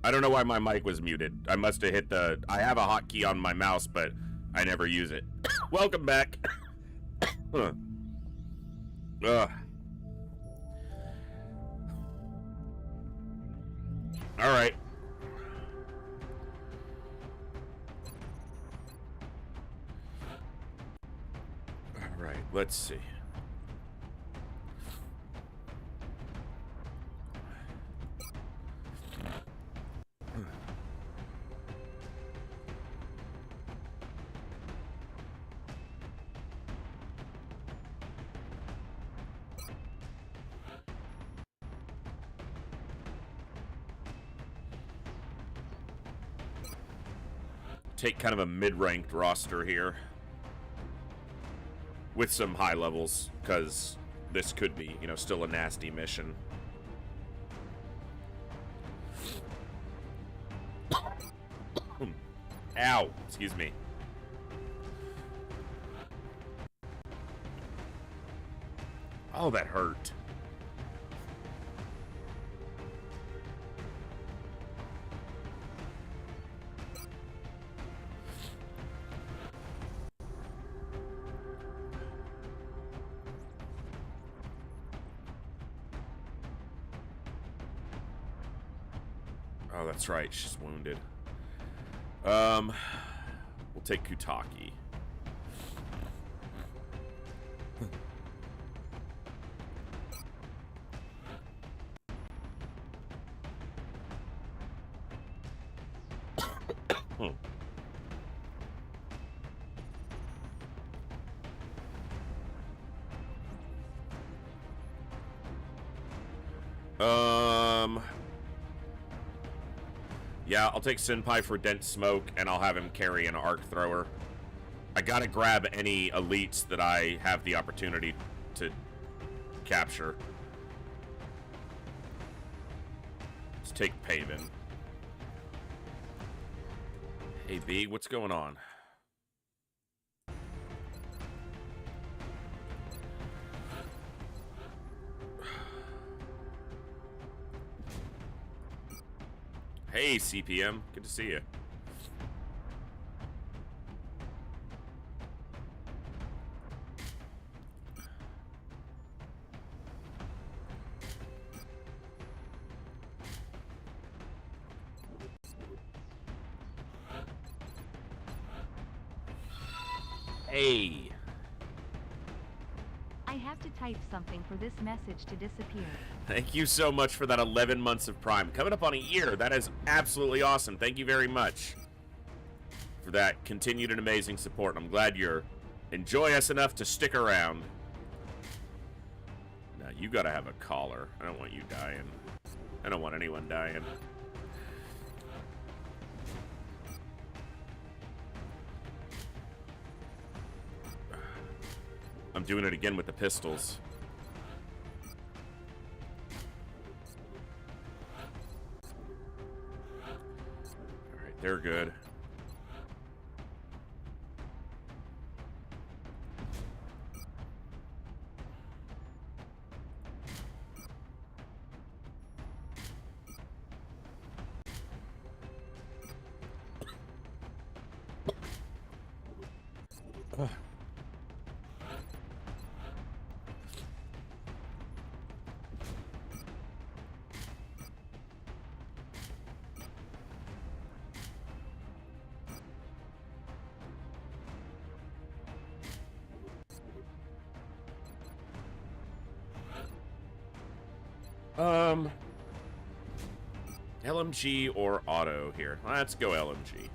I don't know why my mic was muted. I must have hit the... I have a hotkey on my mouse, but I never use it. Welcome back. Ugh. All right. All right, let's see. Take kind of a mid-ranked roster here with some high levels, because this could be, you know, still a nasty mission. Ow, excuse me. Oh, that hurt. Oh, that's right. She's wounded. We'll take Kutaki. Yeah, I'll take Senpai for Dense Smoke, and I'll have him carry an arc thrower. I gotta grab any elites that I have the opportunity to capture. Let's take Paven. Hey, B, what's going on? Hey, CPM. Good to see you. Hey. I have to type something for this message to disappear. Thank you so much for that 11 months of Prime. Coming up on a year. That is absolutely awesome. Thank you very much for that continued and amazing support. I'm glad you're enjoy us enough to stick around. Now, you gotta have a collar. I don't want you dying. I don't want anyone dying. I'm doing it again with the pistols. Alright, they're good. LMG or auto here? Let's go LMG.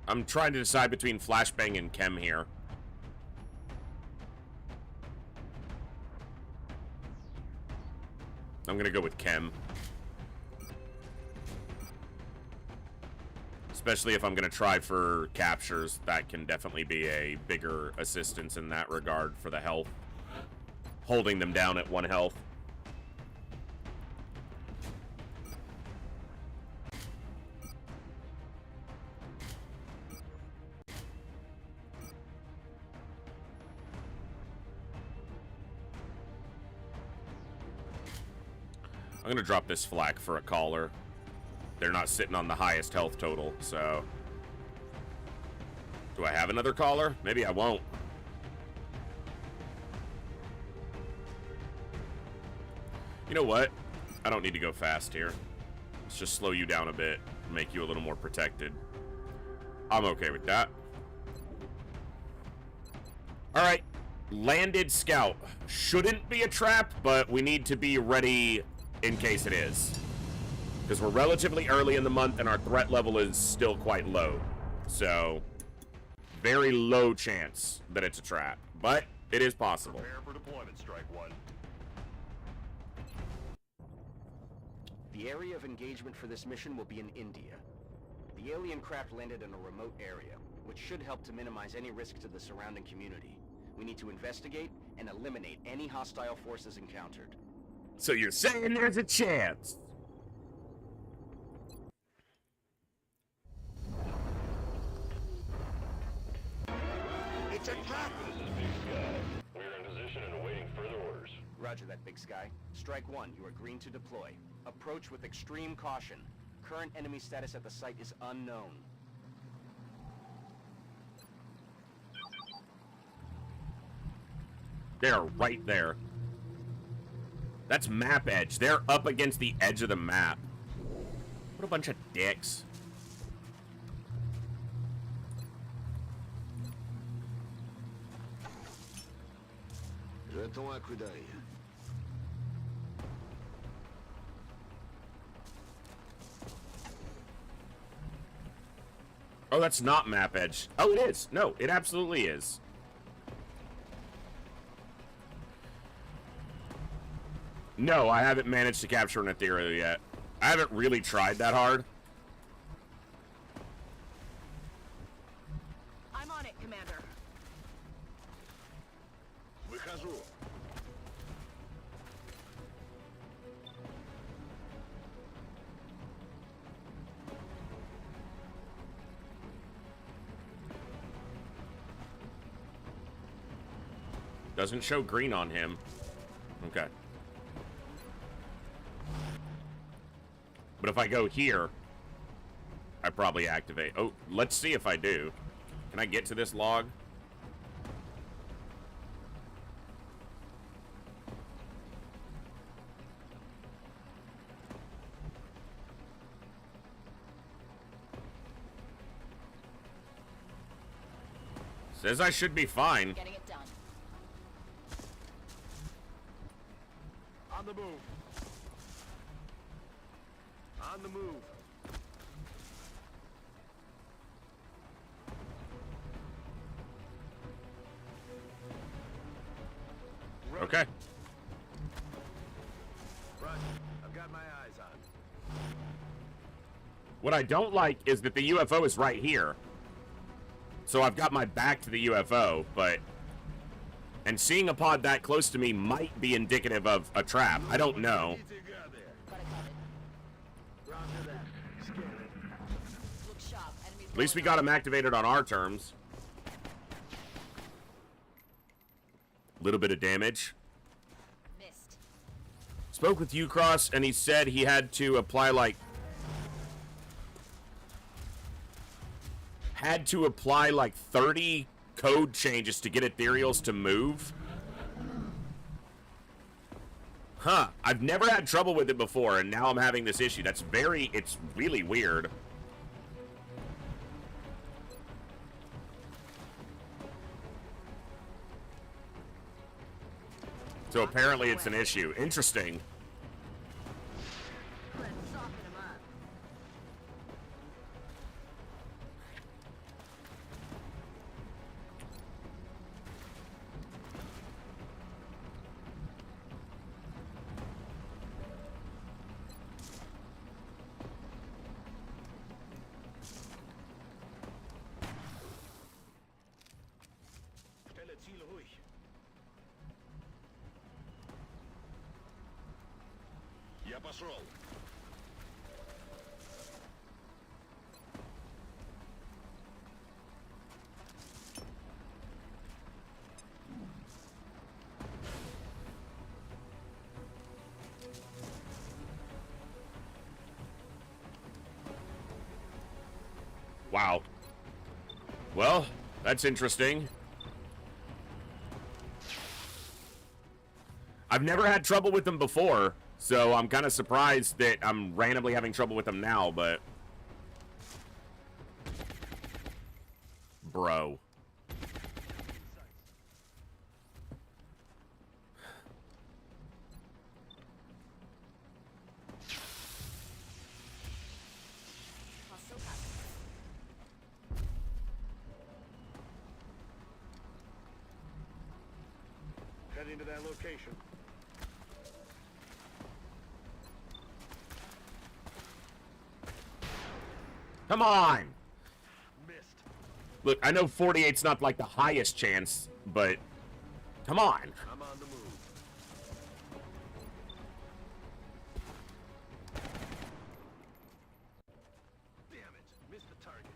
I'm trying to decide between Flashbang and Chem here. I'm gonna go with Chem. Especially if I'm gonna try for captures, that can definitely be a bigger assistance in that regard for the health. holding them down at 1 health. I'm gonna drop this flak for a caller. They're not sitting on the highest health total, so... Do I have another caller? Maybe I won't. You know what? I don't need to go fast here. Let's just slow you down a bit, make you a little more protected. I'm okay with that. Alright. Landed scout. Shouldn't be a trap, but we need to be ready in case it is. Because we're relatively early in the month and our threat level is still quite low. So, very low chance that it's a trap. But it is possible. Prepare for deployment, Strike One. The area of engagement for this mission will be in India. The alien craft landed in a remote area, which should help to minimize any risk to the surrounding community. We need to investigate and eliminate any hostile forces encountered. So you're saying there's a chance? It's a trap! This is Big Sky. We're in position and awaiting further orders. Roger that, Big Sky. Strike One, you are green to deploy. Approach with extreme caution. Current enemy status at the site is unknown. They're right there. That's map edge. They're up against the edge of the map. What a bunch of dicks. J'attends un coup d'œil. Oh, that's not map edge. Oh, it is. No, it absolutely is. No, I haven't managed to capture an ethereal yet. I haven't really tried that hard. I'm on it, Commander. Выхожу. Doesn't show green on him. Okay. But if I go here, I probably activate. Oh, let's see if I do. Can I get to this log? Says I should be fine. Getting it done. On the move. On the move. Okay. Roger. I've got my eyes on. What I don't like is that the UFO is right here. So I've got my back to the UFO, but... And seeing a pod that close to me might be indicative of a trap. I don't know. Roger that. Scan it. Look sharp. Enemies At least we got him activated on our terms. Little bit of damage. missed. Spoke with Ucross, and he said he had to apply like 30 code changes to get ethereals to move. Huh. I've never had trouble with it before, and now I'm having this issue. It's really weird. So apparently it's an issue. Interesting. Let's soften him up. Stelle Ziel ruhig. Я пошел. Wow. Well, that's interesting. I've never had trouble with them before, so I'm kind of surprised that I'm randomly having trouble with them now, but... Bro. Heading to that location. Come on! Missed. Look, I know 48's not like the highest chance, but... Come on! I'm on the move. Damn it. Missed the target.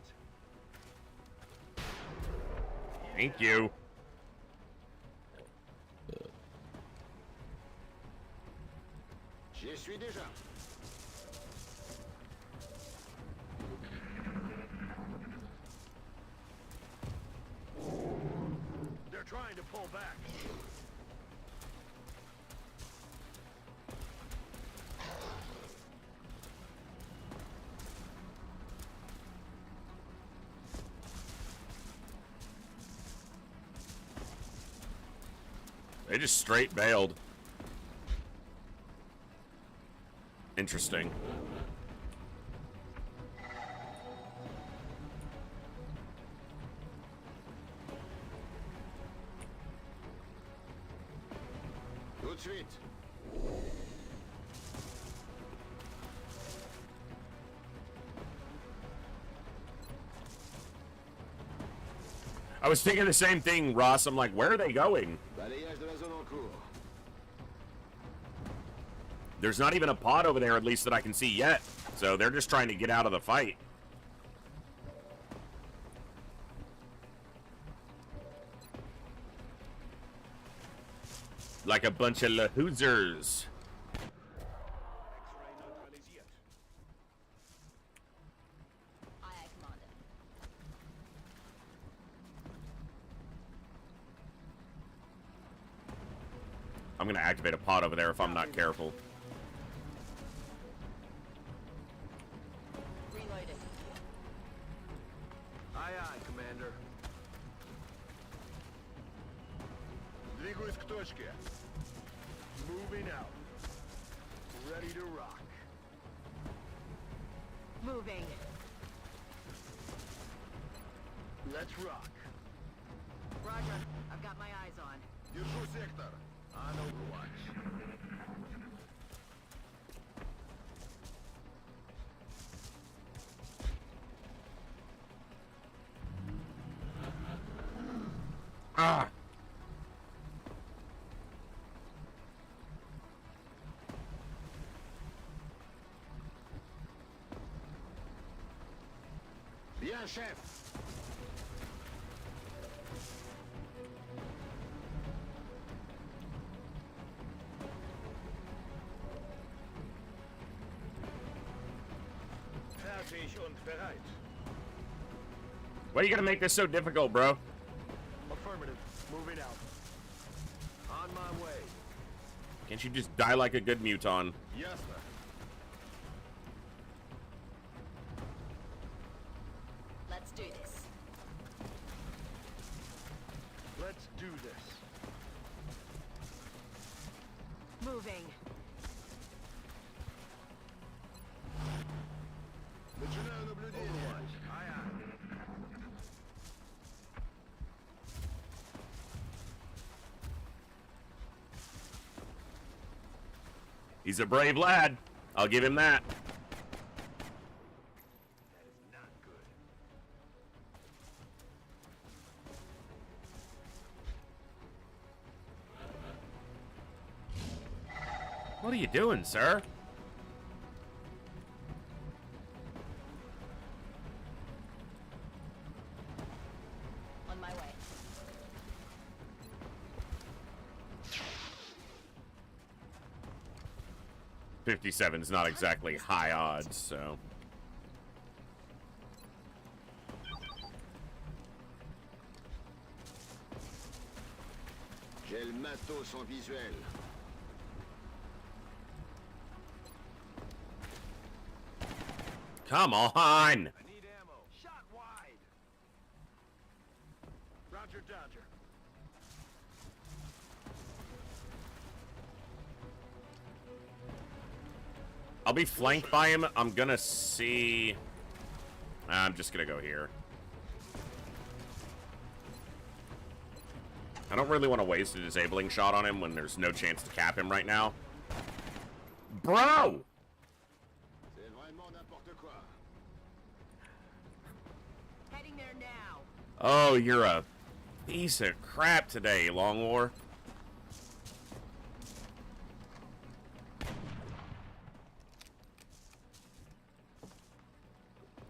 Thank you. Je suis déjà. They're trying to pull back. They just straight bailed. Interesting. Tout de suite. I was thinking the same thing, Ross. I'm like, where are they going? Balayage de la zone en cours. There's not even a pod over there, at least that I can see yet. So they're just trying to get out of the fight. Like a bunch of lahoozers. X-ray neutralisiert. Aye, aye, Commander. I'm gonna activate a pod over there if I'm not careful. Reloaded. Aye, aye, Commander. Двигаюсь к точке. Moving out. Ready to rock. Moving. Let's rock. Roger. I've got my eyes on. Держу сектор. On Overwatch. Ah! Bien, chef. Fertig und bereit. Why are you gonna make this so difficult, bro? Affirmative. Moving out. On my way. Can't you just die like a good muton? Ясно. Let's do this. Let's do this. Moving. Начинаю наблюдение. Overwatch. Aye, aye. He's a brave lad. I'll give him that. That is not good. What are you doing, sir? 57 is not exactly high odds, so. J'ai le matos en visuel. Come on! I need ammo. Shot wide. Roger, Dodger. I'll be flanked by him. I'm gonna see... I'm just gonna go here. I don't really want to waste a disabling shot on him when there's no chance to cap him right now. Bro! C'est vraiment n'importe quoi. Heading there now. Oh, you're a piece of crap today, Long War.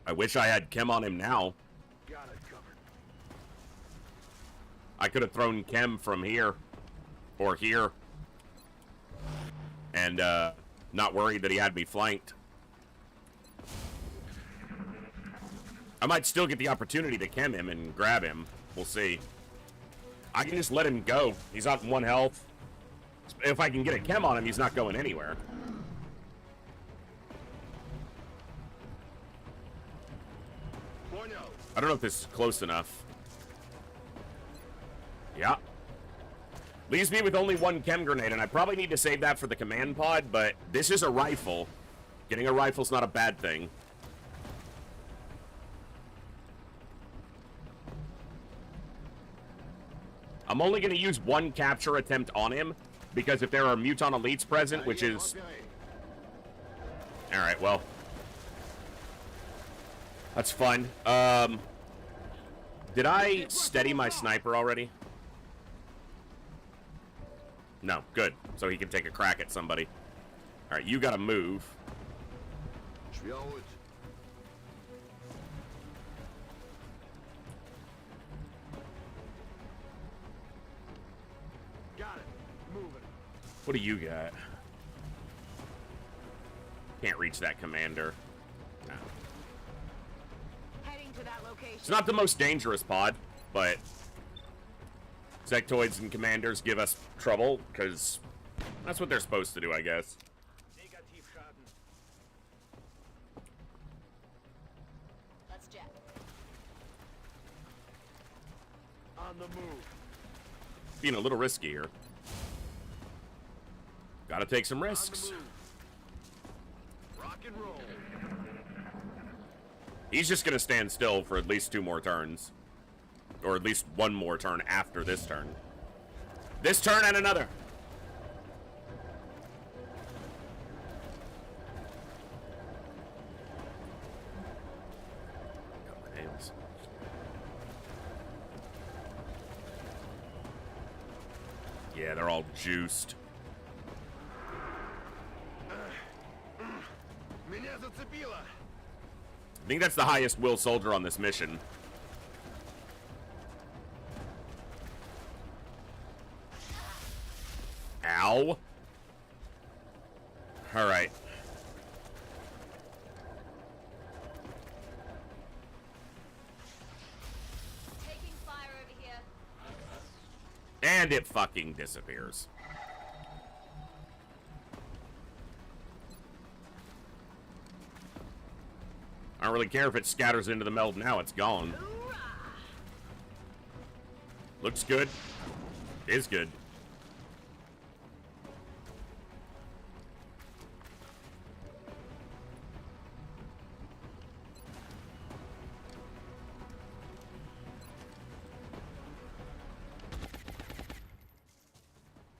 I wish I had Chem on him now. Got it covered. I could have thrown Chem from here. Or here. And, not worried that he had me flanked. I might still get the opportunity to Chem him and grab him. We'll see. I can just let him go. He's on 1 health. If I can get a Chem on him, he's not going anywhere. I don't know if this is close enough. Yeah. Leaves me with only 1 chem grenade, and I probably need to save that for the command pod, but this is a rifle. Getting a rifle's not a bad thing. I'm only going to use 1 capture attempt on him, because if there are Muton Elites present, which is... Alright, well... That's fun. Did I steady my sniper already? No, good. So he can take a crack at somebody. Alright, you gotta move. Je suis en route. Got it. Moving. What do you got? Can't reach that commander. No. Heading to that location. It's not the most dangerous pod, but sectoids and commanders give us trouble, because that's what they're supposed to do, I guess. Negativ Schaden. Let's jet. On the move. Being a little risky here. Gotta take some On the risks. move. Rock and roll. He's just gonna stand still for at least 2 more turns. Or at least 1 more turn after this turn. This turn and another. Yeah, they're all juiced. Меня зацепило. I think that's the highest will soldier on this mission. Ow. Alright. Taking fire over here. And it fucking disappears. I don't really care if it scatters into the meld now, it's gone. Looks good. Is good.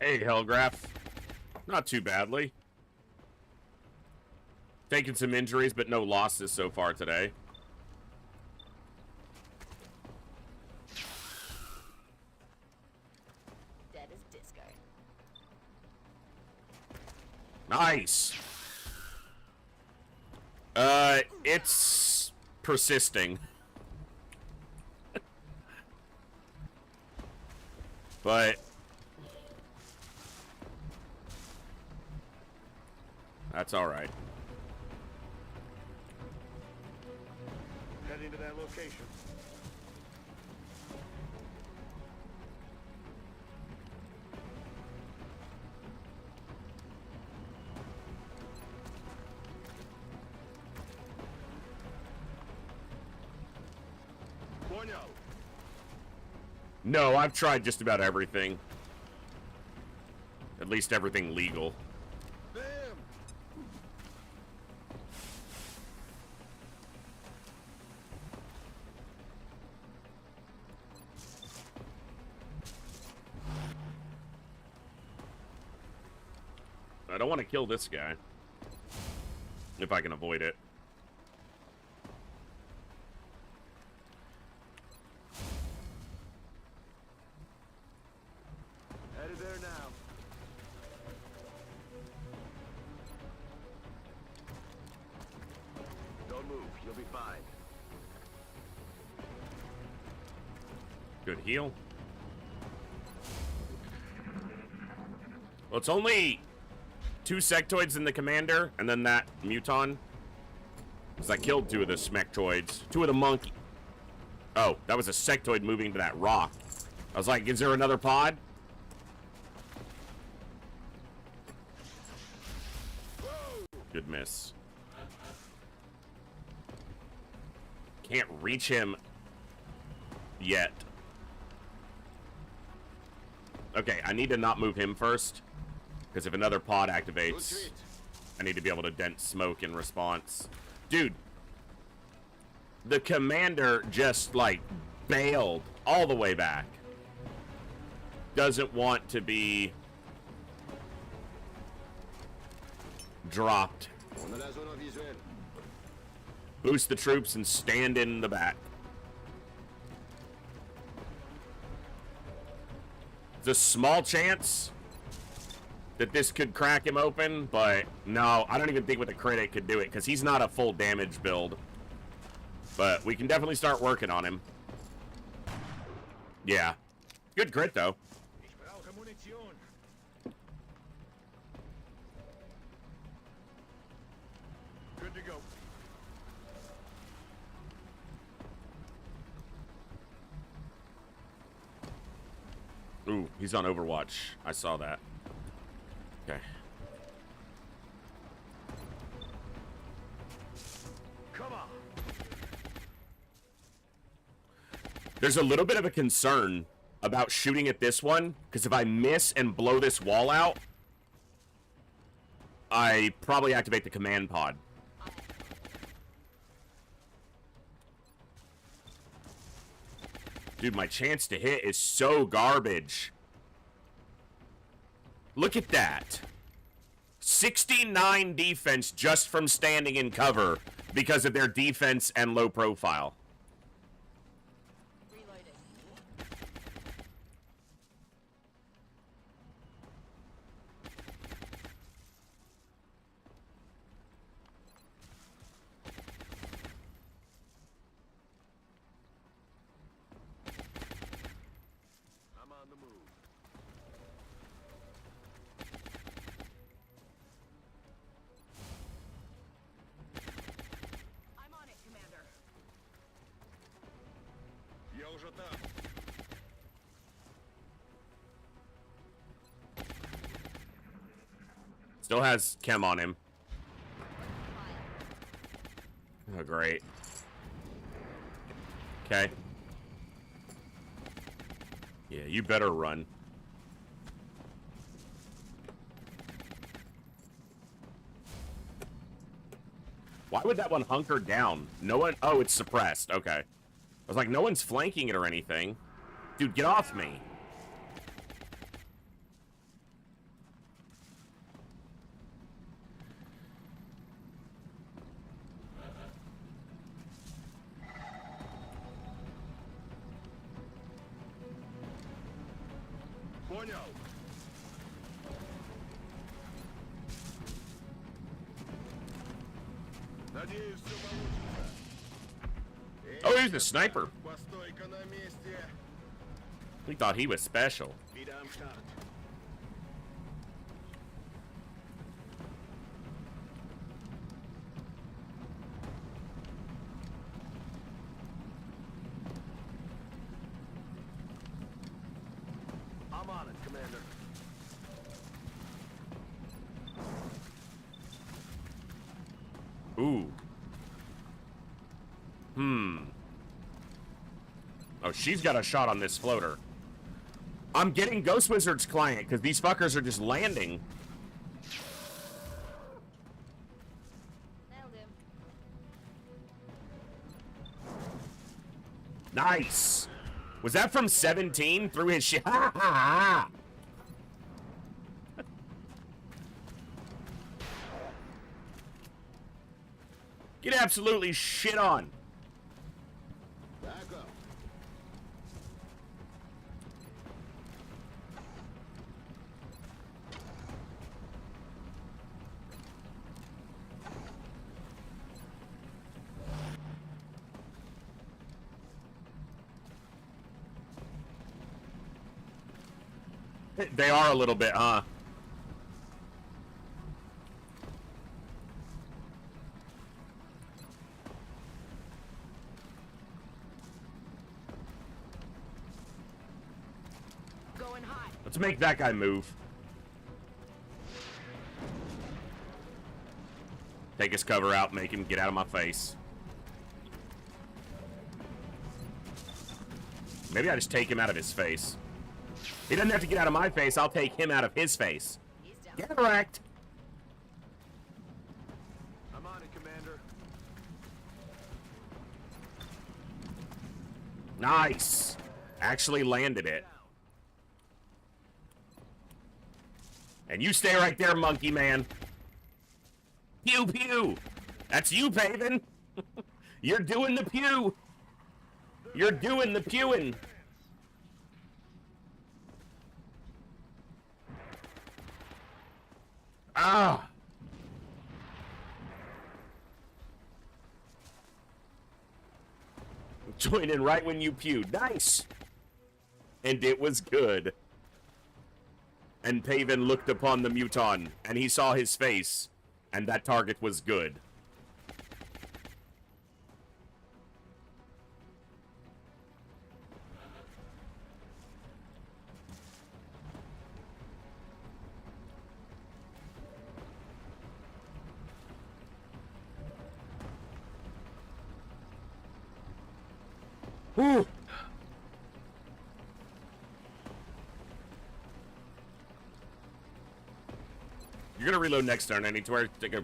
Hey, Hellgraph. Not too badly. Taking some injuries, but no losses so far today. Dead as disco. Nice. It's persisting. But That's all right. Heading to that location. No, I've tried just about everything. At least everything legal. I don't want to kill this guy. If I can avoid it. Headed there now. Don't move. You'll be fine. Good heal. Well, it's only 2 sectoids in the commander, and then that muton. Because I killed 2 of the smectoids. 2 of the monkey. Oh, that was a sectoid moving to that rock. I was like, is there another pod? Good miss. Can't reach him yet. Okay, I need to not move him first. Because if another pod activates, I need to be able to dent smoke in response. Dude, the commander just, like, bailed all the way back. Doesn't want to be dropped. Boost the troops and stand in the back. There's a small chance that this could crack him open, but no, I don't even think with a crit it could do it, because he's not a full damage build. But we can definitely start working on him. Yeah. Good crit, though. Good to go. Ooh, he's on Overwatch. I saw that. Okay. Come on. There's a little bit of a concern about shooting at this one, because if I miss and blow this wall out, I probably activate the command pod. Dude, my chance to hit is so garbage. Look at that. 69 defense just from standing in cover because of their defense and low profile. Still has chem on him. Oh, great. Okay. Yeah, you better run. Why would that one hunker down? No one... Oh, it's suppressed. Okay. I was like, no one's flanking it or anything. Dude, get off me. Oh, he's the sniper. We thought he was special. I'm on it, Commander. Ooh. Oh, she's got a shot on this floater. I'm getting Ghost Wizard's client because these fuckers are just landing. Nailed him. Nice. Was that from 17 through his shit? Ha ha ha. Get absolutely shit on. D'accord. They are a little bit, huh? Going hot. Let's make that guy move. Take his cover out, make him get out of my face. Maybe I just take him out of his face. He doesn't have to get out of my face, I'll take him out of his face. Get wrecked! I'm on it, Commander. Nice! Actually landed it. And you stay right there, monkey man. Pew pew! That's you, Paven! You're doing the pew! You're doing the pewing! Ah! Join in right when you pewed. Nice! And it was good. And Paven looked upon the Muton, and he saw his face, and that target was good. Whew. You're gonna reload next turn. I need to take a...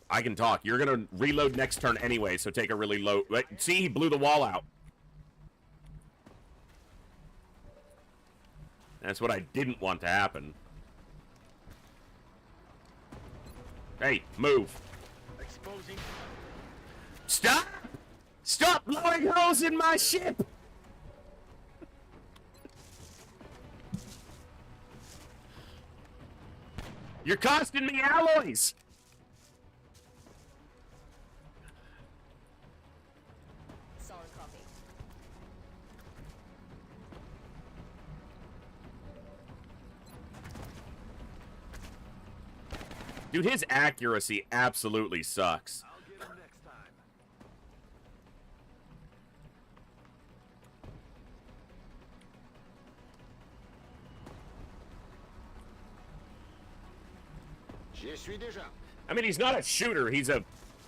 I can talk. You're gonna reload next turn anyway, so take a really low... See, he blew the wall out. That's what I didn't want to happen. Hey, move. Exposing. Stop! Stop blowing holes in my ship! You're costing me alloys! Solid copy. Dude, his accuracy absolutely sucks. I'll get him next time. J'y suis déjà. I mean, he's not a shooter, he's a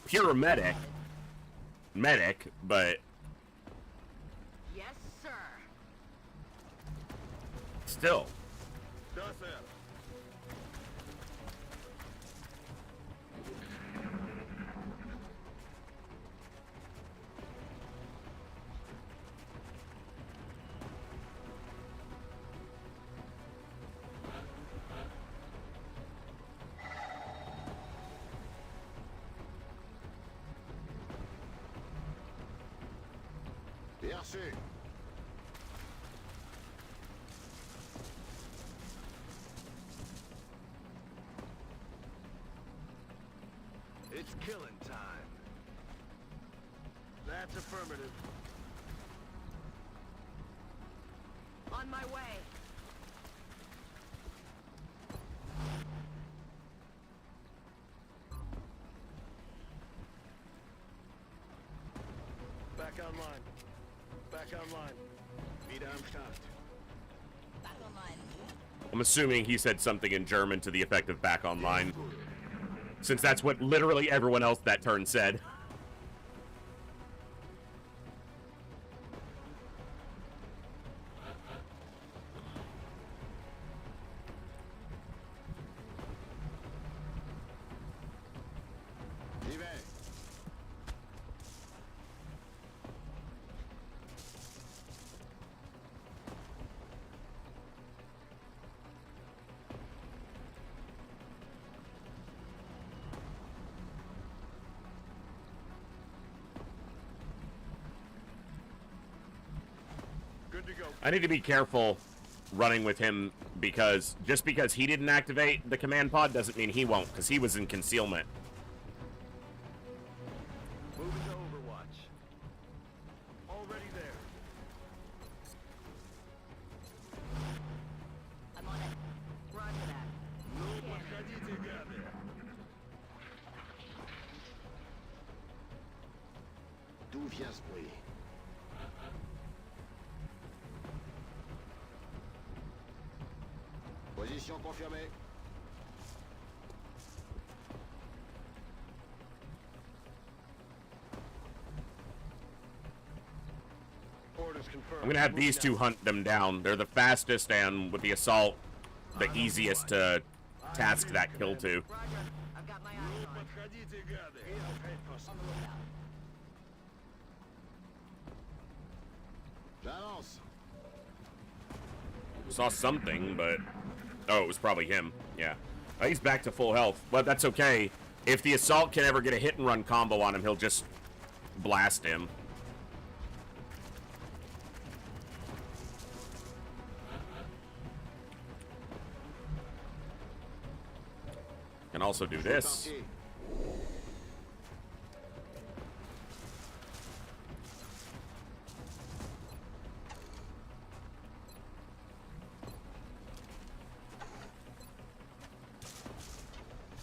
pure medic. Medic, but Yes, sir. still. Da, sir. Bien sûr. It's killing time. That's affirmative. On my way. Back online. Back online. Wieder am Start. I'm assuming he said something in German to the effect of back online, since that's what literally everyone else that turn said. I need to be careful running with him because just because he didn't activate the command pod doesn't mean he won't, because he was in concealment. Moving to Overwatch. Already there. I'm on it. Roger that. Ну, подходите, гады. D'où vient ce bruit? Position confirmée. Orders confirmed. I'm gonna have these two hunt them down. They're the fastest and with the assault, the easiest to task that kill to. Roger. I've got my eyes on. Подходите, гады. On the lookout. J'avance. Saw something, but oh, it was probably him. Yeah, he's back to full health, but that's okay. If the assault can ever get a hit and run combo on him, he'll just blast him. Can also do this.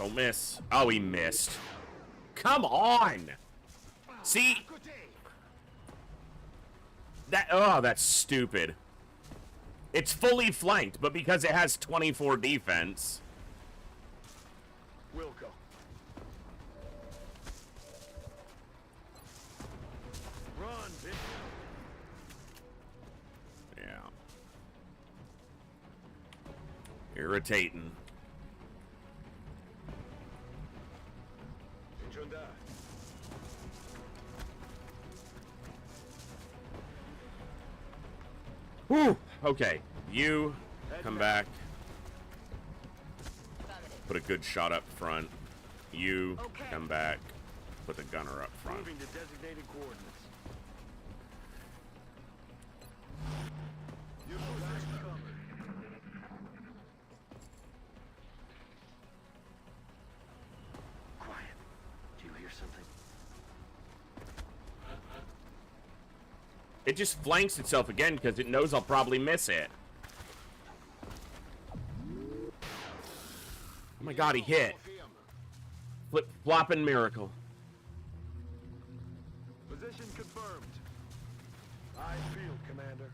Don't miss. Oh, he missed. Come on! See? That, oh, that's stupid. It's fully flanked, but because it has 24 defense. Wilco. Run, bitch. Yeah. Irritating. Whew. Okay, you come back. Put a good shot up front. You come back. Put the gunner up front. Moving to designated coordinates. Your position covered. Quiet. Do you hear something? It just flanks itself again because it knows I'll probably miss it. Oh my god, he hit. Flip flopping miracle. Position confirmed. Eyes field, Commander.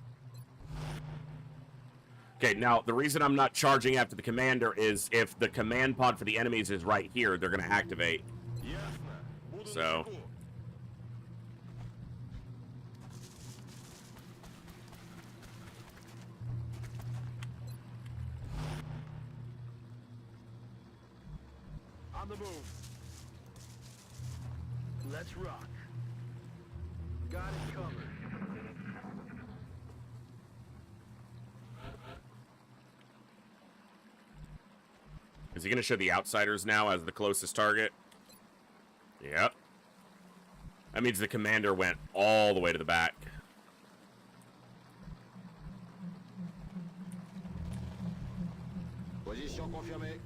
Okay, now the reason I'm not charging after the commander is if the command pod for the enemies is right here, they're gonna activate. So On the move. Let's rock. Got it covered. is he gonna show the outsiders now as the closest target? Yep. That means the commander went all the way to the back. Position confirmée.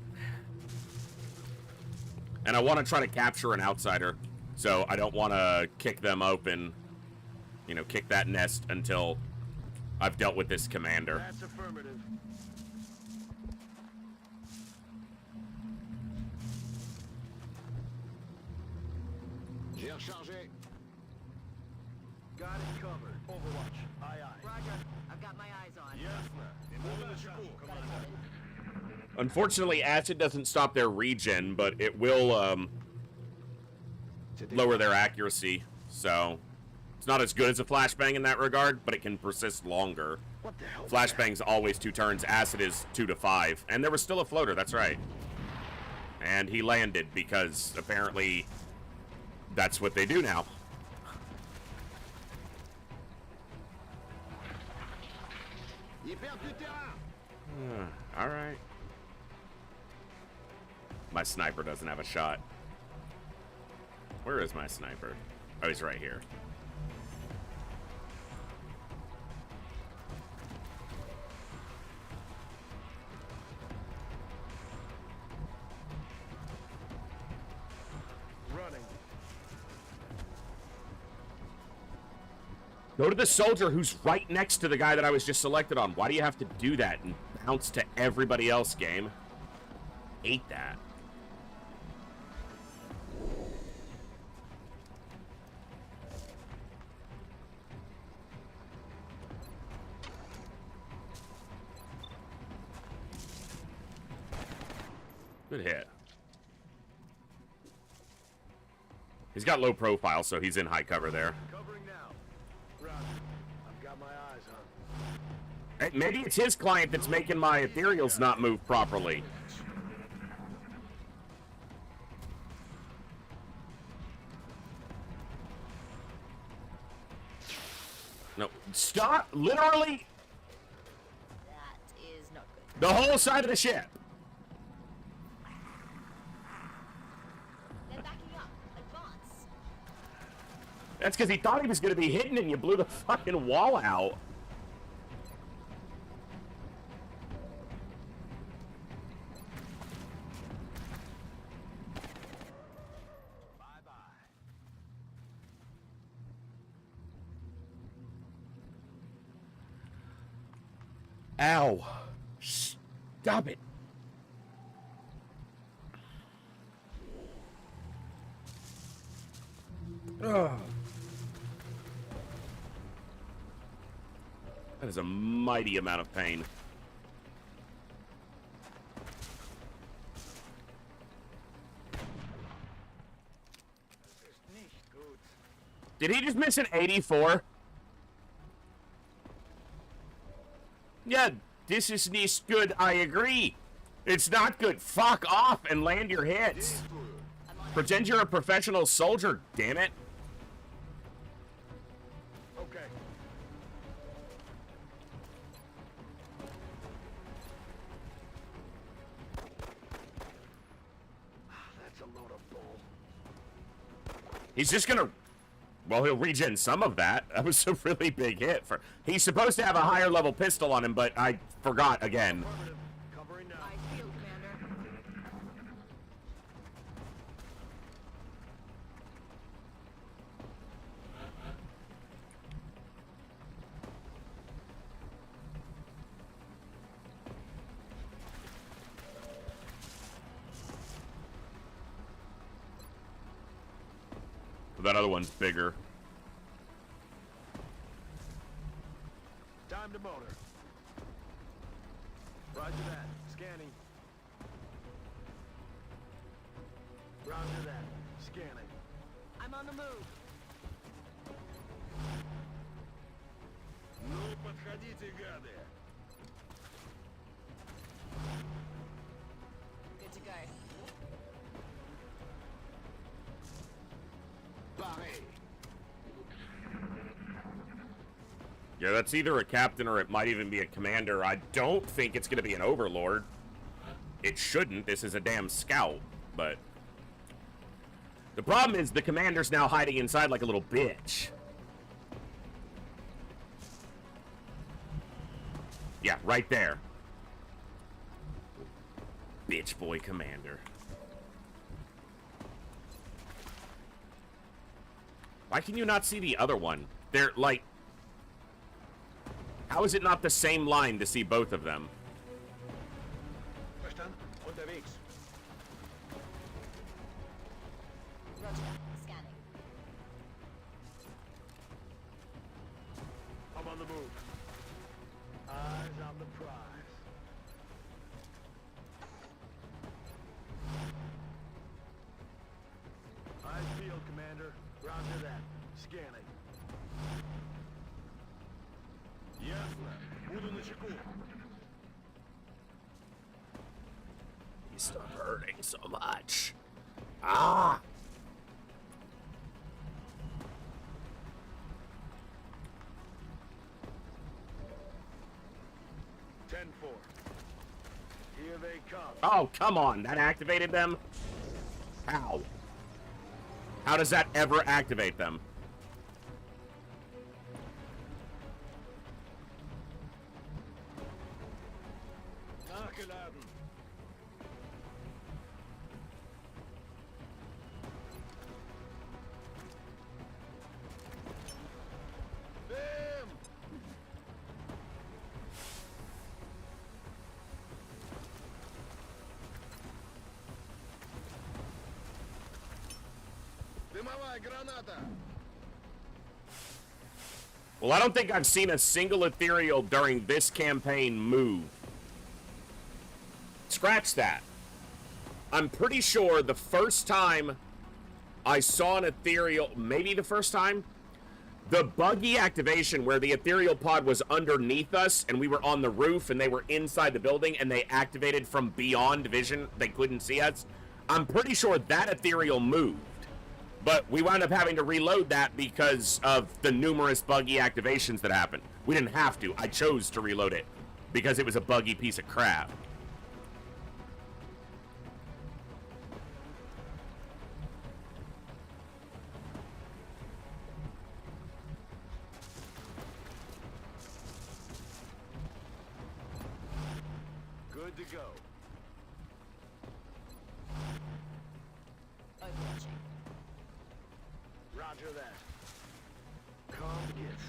And I want to try to capture an outsider, so I don't want to kick them open, you know, kick that nest until I've dealt with this commander. That's affirmative. J'ai rechargé. Got it covered. Overwatch. Aye, aye. Roger. I've got my eyes on. Ясно. Moving to school, Commander. Unfortunately, acid doesn't stop their regen, but it will lower their accuracy. So it's not as good as a flashbang in that regard, but it can persist longer. What the hell? Flashbang's always 2 turns. Acid is 2 to 5. And there was still a floater. That's right. And he landed because apparently that's what they do now. All right. My sniper doesn't have a shot. Where is my sniper? Oh, he's right here. Running. Go to the soldier who's right next to the guy that I was just selected on. Why do you have to do that and bounce to everybody else, game? Hate that. Good hit. He's got low profile, so he's in high cover there. Covering now. Roger. I've got my eyes on. Hey, maybe it's his client that's making my ethereals not move properly. No, stop! Literally, That is not good. the whole side of the ship. They're backing up. Advance. That's because he thought he was going to be hidden and you blew the fucking wall out. Ow. Stop it. Ugh. That is a mighty amount of pain. Did he just miss an 84? Yeah, this is not good, I agree. It's not good. Fuck off and land your hits. Pretend you're a professional soldier, damn it. Okay. That's a load of bull. He's just gonna... Well, he'll regen some of that. That was a really big hit. He's supposed to have a higher level pistol on him, but I forgot again. Covering now. I feel, Commander. That other one's bigger. Time to motor. Roger that. Scanning. Roger that. Scanning. I'm on the move. Ну, подходите, гады. Good to go. Yeah, that's either a captain or it might even be a commander. I don't think it's going to be an overlord. It shouldn't. This is a damn scout, but... The problem is the commander's now hiding inside like a little bitch. Yeah, right there. Bitch boy commander. Why can you not see the other one? They're like... How is it not the same line to see both of them? Verstanden? Unterwegs. Roger. Scanning. I'm on the move. Eyes on the prize. Stop hurting so much. Ah! Here they come. Oh, come on. That activated them? How? How does that ever activate them? Nachgeladen. Bam! Дымовая граната! Well, I don't think I've seen a single ethereal during this campaign move. Scratch that. I'm pretty sure the first time I saw an ethereal, maybe the first time, the buggy activation where the ethereal pod was underneath us and we were on the roof and they were inside the building and they activated from beyond vision, they couldn't see us. I'm pretty sure that ethereal moved. But we wound up having to reload that because of the numerous buggy activations that happened. We didn't have to. I chose to reload it because it was a buggy piece of crap. Good to go. Roger that. Calm gets.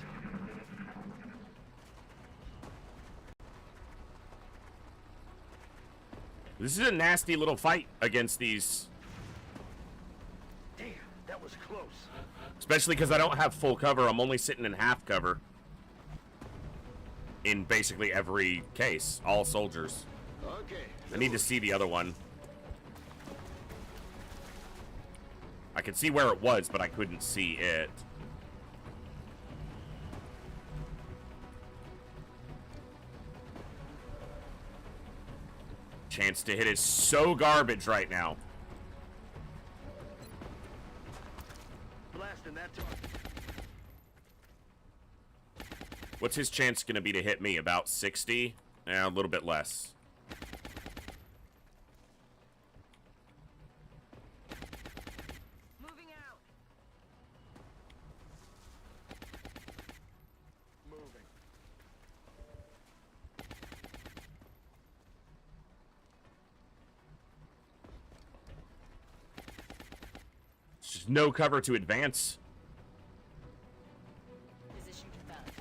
This is a nasty little fight against these. Damn, that was close. Especially because I don't have full cover. I'm only sitting in half cover. In basically every case. All soldiers. Okay. I need to see the other one. I could see where it was, but I couldn't see it. Chance to hit is so garbage right now. Blasting that target. What's his chance going to be to hit me? About 60? A little bit less. Moving out. Moving. There's just no cover to advance. Position confirmed.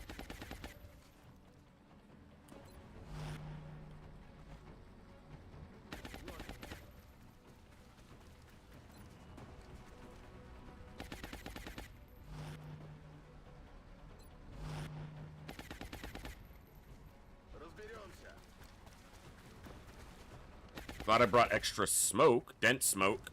Разберемся. Thought I brought extra smoke. Dense smoke.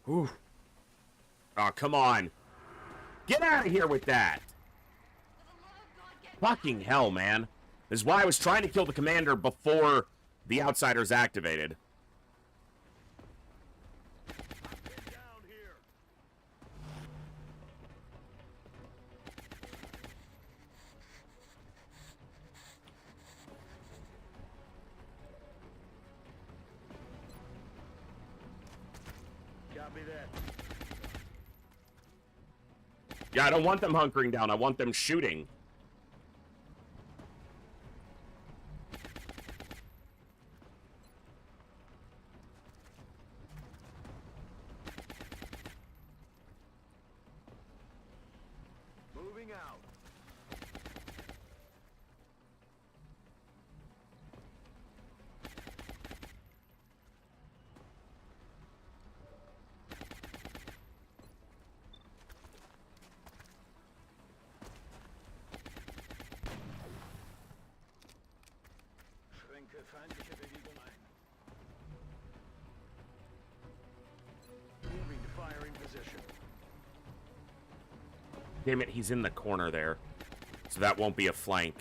Whew. Oh, come on. Get out of here with that. Fucking hell, man. This is why I was trying to kill the commander before the outsiders activated. Down here. Copy that. Yeah, I don't want them hunkering down. I want them shooting. Moving out. Schränke feindliche Bewegung ein. Damn it, he's in the corner there. So that won't be a flank.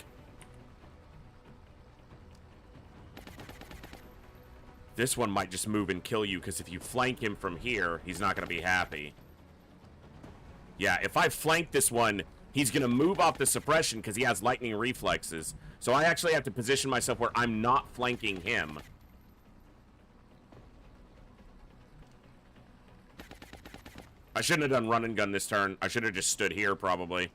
This one might just move and kill you, because if you flank him from here, he's not going to be happy. Yeah, if I flank this one, he's going to move off the suppression because he has lightning reflexes. So I actually have to position myself where I'm not flanking him. I shouldn't have done run and gun this turn. I should have just stood here, probably.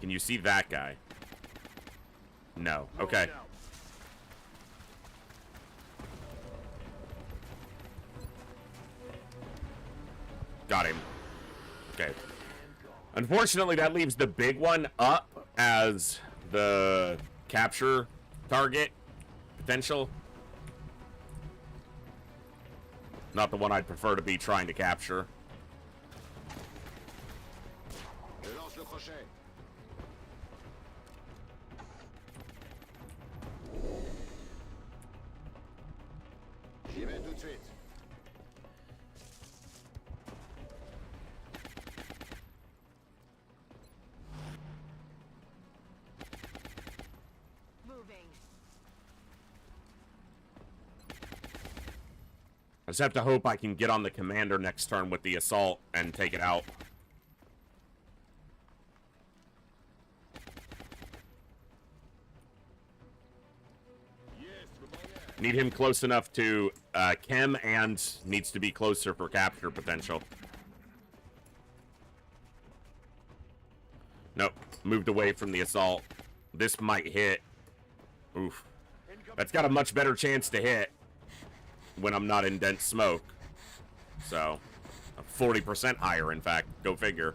Can you see that guy? No. Okay. Got him. Okay. Unfortunately, that leaves the big one up as the capture target potential. Not the one I'd prefer to be trying to capture. I just have to hope I can get on the commander next turn with the assault and take it out. Need him close enough to chem and needs to be closer for capture potential. Nope. Moved away from the assault. This might hit. Oof. That's got a much better chance to hit when I'm not in dense smoke. So, 40% higher, in fact. Go figure.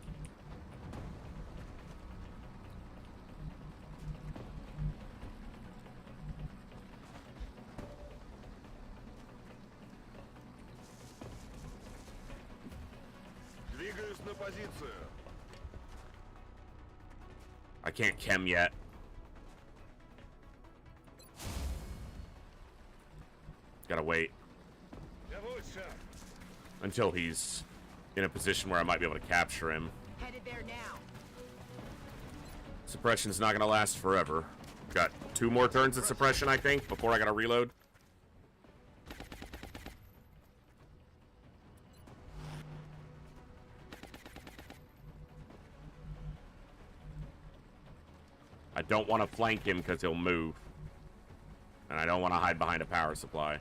I can't chem yet. Gotta wait until he's in a position where I might be able to capture him. Headed there now. Suppression's not gonna last forever. Got 2 more turns of suppression, I think, before I gotta reload. I don't want to flank him because he'll move. And I don't want to hide behind a power supply.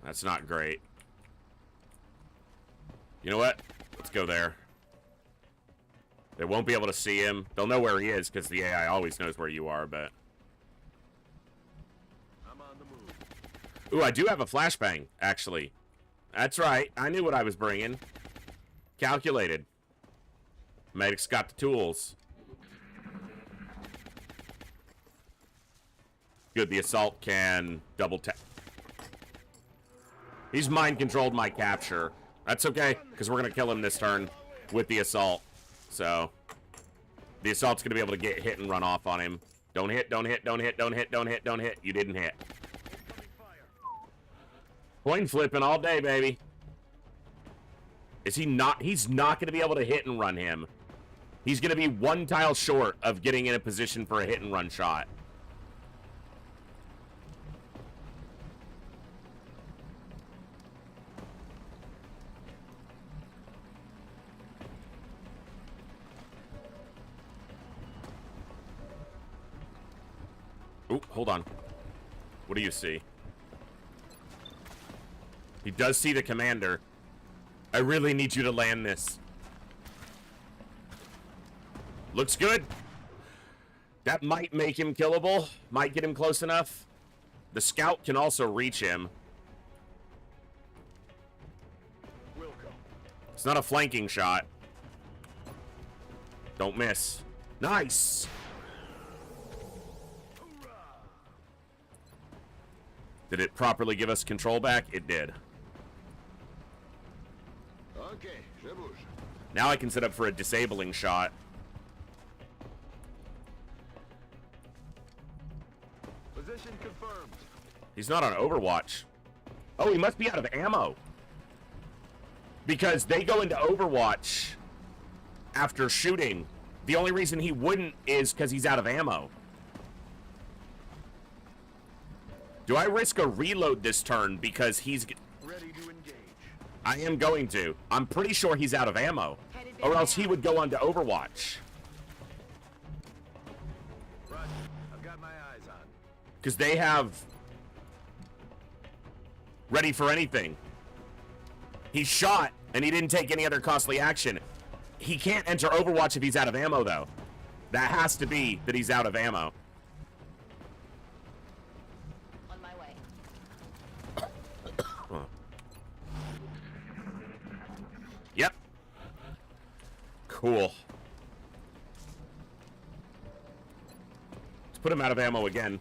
That's not great. You know what? Let's go there. They won't be able to see him. They'll know where he is because the AI always knows where you are, but... I'm on the move. Ooh, I do have a flashbang, actually. That's right. I knew what I was bringing. Calculated. Medic's got the tools. Good, the assault can double tap. He's mind-controlled my capture. That's okay, because we're going to kill him this turn with the assault. So, the assault's going to be able to get hit and run off on him. Don't hit, don't hit, don't hit, don't hit, don't hit, don't hit. You didn't hit. Coin flipping all day, baby. Is he not? He's not going to be able to hit and run him. He's going to be 1 tile short of getting in a position for a hit and run shot. Ooh, hold on. What do you see? He does see the commander. I really need you to land this. Looks good. That might make him killable. Might get him close enough. The scout can also reach him. It's not a flanking shot. Don't miss. Nice. Did it properly give us control back? It did. Okay, je bouge. Now I can set up for a disabling shot. Position confirmed. He's not on Overwatch. Oh, he must be out of ammo. Because they go into Overwatch after shooting. The only reason he wouldn't is because he's out of ammo. Do I risk a reload this turn because he's... Ready to engage. I am going to. I'm pretty sure he's out of ammo. Or else he would go on to Overwatch. Roger. I've got my eyes on. Because they have... ready for anything. He shot, and he didn't take any other costly action. He can't enter Overwatch if he's out of ammo, though. That has to be that he's out of ammo. On my way. Yep. Cool. Let's put him out of ammo again.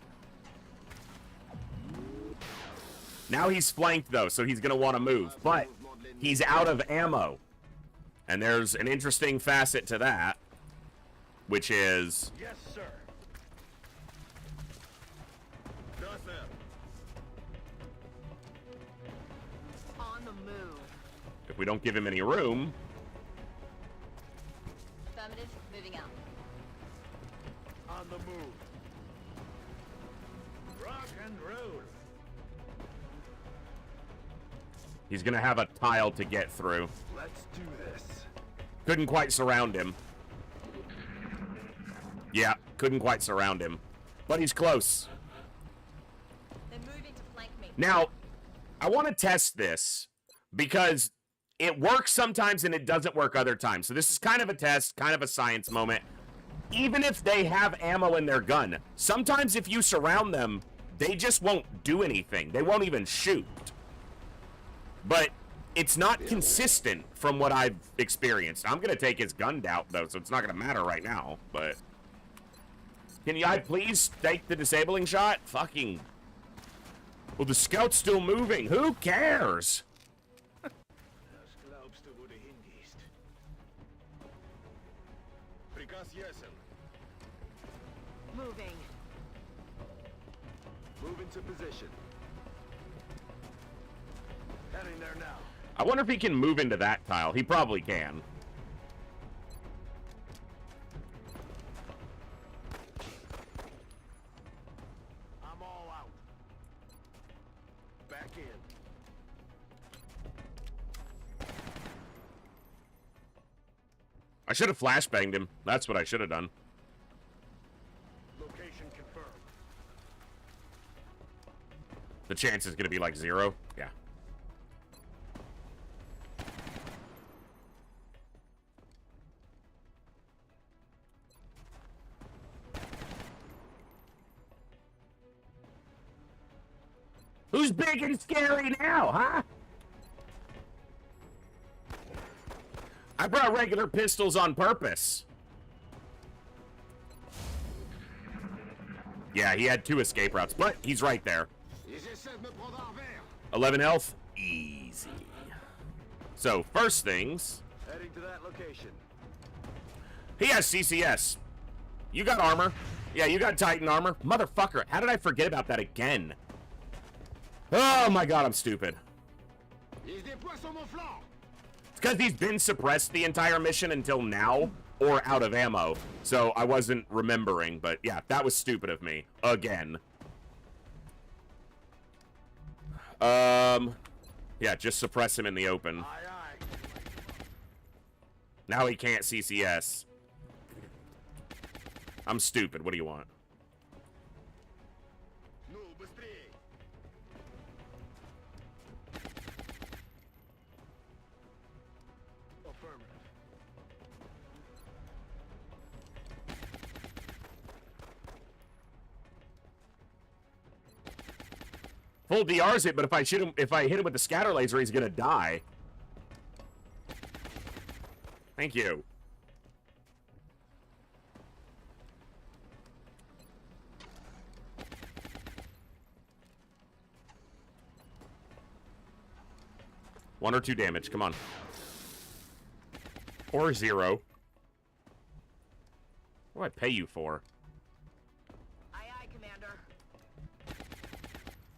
Now he's flanked, though, so he's going to want to move. But he's out of ammo. And there's an interesting facet to that, which is... Yes, sir. Das er. On the move. if we don't give him any room... Affirmative, moving out. On the move. Rock and roll. He's gonna have a tile to get through. Let's do this. Couldn't quite surround him. Yeah, couldn't quite surround him. But he's close. They're moving to flank me. Now, I want to test this because it works sometimes and it doesn't work other times. So this is kind of a test, kind of a science moment. Even if they have ammo in their gun, sometimes if you surround them, they just won't do anything. They won't even shoot. But it's not consistent from what I've experienced. I'm going to take his gun out, though, so it's not going to matter right now. But can you please take the disabling shot? Fucking... Well, the scout's still moving. Who cares? Das glaubst du, wo du hingehst. Prikaz Yesen. Moving. Move into position. Heading there now. I wonder if he can move into that tile. He probably can. I'm all out. Back in. I should have flashbanged him. That's what I should have done. Location confirmed. The chance is going to be like 0. Yeah. Who's big and scary now, huh? I brought regular pistols on purpose. Yeah, he had 2 escape routes, but he's right there. 11 health? Easy. So, first things... Heading to that location. He has CCS. You got armor. Yeah, you got Titan armor. Motherfucker, how did I forget about that again? Oh my god, I'm stupid. It's because he's been suppressed the entire mission until now, or out of ammo. So I wasn't remembering, but yeah, that was stupid of me. Again. Yeah, just suppress him in the open. Aye, aye. Now he can't CCS. I'm stupid, what do you want? Full DR's it, but if I shoot him, if I hit him with the scatter laser, he's gonna die. Thank you. One or 2 damage, come on. Or 0. What do I pay you for? Aye, aye, Commander.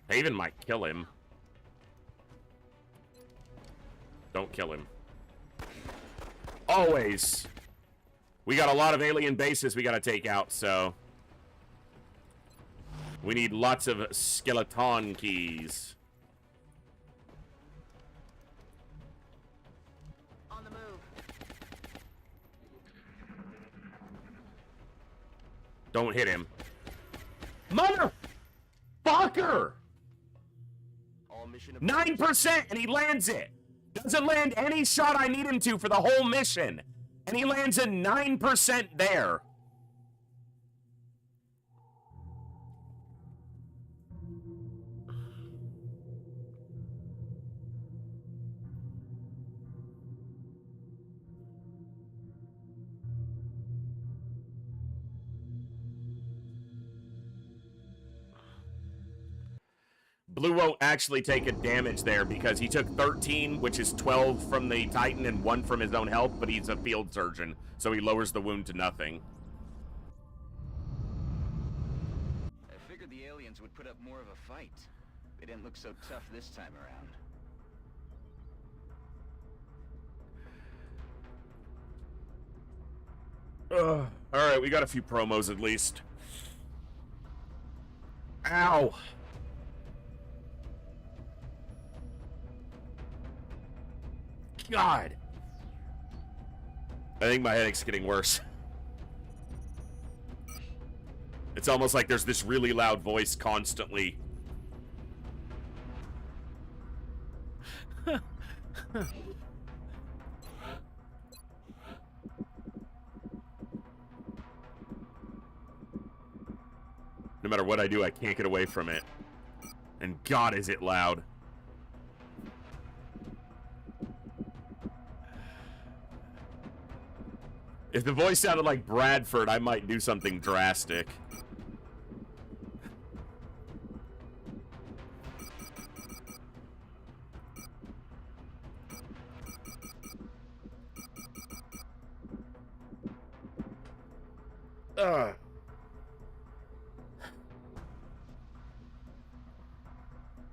Haven might kill him. Don't kill him. Always. We got a lot of alien bases we gotta take out, so... we need lots of skeleton keys. On the move. Don't hit him. Motherfucker! 9% and he lands it. Doesn't land any shot I need him to for the whole mission. And he lands a 9% there. Blue won't actually take a damage there because he took 13, which is 12 from the Titan and 1 from his own health, but he's a field surgeon, so he lowers the wound to nothing. I figured the aliens would put up more of a fight. They didn't look so tough this time around. Alright, we got a few promos at least. Ow! God! I think my headache's getting worse. It's almost like there's this really loud voice constantly. No matter what I do, I can't get away from it. And God, is it loud. If the voice sounded like Bradford, I might do something drastic.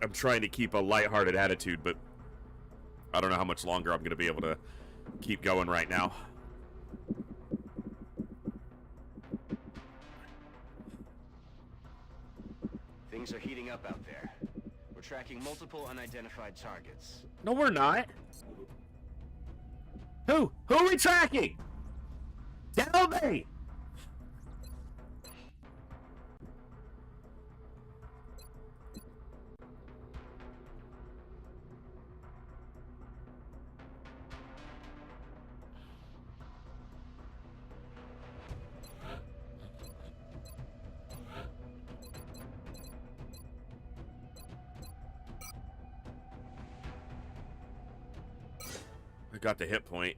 I'm trying to keep a lighthearted attitude, but I don't know how much longer I'm going to be able to keep going right now. Things are heating up out there. We're tracking multiple unidentified targets. No, we're not. Who? Who are we tracking? Tell me! I got the hit point.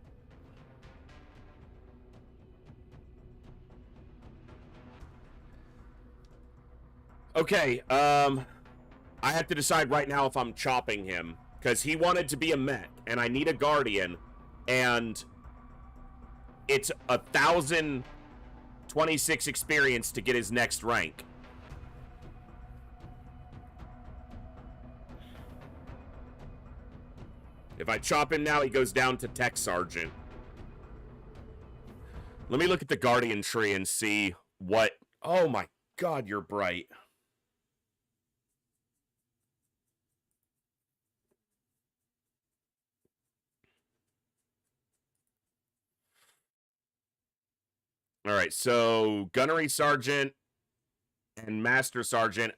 Okay, I have to decide right now if I'm chopping him, because he wanted to be a mech, and I need a guardian, and it's 1,026 experience to get his next rank. If I chop him now, he goes down to Tech Sergeant. Let me look at the Guardian tree and see what... Oh my God, you're bright. Alright, so Gunnery Sergeant and Master Sergeant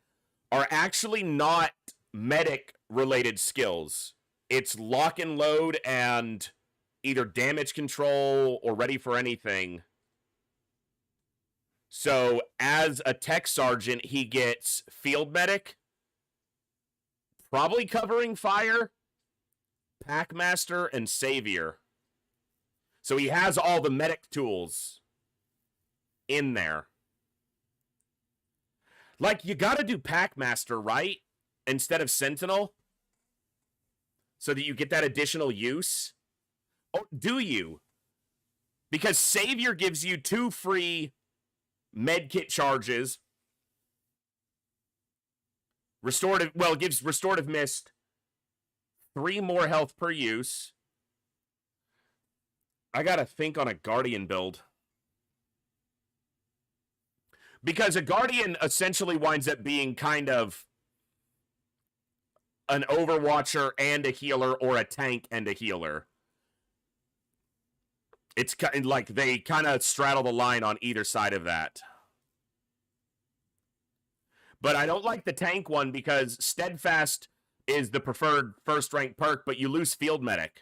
are actually not medic-related skills. It's lock and load and either damage control or ready for anything. So as a Tech Sergeant, he gets Field Medic, probably covering fire, Packmaster, and Savior. So he has all the medic tools in there. Like, you gotta do Packmaster, right? Instead of Sentinel? So that you get that additional use? Oh, do you? Because Savior gives you 2 free medkit charges. Restorative, well, it gives Restorative Mist 3 more health per use. I gotta think on a Guardian build. Because a Guardian essentially winds up being kind of an Overwatcher and a healer, or a tank and a healer. It's kind of like they kind of straddle the line on either side of that. But I don't like the tank one because Steadfast is the preferred first rank perk, but you lose Field Medic.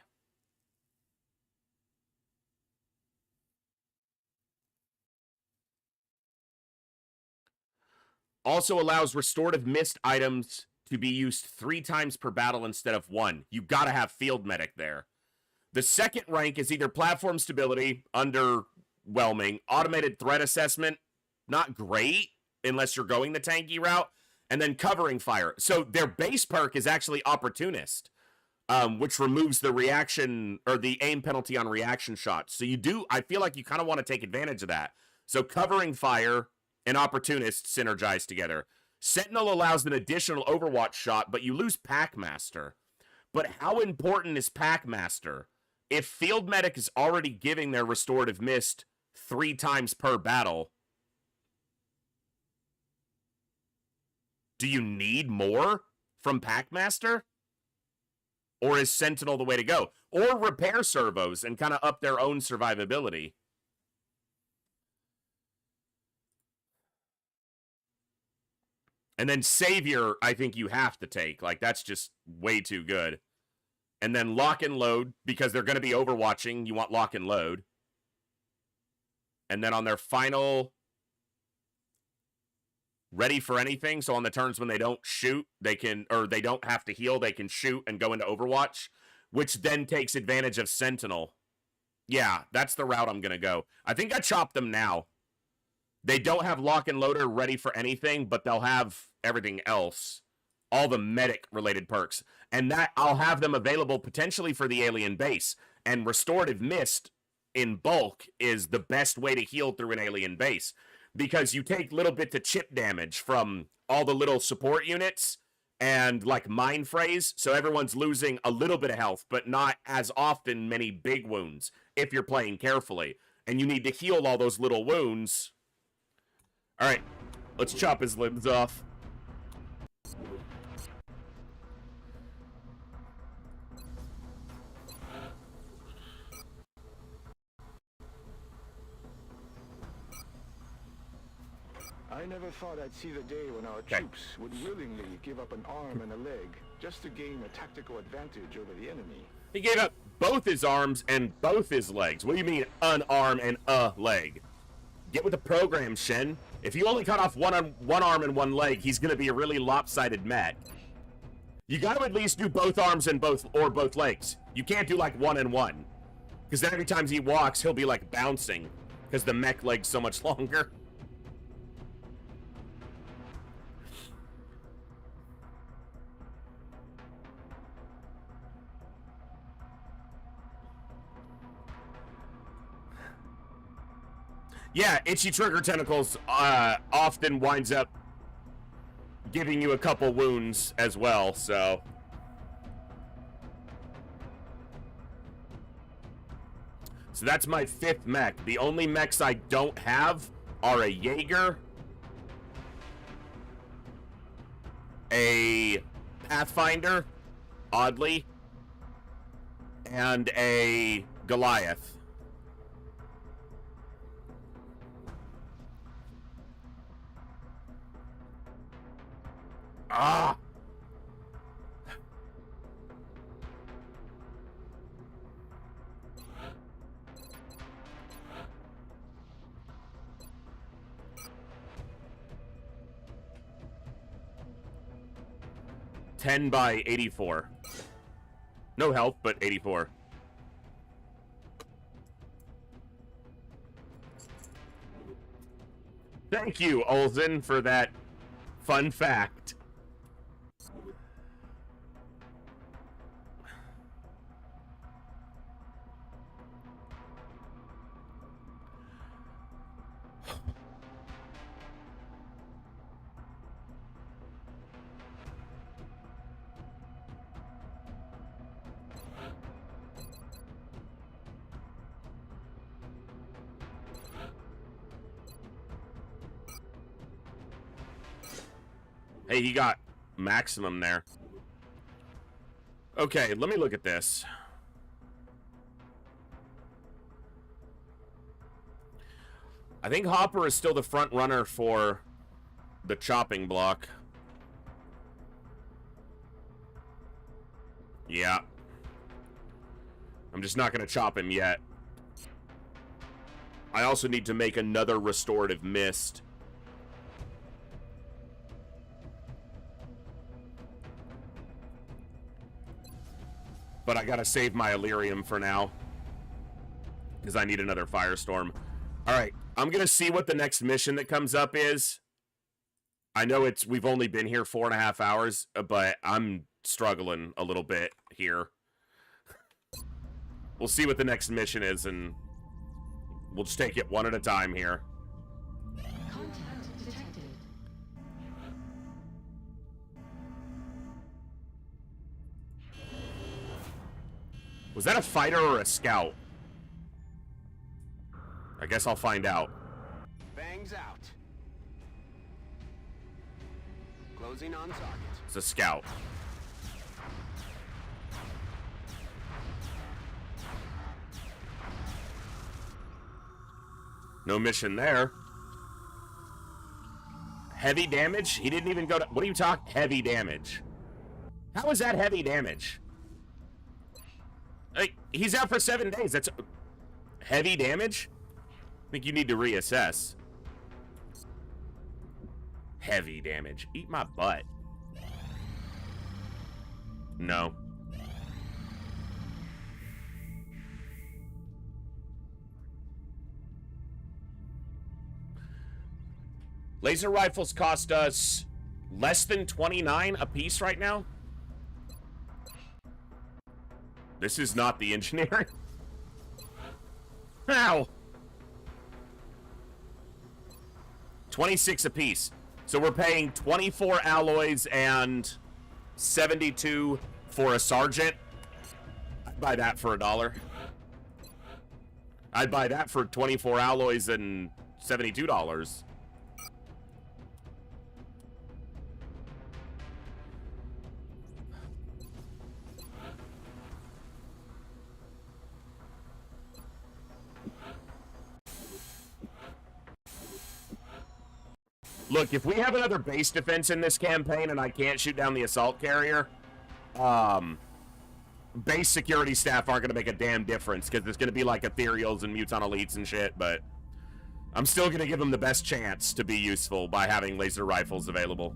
Also allows Restorative Mist items to be used 3 times per battle instead of 1. You gotta have Field Medic there. The second rank is either Platform Stability, underwhelming, Automated Threat Assessment, not great, unless you're going the tanky route, and then Covering Fire. So their base perk is actually Opportunist, which removes the reaction, or the aim penalty on reaction shots. So you do, I feel like you kind of want to take advantage of that. So Covering Fire and Opportunist synergize together. Sentinel allows an additional Overwatch shot, but you lose Packmaster. But how important is Packmaster? If Field Medic is already giving their Restorative Mist 3 times per battle, do you need more from Packmaster? Or is Sentinel the way to go? Or repair servos and kind of up their own survivability. And then Savior, I think you have to take. Like, that's just way too good. And then Lock and Load, because they're going to be overwatching. You want Lock and Load. And then on their final Ready for Anything, so on the turns when they don't shoot, they can, or they don't have to heal, they can shoot and go into Overwatch, which then takes advantage of Sentinel. Yeah, that's the route I'm going to go. I think I chopped them now. They don't have Lock and Loader Ready for Anything, but they'll have everything else. All the medic-related perks. And that I'll have them available potentially for the alien base. And Restorative Mist in bulk is the best way to heal through an alien base. Because you take little bit to chip damage from all the little support units and like Mind Phrase. So everyone's losing a little bit of health, but not as often many big wounds if you're playing carefully. And you need to heal all those little wounds. Alright, let's chop his limbs off. I never thought I'd see the day when our troops would willingly give up an arm and a leg just to gain a tactical advantage over the enemy. He gave up both his arms and both his legs. What do you mean, an arm and a leg? Get with the program, Shen. If you only cut off one arm and one leg, he's going to be a really lopsided mech. You got to at least do both arms and both legs. You can't do like 1 and 1. Because then every time he walks, he'll be like bouncing. Because the mech leg's so much longer. Yeah, Itchy Trigger Tentacles often winds up giving you a couple wounds as well, so. So that's my 5th mech. The only mechs I don't have are a Jaeger, a Pathfinder, oddly, and a Goliath. Ah! $10 by 84. No health, but 84. Thank you, Olsen, for that fun fact. Hey, he got maximum there. Okay, let me look at this. I think Hopper is still the front runner for the chopping block. Yeah. I'm just not going to chop him yet. I also need to make another restorative mist. But I gotta save my Illyrium for now, because I need another firestorm. Alright, I'm gonna see what the next mission that comes up is. I know we've only been here 4.5 hours, but I'm struggling a little bit here. We'll see what the next mission is, and we'll just take it one at a time here. Contact detected. Was that a fighter or a scout? I guess I'll find out. Bangs out. Closing on target. It's a scout. No mission there. Heavy damage? He didn't even go to... What are you talking? Heavy damage. How is that heavy damage? Like, he's out for 7 days. That's... Heavy damage? I think you need to reassess. Heavy damage. Eat my butt. No. Laser rifles cost us less than 29 a piece right now. This is not the engineering. How? 26 a piece. So we're paying 24 alloys and 72 for a sergeant. I'd buy that for $1. I'd buy that for 24 alloys and $72. Look, if we have another base defense in this campaign and I can't shoot down the assault carrier, base security staff aren't going to make a damn difference, because it's going to be like ethereals and muton elites and shit, but I'm still going to give them the best chance to be useful by having laser rifles available.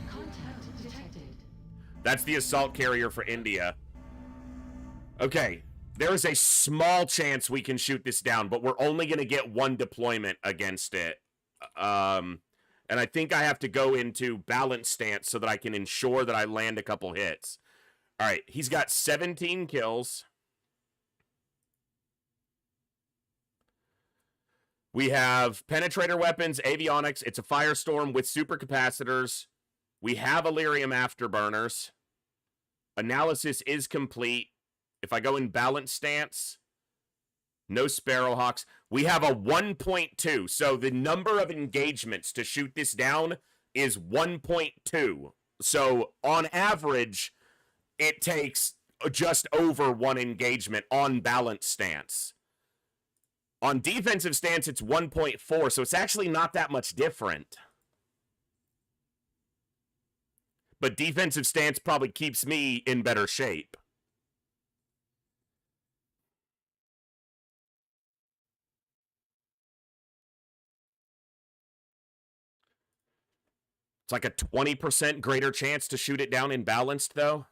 Contact detected. That's the assault carrier for India. Okay, there is a small chance we can shoot this down, but we're only going to get one deployment against it. And I think I have to go into balance stance so that I can ensure that I land a couple hits. All right, he's got 17 kills. We have penetrator weapons, avionics. It's a firestorm with supercapacitors. We have Illyrium afterburners. Analysis is complete. If I go in balance stance, no Sparrowhawks. We have a 1.2. So the number of engagements to shoot this down is 1.2. So on average, it takes just over one engagement on balance stance. On defensive stance, it's 1.4. So it's actually not that much different. But defensive stance probably keeps me in better shape. It's like a 20% greater chance to shoot it down in balanced, though.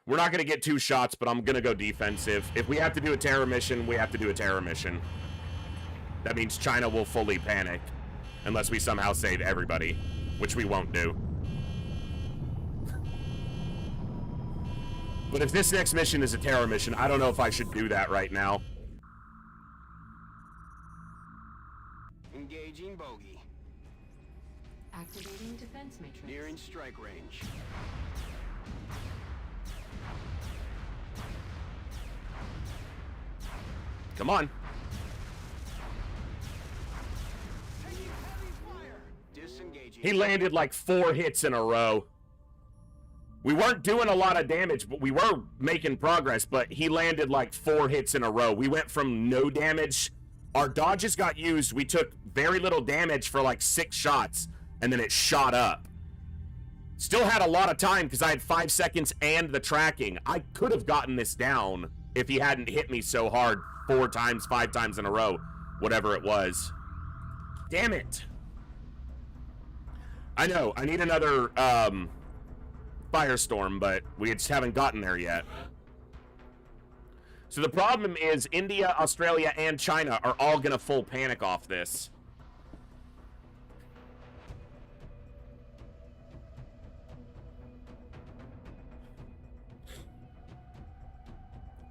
We're not going to get 2 shots, but I'm going to go defensive. If we have to do a terror mission, we have to do a terror mission. That means China will fully panic, unless we somehow save everybody, which we won't do. But if this next mission is a terror mission, I don't know if I should do that right now. Engaging bogey. Activating defense matrix. Nearing strike range. Come on. He landed like 4 hits in a row. We weren't doing a lot of damage, but we were making progress, but he landed like 4 hits in a row. We went from no damage. Our dodges got used. We took very little damage for like 6 shots, and then it shot up. Still had a lot of time because I had 5 seconds and the tracking. I could have gotten this down if he hadn't hit me so hard 4 times, 5 times in a row, whatever it was. Damn it. I know, I need another firestorm, but we just haven't gotten there yet. So the problem is India, Australia, and China are all gonna full panic off this.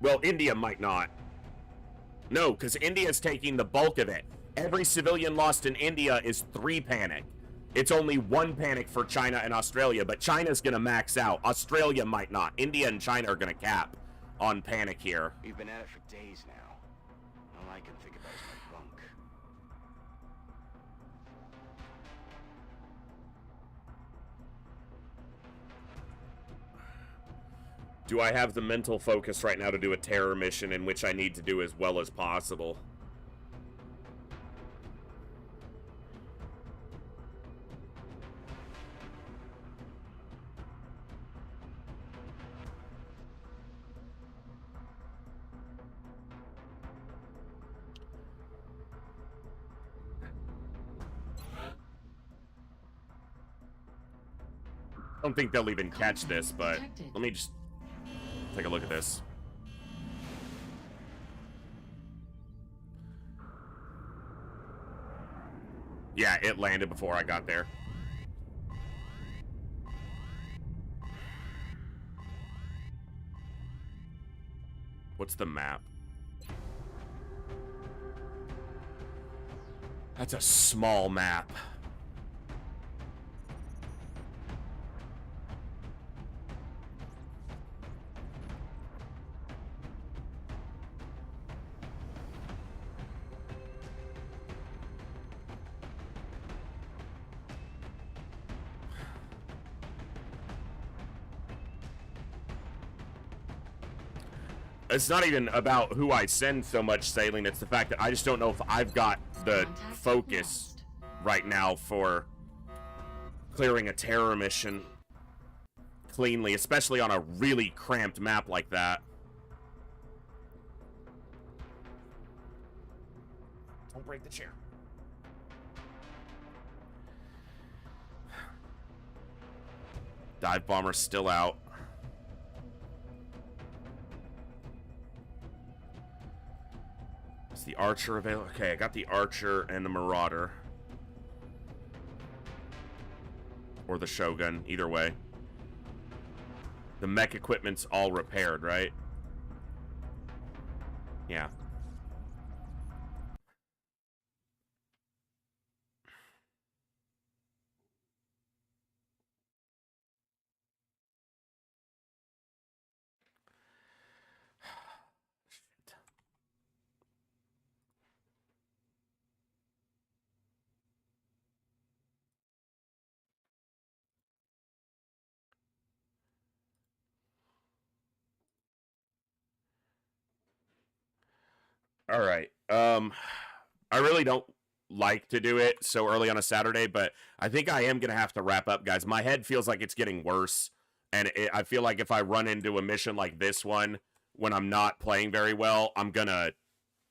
Well, India might not. No, because India's taking the bulk of it. Every civilian lost in India is 3 panic. It's only 1 panic for China and Australia, but China's gonna max out. Australia might not. India and China are gonna cap on panic here. We've been at it for days now. All I can think about is my bunk. Do I have the mental focus right now to do a terror mission in which I need to do as well as possible? I don't think they'll even catch this, but let me just take a look at this. Yeah, it landed before I got there. What's the map? That's a small map. It's not even about who I send so much, Sailing. It's the fact that I just don't know if I've got the focus right now for clearing a terror mission cleanly, especially on a really cramped map like that. Don't break the chair. Dive bomber's still out. Is the Archer available? Okay, I got the Archer and the Marauder. Or the Shogun, either way. The mech equipment's all repaired, right? Yeah. All right. I really don't like to do it so early on a Saturday, but I think I am going to have to wrap up, guys. My head feels like it's getting worse, and I feel like if I run into a mission like this one when I'm not playing very well, I'm going to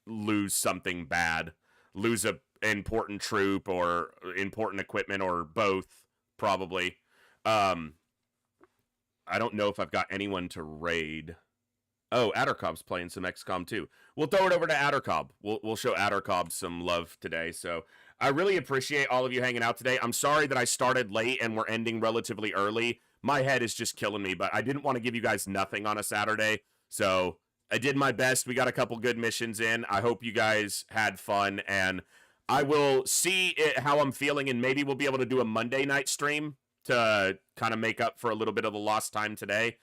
lose something bad. Lose a important troop or important equipment or both, probably. I don't know if I've got anyone to raid. Oh, Addercob's playing some XCOM too. We'll throw it over to Addercob. We'll show Addercob some love today. So I really appreciate all of you hanging out today. I'm sorry that I started late and we're ending relatively early. My head is just killing me, but I didn't want to give you guys nothing on a Saturday. So I did my best. We got a couple good missions in. I hope you guys had fun, and I will see how I'm feeling, and maybe we'll be able to do a Monday night stream to kind of make up for a little bit of the lost time today.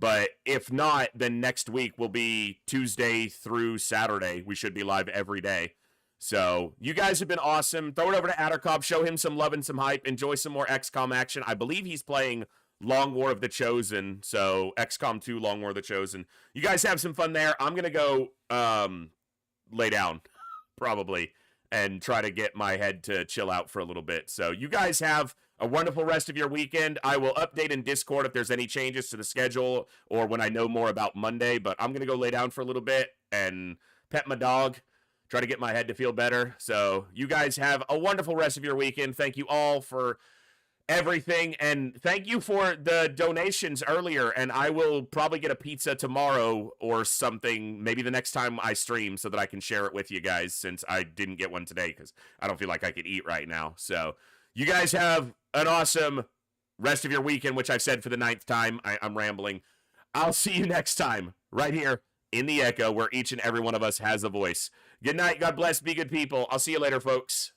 But if not, then next week will be Tuesday through Saturday. We should be live every day. So you guys have been awesome. Throw it over to Addercop. Show him some love and some hype. Enjoy some more XCOM action. I believe he's playing Long War of the Chosen. So XCOM 2, Long War of the Chosen. You guys have some fun there. I'm going to go lay down, probably, and try to get my head to chill out for a little bit. So you guys have a wonderful rest of your weekend. I will update in Discord if there's any changes to the schedule or when I know more about Monday. But I'm going to go lay down for a little bit and pet my dog. Try to get my head to feel better. So you guys have a wonderful rest of your weekend. Thank you all for everything. And thank you for the donations earlier. And I will probably get a pizza tomorrow or something, maybe the next time I stream, so that I can share it with you guys, since I didn't get one today because I don't feel like I could eat right now. So you guys have an awesome rest of your weekend, which I've said for the 9th time. I'm rambling. I'll see you next time right here in the Echo, where each and every one of us has a voice. Good night. God bless. Be good people. I'll see you later, folks.